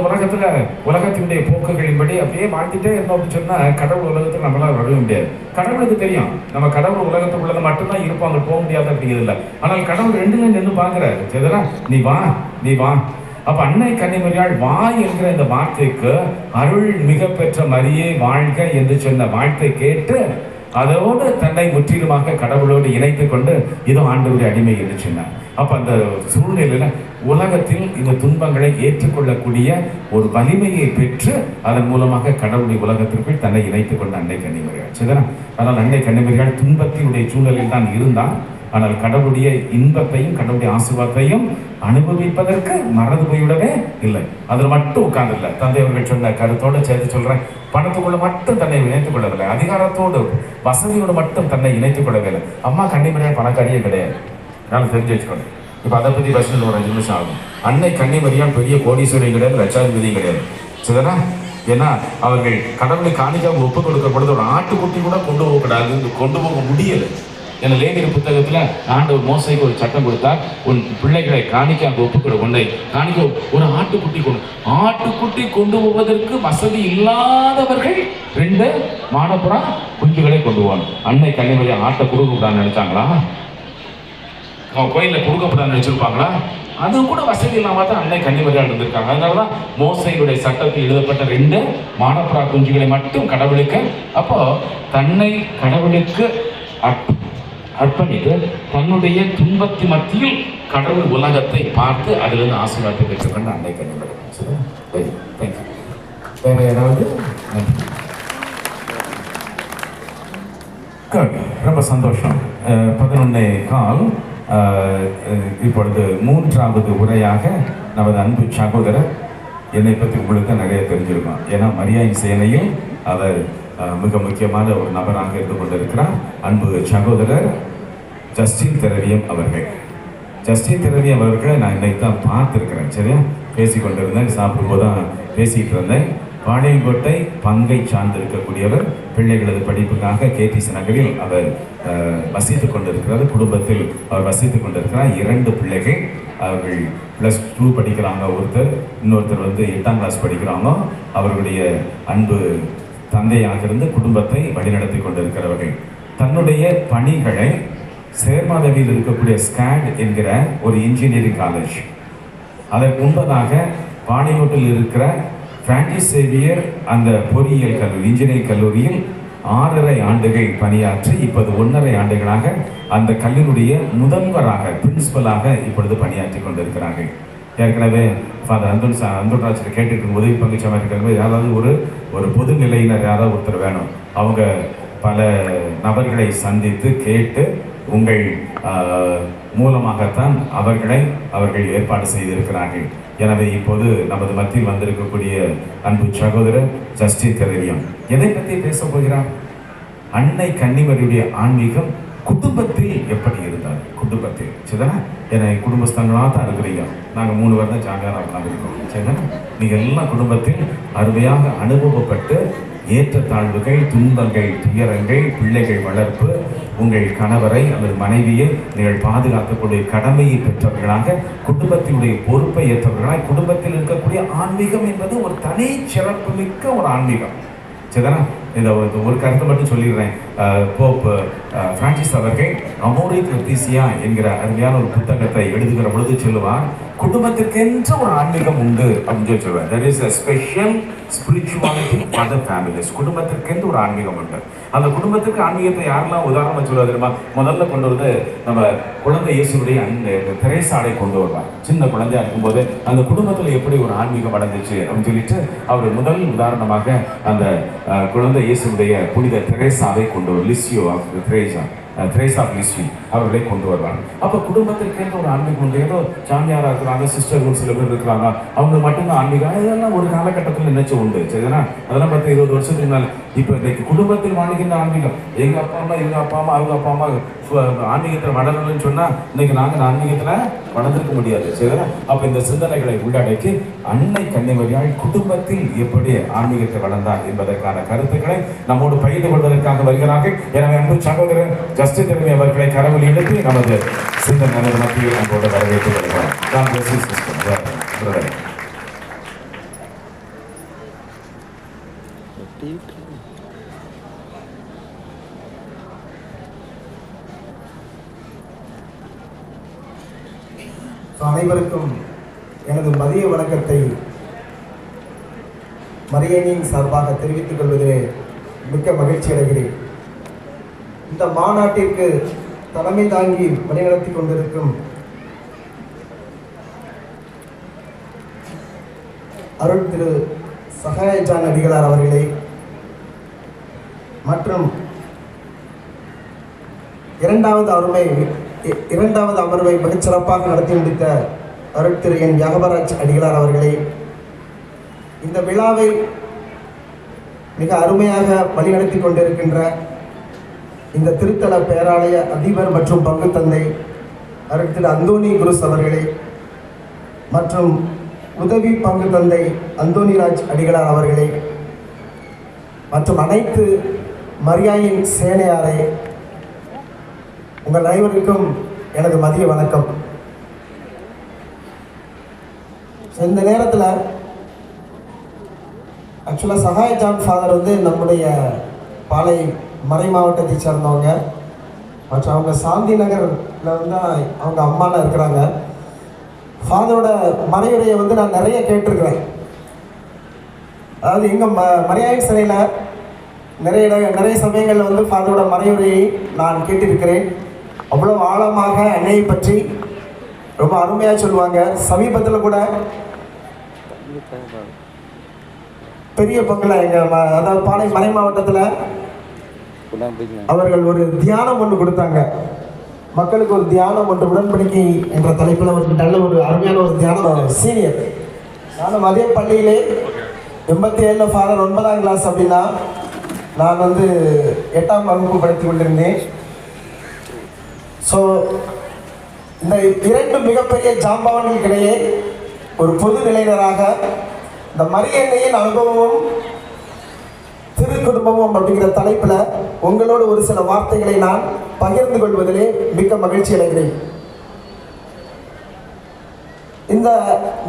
Speaker 1: உலகத்தினுடைய போக்குகளின்படி அப்படியே வாழ்ந்துட்டே இருந்தோம் அப்படின்னு சொன்னா கடவுள் உலகத்துக்கு நம்மளால வர முடியாது. கடவுளுக்கு தெரியும் நம்ம கடவுள் உலகத்துக்குள்ளது மட்டும்தான் இருப்போம், அங்கே போக முடியாது அப்படிங்கிறது இல்லை. ஆனால் கடவுள் ரெண்டுல நின்று பார்க்கிறாரு. சரிதானா? நீ வா. அப்ப அன்னை கன்னிமரியாள் வா என்கிற இந்த வார்த்தைக்கு அருள் மிக பெற்ற மரியே வாழ்க என்று சொன்ன வாழ்த்தை கேட்டு அதோடு தன்னை முற்றிலுமாக கடவுளோடு இணைத்துக் கொண்டு இதோ ஆண்டவருடைய அடிமை என்று சொன்னார். அப்ப அந்த சூழ்நிலையில உலகத்தில் இந்த துன்பங்களை ஏற்றுக்கொள்ளக்கூடிய ஒரு வலிமையை பெற்று அதன் மூலமாக கடவுளுடைய உலகத்திற்குள் தன்னை இணைத்துக் கொண்ட அன்னை கன்னிமரியாள். சரிதானா? அதனால் அன்னை கன்னிமரியாள் துன்பத்தினுடைய சூழலில் தான் இருந்தார். ஆனால் கடவுளுடைய இன்பத்தையும் கடவுளுடைய ஆசீர்வாதத்தையும் அனுபவிப்பதற்கு மறந்து போய்விடவே இல்லை. அதில் மட்டும் உட்கார்ந்தில்லை. தந்தை அவர்கள் சொன்ன கருத்தோடு சேர்த்து சொல்றேன், பணத்துக்குள்ள மட்டும் தன்னை இணைத்துக் கொள்ளவில்லை, அதிகாரத்தோடு வசதியோடு மட்டும் தன்னை இணைத்துக் கொள்ளவில்லை. அம்மா கன்னிமரியாள் பணக்காரியே கிடையாது, அதனால தெரிஞ்சு வச்சுக்கணும். இப்போ அதை பற்றி பஸ்ஸில் ஒரு 5 நிமிஷம் ஆகும். அன்னை கன்னிமரியாள் பெரிய கோடீஸ்வரி கிடையாது, லட்சாதிபதியும் கிடையாது. சரிதானா? ஏன்னா அவர்கள் கடவுளை காணிக்காக ஒப்பு கொடுக்க பொழுது ஒரு ஆட்டுக்குட்டி கூட கொண்டு போக முடியலை. ஏன்னா லேவியர் புத்தகத்தில் ஆண்டவர் மோசைக்கு ஒரு சட்டம் கொடுத்தார், உன் பிள்ளைகளை காணிக்க ஒப்புக்கொடு, உன்னை காணிக்க ஒரு ஆட்டுக்குட்டி கொண்டு போவதற்கு வசதி இல்லாதவர்கள் 2 மாடப்புறா குஞ்சுகளை கொண்டு போவாங்க. அன்னை கன்னிமரியாள் ஆட்டை கொடுக்கக்கூடாதுன்னு நினைச்சாங்களா? கோயிலில் கொடுக்கப்படாதுன்னு நினைச்சிருப்பாங்களா? அது கூட வசதி இல்லாம தான் அன்னை கன்னிமரியாள் இருந்திருக்காங்க. அதனாலதான் மோசையுடைய சட்டத்தில் எழுதப்பட்ட 2 மாடப்புறா குஞ்சுகளை மட்டும் கடவுளுக்கு, அப்போ தன்னை கடவுளுக்கு அர்ப்பணித்து தன்னுடைய துன்பத்தின் மத்தியில் கடவுள் உலகத்தை பார்த்து அதிலிருந்து ஆசீர்வாதத்தை பெற்றுக்கொண்டு அன்னை கன்னிமரியாள். சரியா? Very thank you. வேற யாராவது? ரொம்ப சந்தோஷம். 11:15 இப்பொழுது 3வது உரையாக நமது அன்பு சகோதரர், என்னை பற்றி உங்களுக்கு நிறைய தெரிஞ்சிருக்கும். ஏன்னா மரியாயின் சேனையில் அவர் மிக முக்கியமான ஒரு நபராக இருந்து கொண்டிருக்கிறார். அன்பு சகோதரர் ஜஸ்டின் திரவியம் அவர்கள். ஜஸ்டின் திரவியம் அவர்களை நான் இன்னைக்கு தான் பார்த்துருக்கிறேன். சரியா? பேசி கொண்டிருந்தேன், சாப்பிடும்போது தான் பேசிகிட்டு இருந்தேன். பாளையங்கோட்டை பங்கை சார்ந்திருக்கக்கூடியவர். பிள்ளைகளது படிப்புக்காக KTC நகரில் அவர் வசித்து கொண்டிருக்கிறார். குடும்பத்தில் அவர் வசித்து கொண்டிருக்கிறார். 2 பிள்ளைகள். அவர்கள் +2 படிக்கிறாங்க. இன்னொருத்தர் 8ஆம் கிளாஸ் படிக்கிறாங்க. அவர்களுடைய அன்பு தந்தையாக இருந்து குடும்பத்தை வழிநடத்தி கொண்டிருக்கிறவர்கள். தன்னுடைய பணிகளை சேர்மாதவியில் இருக்கக்கூடிய ஸ்காட் என்கிற ஒரு இன்ஜினியரிங் காலேஜ், அதற்கு முன்பதாக பாளையங்கோட்டில் இருக்கிற பிரான்சிஸ் சேவியர் அந்த பொறியியல் கல்லூரி, இன்ஜினியரிங் கல்லூரியில் 6.5 ஆண்டுகள் பணியாற்றி இப்போது 1.5 ஆண்டுகளாக அந்த கல்லூரியுடைய முதல்வராக, பிரின்சிபலாக இப்பொழுது பணியாற்றி கொண்டிருக்கிறார்கள். ஏற்கனவே ஃபாதர் அந்தோன்ராஜ் கேட்டுருக்கும் உதவி பங்கு சமைக்கிறது, யாராவது ஒரு பொது நிலையினர் யாராவது ஒருத்தர் வேணும். அவங்க பல நபர்களை சந்தித்து கேட்டு உங்கள் மூலமாகத்தான் அவர்கள் ஏற்பாடு செய்திருக்கிறார்கள். எனவே இப்போது நமது மத்தியில் வந்திருக்கக்கூடிய அன்பு சகோதரர் ஜஸ்டின் திரவியம் எதை பற்றி பேச போகிறார்? அன்னை கன்னிமரியுடைய ஆன்மீகம் குடும்பத்தில் எப்படி இருந்தார்? குடும்பத்தில் சரிதானே? ஏன்னா குடும்பஸ்தங்களாக தான் இருக்கிறீங்க. நாங்கள் 3 வருடம் ஜாமியாராக உட்காந்துருக்கோம். சரிதானே? நீங்கள் எல்லாம் குடும்பத்தில் அருமையாக அனுபவப்பட்டு ஏற்றத்தாழ்வுகள், துன்பங்கள், துயரங்கள், பிள்ளைகள் வளர்ப்பு, உங்கள் கணவரை அல்லது மனைவியை நீங்கள் பாதுகாக்கக்கூடிய கடமையை பெற்றவர்களாக, குடும்பத்தினுடைய பொறுப்பை ஏற்றவர்களாக, குடும்பத்தில் இருக்கக்கூடிய ஆன்மீகம் என்பது ஒரு தனி சிறப்புமிக்க ஒரு ஆன்மீகம். சரிதானா? இந்த ஒரு கருத்தை மட்டும் சொல்லிடுறேன். போப் பிரான்சிஸ் அவர்கள் அமோரிக் லெத்திசியா என்கிற அருமையான ஒரு புத்தகத்தை எழுதுகிற பொழுது சொல்லுவார், குடும்பத்திற்கென்ற ஒரு ஆன்மீகம் உண்டு அப்படின்னு சொல்லி சொல்லுவார். there is a special spirituality for the families. குடும்பத்திற்கென்று ஒரு ஆன்மீகம் உண்டு. அந்த குடும்பத்துக்கு ஆன்மீகத்தை யாரெல்லாம் உதாரணமாக சொல்லுவது தெரியுமா? முதல்ல கொண்டு வந்து நம்ம குழந்தை இயேசுடைய திரைசாலை கொண்டு வருவார். சின்ன குழந்தையா இருக்கும்போது அந்த குடும்பத்தில் எப்படி ஒரு ஆன்மீகம் வளர்ந்துச்சு அப்படின்னு சொல்லிட்டு அவர் முதல் உதாரணமாக அந்த குழந்தை இயேசுடைய புனித திரேசாவை கொண்டு வரும். லிசியோ ஆஃப் திரேசா ஆஃப் லிசியோ அவர்களை கொண்டு வருவாங்க. அப்போ குடும்பத்திற்கேற்ற ஒரு ஆன்மீகம் உண்டு. ஏதோ சாமியாராக இருக்கிறாங்க, சிஸ்டர்கள் சில பேர் இருக்கிறாங்க, அவங்க மட்டும்தான் ஆன்மீகம். இதெல்லாம் ஒரு காலகட்டத்தில் நினைச்சு உண்டு. சரிதானா? அதெல்லாம் 10-20 வருஷத்துக்கு மேலே. இப்போ இன்னைக்கு குடும்பத்தில் வாழ்கின்ற ஆன்மீகம், எங்கள் அப்பா அம்மா, இவங்க அப்பா அம்மா, அவங்க அப்பா அம்மா ஆன்மீகத்தில் வளரணும்னு சொன்னால் இன்னைக்கு நாங்கள் ஆன்மீகத்தில் வளர்ந்துருக்க முடியாது. சரிதானா? அப்போ இந்த சிந்தனைகளை உள்ளடக்கி அன்னை கன்னிமரியாள் குடும்பத்தில் எப்படி ஆன்மீகத்தை வளர்ந்தார் என்பதற்கான கருத்துக்களை நம்மோடு பகிர்ந்து கொள்வதற்காக வருகிறார்கள். எனவே அன்பு சகோதரர் ஜஸ்டின் திரவியம் அவர்களை கரவொலி எழுப்பி நமது சிந்தனை மத்தியில் நம்மோடு வரவேற்று வருகிறோம்.
Speaker 4: அனைவருக்கும் எனது மதிய வணக்கத்தை மரியனின் சார்பாக தெரிவித்துக் கொள்வதிலே மிக்க மகிழ்ச்சி அடைகிறேன். இந்த மாநாட்டிற்கு தலைமை தாங்கி வழிநடத்தி கொண்டிருக்கும் அருள் திரு சகாயஜான் அடிகளார் அவர்களே மற்றும் இரண்டாவது அமர்வை மிகச்சிறப்பாக நடத்தி முடித்த அருள் திரு என் யாகபராஜ் அடிகளார் அவர்களே, இந்த விழாவை மிக அருமையாக வழிநடத்தி கொண்டிருக்கின்ற இந்த திருத்தல பேராலய அதிபர் மற்றும் பங்கு தந்தை அருள் திரு அந்தோனி குருஸ் அவர்களே மற்றும் உதவி பங்கு தந்தை அந்தோனிராஜ் அடிகளார் அவர்களே மற்றும் அனைத்து மரியாயின் சேனையாரை, உங்கள் அனைவருக்கும் எனது மதிய வணக்கம். இந்த நேரத்தில் ஆக்சுவலாக சகாயஜான் ஃபாதர் நம்முடைய பாளை மறை மாவட்டத்தை சேர்ந்தவங்க. மற்றும் அவங்க சாந்தி நகரில் அவங்க அம்மாலாம் இருக்கிறாங்க. ஃபாதரோட மறையுரையை நான் நிறைய கேட்டிருக்கிறேன். அதாவது எங்கள் மரியாயின் சிலையில் நிறைய சமயங்களில் ஃபாதரோட மறையுரையை நான் கேட்டிருக்கிறேன். அவ்வளோ ஆழமாக அன்னையை பற்றி ரொம்ப அருமையாக சொல்லுவாங்க. சமீபத்தில் கூட பெரிய பங்கில் அதாவது பாளை மறை மாவட்டத்தில் அவர்கள் ஒரு தியானம் ஒன்று கொடுத்தாங்க. மக்களுக்கு ஒரு தியானம் ஒன்று, உடன்படிக்கை என்ற தலைப்பில் ஒரு நல்ல ஒரு அருமையான ஒரு தியானம். சீனியர் நானும் அதே பள்ளியிலே 87 ஃபாதர் 9ஆம் கிளாஸ் அப்படின்னா நான் 8ஆம் வகுப்பு படித்து கொண்டிருந்தேன். ஸோ இந்த 2 மிகப்பெரிய ஜாம்பவான்களுக்கிடையே ஒரு பொது நிலையினராக இந்த மரியன்னையின் அனுபவமும் திருக்குடும்பமும் அப்படிங்கிற தலைப்பில் உங்களோடு ஒரு சில வார்த்தைகளை நான் பகிர்ந்து கொள்வதிலே மிக்க மகிழ்ச்சி அடைகிறேன். இந்த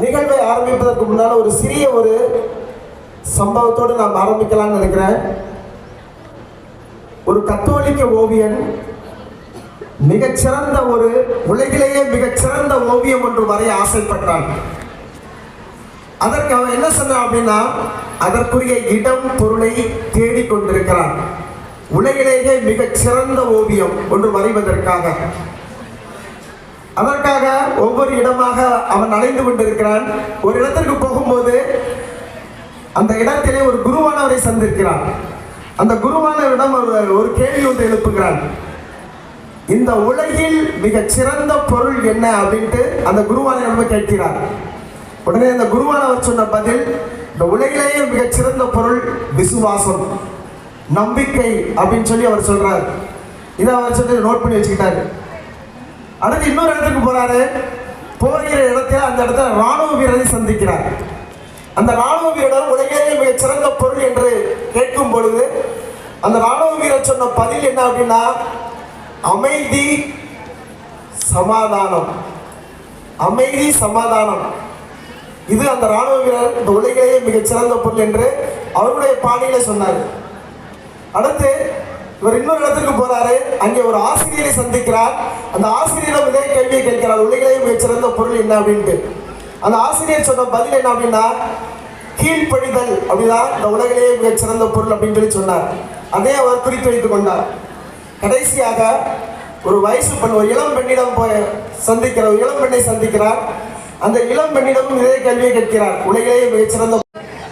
Speaker 4: நிகழ்வை ஆரம்பிப்பதற்கு முன்னால் ஒரு சிறிய ஒரு சம்பவத்தோடு நாம் ஆரம்பிக்கலாம்னு நினைக்கிறேன். ஒரு கத்தோலிக்க ஓவியன் மிகச்சிறந்த உலகிலேயே மிகச்சிறந்த ஓவியம் ஒன்று வரைய ஆசைப்பட்டான். அதற்கு அவன் என்ன சொன்னான் அப்படின்னா, அதற்குரிய இடம் பொருளை தேடிக்கொண்டிருக்கிறான். உலகிலேயே மிகச்சிறந்த ஓவியம் ஒன்று வரைவதற்காக அதற்காக ஒவ்வொரு இடமாக அவன் அடைந்து கொண்டிருக்கிறான். ஒரு இடத்திற்கு போகும்போது அந்த இடத்திலே ஒரு குருவானவரை சந்திக்கிறான். அந்த குருவானவரிடம் ஒரு கேள்வி ஒன்று எழுப்புகிறான். இந்த உலகில் மிகச் சிறந்த பொருள் என்ன அப்படின்ட்டு அந்த குருவானவரிடம் கேட்கிறார். உடனே அந்த குருவானவர் சொன்ன பதில், இந்த உலகிலேயே மிகச்சிறந்த பொருள் விசுவாசம், நம்பிக்கை அப்படின்னு சொல்லி அவர் சொல்றார். இதை அவர் சொல்லி நோட் பண்ணி வச்சுக்கிட்டாரு. அடுத்து இன்னொரு இடத்துக்கு போறாரு. போகிற இடத்துல அந்த இடத்துல ராணுவ வீரரை சந்திக்கிறார். அந்த ராணுவ வீரர் உலகிலேயே மிகச்சிறந்த பொருள் என்று கேட்கும் பொழுது அந்த ராணுவ வீரர் சொன்ன பதில் என்ன அப்படின்னா, அமைதி சமாதானம், அமைதி சமாதானம். இது அந்த ராணுவ வீரர் இந்த உலகிலேயே மிகச்சிறந்த பொருள் என்று அவருடைய பாணியில சொன்னார். அடுத்து இவர் இன்னொரு இடத்துக்கு போறாரு. அங்கே ஒரு ஆசிரியரை சந்திக்கிறார். அந்த ஆசிரியரிடம் இதே கேள்வியை கேட்கிறார், உலகிலேயே மிகச்சிறந்த பொருள் என்ன அப்படின்ட்டு. அந்த ஆசிரியர் சொன்ன பதில் என்ன அப்படின்னா, கீழ்ப்படிதல் அப்படிதான் இந்த உலகிலேயே மிகச்சிறந்த பொருள் அப்படின்னு சொல்லி சொன்னார். அதே அவர் குறித்து வைத்துக் கொண்டார். கடைசியாக ஒரு வயசு பெண், ஒரு இளம் பெண்ணிடம் சந்திக்கிறார். ஒரு இளம் பெண்ணை சந்திக்கிறார். அந்த இளம் பெண்ணிடமும் இதே கேள்வியை கேட்கிறார், உலகிலேயே மிகச்சிறந்த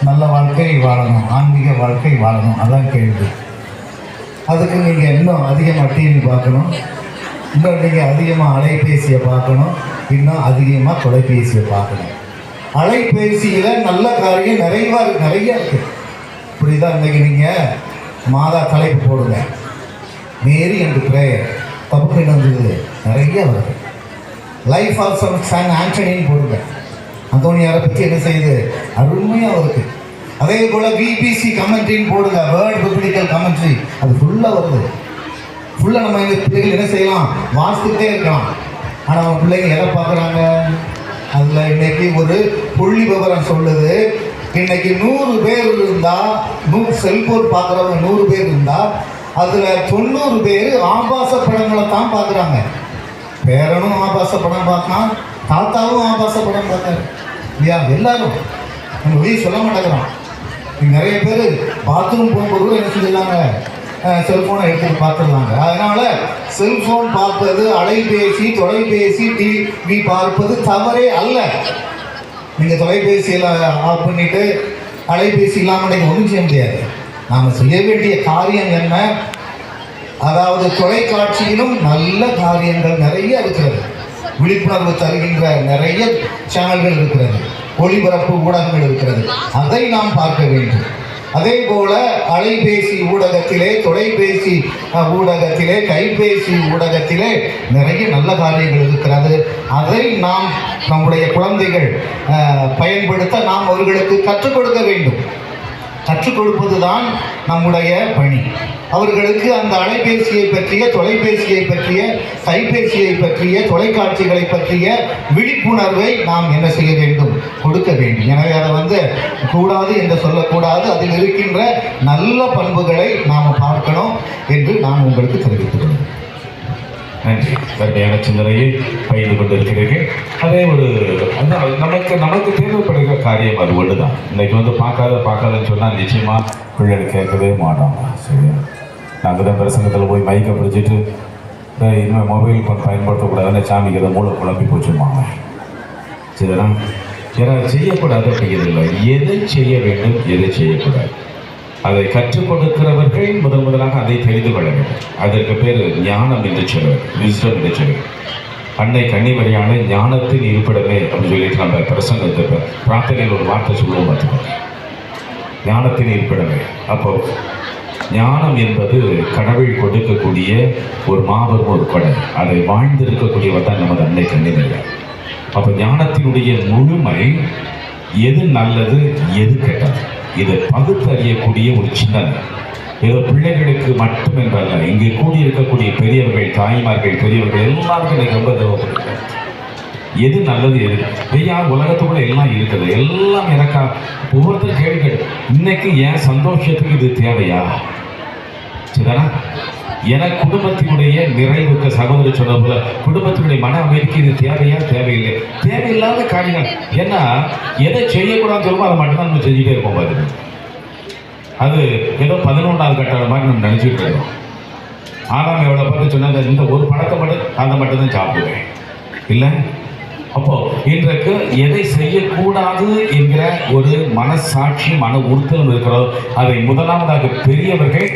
Speaker 2: நல்ல வாழ்க்கை வாழணும், ஆன்மீக வாழ்க்கை வாழணும், அதான் கேள்வி. அதுக்கு நீங்கள் இன்னும் அதிகமாக டிவி பார்க்கணும், இன்னும் நீங்கள் அதிகமாக அலைபேசியை பார்க்கணும், இன்னும் அதிகமாக தொலைபேசியை பார்க்கணும். அலைபேசியில் நல்ல காரியம் நிறைய இருக்குது. இப்படிதான் இன்னைக்கு நீங்கள் மாதா தலைப்பு போடுங்க, மேரி என்று பிரேயர், தப்பு வந்தது நிறைய வருது. லைஃப் ஆஃப் சான் ஆண்டனின்னு போடுங்க, அந்தோனியாரை பற்றி என்ன செய்யுது, அருமையாக வருது. அதே போல் பிபிசி கமெண்ட்ரின்னு போடுங்க, வேர்ல்ட் பிப்ளிக்கல் கமெண்ட்ரி, அது ஃபுல்லாக வருது. ஃபுல்லாக நம்ம இந்த பிள்ளைகள் என்ன செய்யலாம், வாசித்துக்கிட்டே இருக்கலாம். ஆனால் அவங்க பிள்ளைங்க எதை பார்க்குறாங்க, அதில் இன்னைக்கு ஒரு புள்ளி விவரம் சொல்லுது, இன்னைக்கு 100 பேர் இருந்தால், 100 செல்போன் பார்க்குறவங்க 100 பேர் இருந்தால் அதில் 90 பேர் ஆபாச படங்களை தான் பார்க்குறாங்க. பேரனும் ஆபாச படம் பார்க்கலாம், தாத்தாவும் ஆபாச படம் பார்த்தாரு இல்லையா. எல்லாரும் நம்ம வெளியே சொல்ல மாட்டேங்கிறோம். நிறைய பேர் பாத்ரூம் போகும்போது கூட என்ன செஞ்சிடலாங்க, செல்ஃபோனை எடுத்துட்டு பார்த்துடலாங்க. அதனால செல்ஃபோன் பார்ப்பது, அலைபேசி, தொலைபேசி, டிவி பார்ப்பது தவறே அல்ல. நீங்கள் தொலைபேசியில் ஆஃப் பண்ணிவிட்டு அலைபேசி இல்லாமல் நீங்கள் ஒன்றும் செய்ய முடியாது. நாம் செய்ய வேண்டிய காரியம் என்ன, அதாவது தொலைக்காட்சியிலும் நல்ல காரியங்கள் நிறைய இருக்கிறது. விழிப்புணர்வு தருகின்ற நிறைய சேனல்கள் இருக்கிறது, ஒளிபரப்பு ஊடகங்கள் இருக்கிறது, அதை நாம் பார்க்க வேண்டும். அதே போல அலைபேசி ஊடகத்திலே, தொலைபேசி ஊடகத்திலே, கைபேசி ஊடகத்திலே நிறைய நல்ல காரியங்கள் இருக்கிறது. அதை நாம் நம்முடைய குழந்தைகள் பயன்படுத்த நாம் அவர்களுக்கு கற்றுக் கொடுக்க வேண்டும். கற்றுக் கொடுப்பது தான் நம்முடைய பணி. அவர்களுக்கு அந்த அலைபேசியை பற்றிய, தொலைபேசியை பற்றிய, கைபேசியை பற்றிய, தொலைக்காட்சிகளை பற்றிய விழிப்புணர்வை நாம் என்ன செய்ய வேண்டும், கொடுக்க வேண்டும். எனவே அதை கூடாது என்று சொல்லக்கூடாது. அதில் இருக்கின்ற நல்ல பண்புகளை நாம் பார்க்கணும் என்று நான் உங்களுக்கு தெரிவித்துக் கொள்கிறேன்.
Speaker 1: நன்றி. கருமையான சிந்தனையை பகிர்ந்து கொண்டிருக்கிறீர்கள். அதே நமக்கு தேவைப்படுகிற காரியம் அது ஒன்று தான். இன்னைக்கு பார்க்காதன்னு சொன்னால் நிச்சயமாக பிள்ளைகள் கேட்கவே மாட்டோம். சரியா, நாங்கள் தான் பிரசங்கத்தில் போய் மைக்கை பிடிச்சிட்டு இனிமேல் மொபைல் ஃபோன் பயன்படுத்தக்கூடாதுன்னு சாமிக்கு ஏதோ மூளை குழம்பி போச்சுருவாங்க. சரிதான், ஏன்னா செய்யக்கூடாது அப்படிங்கிறது இல்லை. எதை செய்ய வேண்டும், எதை செய்யக்கூடாது, அதை கற்றுக் கொடுக்கிறவர்கள் முதலாக அதை தெரிந்து கொள்ள வேண்டும். அதற்கு பேர் ஞானம் என்று சொல்லுவது, விஸ்டம் என்று சொல்லுவது. அன்னை கன்னிமரியான ஞானத்தின் இருப்பிடமே அப்படின்னு சொல்லிட்டு நம்ம பிரசங்கத்தை பிரார்த்தனையில் ஒரு வார்த்தை சொல்லுவோம் பார்த்துக்கோங்க, ஞானத்தின் இருப்பிடமே. அப்போ ஞானம் என்பது கடவுள் கொடுக்கக்கூடிய ஒரு மாபெரும் ஒரு கொடை. அதை வாழ்ந்திருக்கக்கூடியவர் தான் நமது அன்னை கன்னிமரியார். அப்போ ஞானத்தினுடைய முழுமை எது நல்லது எது கெட்டது இதை பகுத்தறியக்கூடிய ஒரு சிந்தனை. ஏதோ பிள்ளைகளுக்கு மட்டும் என்றல்ல, இங்கே கூடியிருக்கக்கூடிய பெரியவர்கள், தாய்மார்கள், பெரியவர்கள் எல்லாருக்கும் எனக்கு ரொம்ப தேவைப்படுகிறது. எது நல்லது எது ஐயா, உலகத்துக்குள்ள எல்லாம் இருக்குது, எல்லாம் எனக்கா ஒவ்வொருத்தரும் கேள்வி கேட்டு இன்னைக்கு என் சந்தோஷத்துக்கு இது தேவையா? சரிதானா? எனக்கு குடும்பத்தினுடைய நிறைவுக்கு சகோதரர் சொன்ன போல குடும்பத்தினுடைய மன அமைதிக்கு இது தேவையா தேவையில்லை, தேவையில்லாத காரியங்கள். ஏன்னா எதை செய்யக்கூடாதுன்னு சொல்லுவோம் அதை மட்டும்தான் நம்ம செஞ்சுட்டே இருப்போம் பாருங்க. அது ஏதோ 11ஆவது கட்டாத மாதிரி நம்ம நினச்சிட்டு இருக்கோம். ஆகாம எவ்வளோ பார்த்து சொன்னாங்க, இந்த ஒரு பழத்தை மட்டும் அதை மட்டும்தான் சாப்பிடுவேன் இல்லை. அப்போ இன்றைக்கு எதை செய்யக்கூடாது என்கிற ஒரு மனசாட்சி, மன உறுத்தலும் இருக்கிறதோ அதை முதலாவதாக பெரியவர்கள்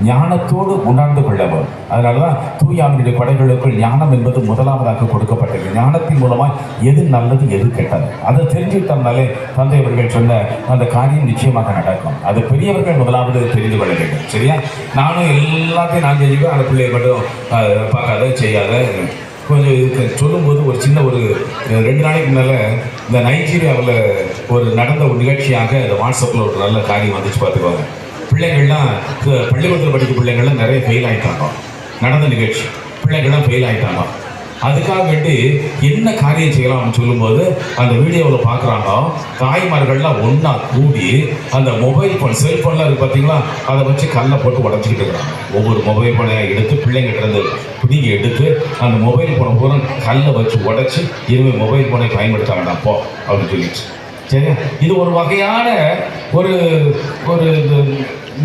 Speaker 1: ஞானத்தோடு உணர்ந்து கொள்ளவும். அதனாலதான் தூயாவினுடைய கொடைகளுக்குள் ஞானம் என்பது முதலாவதாக கொடுக்கப்பட்டது. ஞானத்தின் மூலமாக எது நல்லது எது கெட்டது அதை தெரிஞ்சுக்கிட்டோம்னாலே தந்தை அவர்கள் சொன்ன அந்த காரியம் நிச்சயமாக நடக்கும். அது பெரியவர்கள் முதலாவது தெரிந்து கொள்ள வேண்டும். சரியா? நானும் எல்லாத்தையும் நான் செஞ்சுக்கோ, அந்த பிள்ளையை மட்டும் பார்க்காத செய்யாத கொஞ்சம் இதுக்கு சொல்லும்போது ஒரு சின்ன ஒரு 2 நாளைக்கு முன்னால் இந்த நைஜீரியாவில் ஒரு நடந்த ஒரு நிகழ்ச்சியாக இந்த வாட்ஸ்அப்பில் ஒரு நல்ல காரியம் வந்துச்சு பார்த்துக்குவாங்க. பிள்ளைகள்லாம் பள்ளிக்கூடத்தில் படிக்கிற பிள்ளைங்கள்லாம் நிறைய ஃபெயில் ஆகிட்டாங்க. நடந்த நிகழ்ச்சி பிள்ளைகள்லாம் ஃபெயில் ஆகிட்டாங்க. அதுக்காக வேண்டி என்ன காரியம் செய்யலாம்னு சொல்லும்போது அந்த வீடியோவில் பார்க்குறாங்க, தாய்மார்கள்லாம் ஒன்றா கூடி அந்த மொபைல் ஃபோன், செல்ஃபோன்லாம் இருக்குது பார்த்தீங்களா, அதை வச்சு கல்லை போட்டு உடச்சிக்கிட்டு இருக்கிறாங்க. ஒவ்வொரு மொபைல் ஃபோனையாக எடுத்து பிள்ளைங்கிட்ட இருந்து பிடிங்கி எடுத்து அந்த மொபைல் ஃபோனை பூரா கல்லை வச்சு உடச்சி இனிமேல் மொபைல் ஃபோனை பயன்படுத்த வேண்டாம் போ அப்படின்னு சொல்லிடுச்சு. சரியா? இது ஒரு வகையான ஒரு ஒரு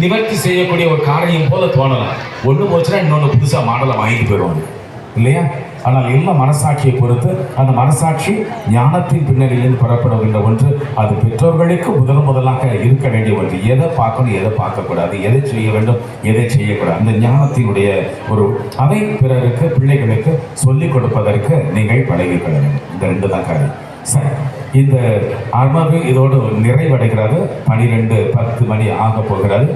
Speaker 1: நிவர்த்தி செய்யக்கூடிய ஒரு காரியம் போல தோணலாம். ஒன்று போச்சுன்னா இன்னொன்று புதுசாக மாடலை வாங்கிட்டு போயிடுவாங்க இல்லையா? ஆனால் எல்லாம் மனசாட்சியை பொறுத்து, அந்த மனசாட்சி ஞானத்தின் பின்னணியிலிருந்து பெறப்படுகின்ற ஒன்று. அது பெற்றோர்களுக்கு முதலாக இருக்க வேண்டிய ஒன்று. எதை பார்க்கணும் எதை பார்க்கக்கூடாது, எதை செய்ய வேண்டும் எதை செய்யக்கூடாது, அந்த ஞானத்தினுடைய ஒரு அதை பிறருக்கு பிள்ளைகளுக்கு சொல்லிக் கொடுப்பதற்கு நீங்கள் பழகிக்கொள்ள வேண்டும். இந்த 2 தான் காரியம். சரி, இந்த அமர்வு இதோடு நிறைவடைகிறது. 12:10 மணி ஆக போகிறது.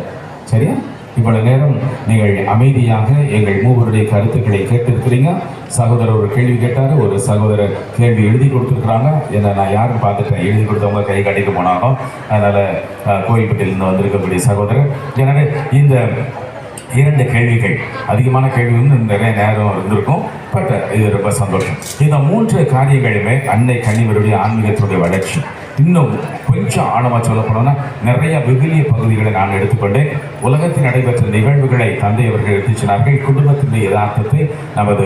Speaker 1: சரியா? இவ்வளவு நேரம் நீங்கள் அமைதியாக எங்கள் மூவருடைய கருத்துக்களை கேட்டிருக்கிறீங்க. சகோதரர் ஒரு கேள்வி கேட்டார், ஒரு சகோதரர் கேள்வி எழுதி கொடுத்துருக்குறாங்க. ஏன்னா நான் யாரும் பார்த்துட்டேன், எழுதி கொடுத்தவங்க கை கட்டிட்டு போனாலும். அதனால் கோயில்பட்டியிலிருந்து வந்திருக்கக்கூடிய சகோதரர். எனவே இந்த 2 கேள்விகள், அதிகமான கேள்வி இன்னும் நிறைய நேரம் இருந்திருக்கும், பட் இது ரொம்ப சந்தோஷம். இந்த 3 காரியங்களுமே அன்னை கன்னிமரியுடைய ஆன்மீகத்தினுடைய வளர்ச்சி. இன்னும் கொஞ்சம் ஆழமாக சொல்ல போனோம்னா நிறைய விவிலிய பகுதிகளை நான் எடுத்துக்கொண்டேன். உலகத்தில் நடைபெற்ற நிகழ்வுகளை தந்தை அவர்கள் எடுத்துச்சினார்கள். குடும்பத்தினுடைய யதார்த்தத்தை நமது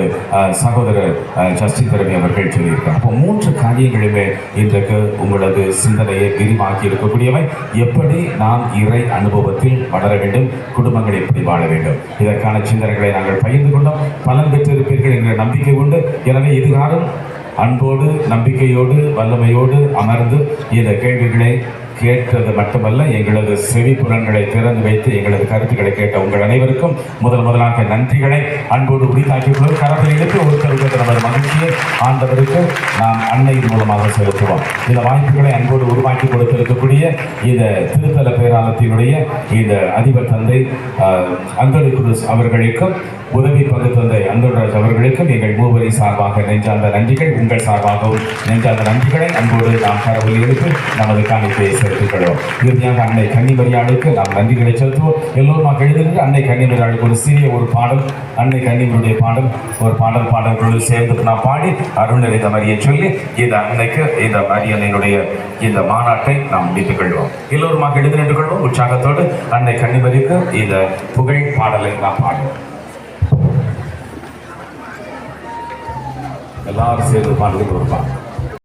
Speaker 1: சகோதரர் ஜஸ்டின் திறமை அவர்கள் சொல்லியிருக்கார். அப்போ 3 காரியங்களுமே இன்றைக்கு உங்களது சிந்தனையை விரிவாக்கி இருக்கக்கூடியவை. எப்படி நாம் இறை அனுபவத்தில் வளர வேண்டும், குடும்பங்கள் எப்படி வாழ வேண்டும், இதற்கான சிந்தனைகளை நாங்கள் பகிர்ந்து கொண்டோம். பலன் பெற்றிருப்பீர்கள் என்ற நம்பிக்கை உண்டு. எனவே இதுகாரும் அன்போடு நம்பிக்கையோடு வல்லமையோடு அமர்ந்து இந்த கேள்விகளை கேட்டது மட்டுமல்ல, எங்களது செவிப்புலன்களை திறந்து வைத்து எங்களது கருத்துக்களை கேட்ட உங்கள் அனைவருக்கும் முதலாக நன்றிகளை அன்போடு உரித்தாக்கிக் கொள்வோம். கரத்தில் எடுத்து ஒருத்தருக்கு நமது மகிழ்ச்சியை ஆண்டவருக்கு நாம் அன்னையின் மூலமாக செலுத்துவோம். இந்த வாய்ப்புகளை அன்போடு உருவாக்கி கொடுத்திருக்கக்கூடிய இந்த திருத்தல பேராலயத்தினுடைய இந்த அதிபர் தந்தை அந்தோனி குருஸ் அவர்களுக்கும், உதவி பங்கு தந்தை அந்தோன்ராஜ் அவர்களுக்கும் எங்கள் மூவரை சார்பாக நெஞ்சார்ந்த நன்றிகள். உங்கள் சார்பாகவும் நெஞ்சார்ந்த நன்றிகளை அன்போடு நாம் கரவொலி எடுத்து நமது காணிக்கையை செலுத்திக் கொள்வோம். இறுதியாக அன்னை கன்னிமரியாளுக்கு நாம் நன்றிகளை செலுத்துவோம். எல்லோரும் எழுதிருந்து அன்னை கன்னிமரியாளுக்கு ஒரு சிறிய ஒரு பாடல், அன்னை கன்னிமரியுடைய பாடல், ஒரு பாடல்களோடு சேர்ந்து நாம் பாடி அருள் நிறைந்த மரியை சொல்லி இந்த அன்னைக்கு இந்த மரியனுடைய இந்த மாநாட்டை நாம் முடித்துக் கொள்வோம். எல்லோருமாக எழுதி நின்று கொள்வோம். உற்சாகத்தோடு அன்னை கன்னிமரிக்கு இந்த புகழ் பாடலை நாம் பாடுவோம். எல்லாரும் சேர்ந்து பாடுகிட்டு வருவாங்க.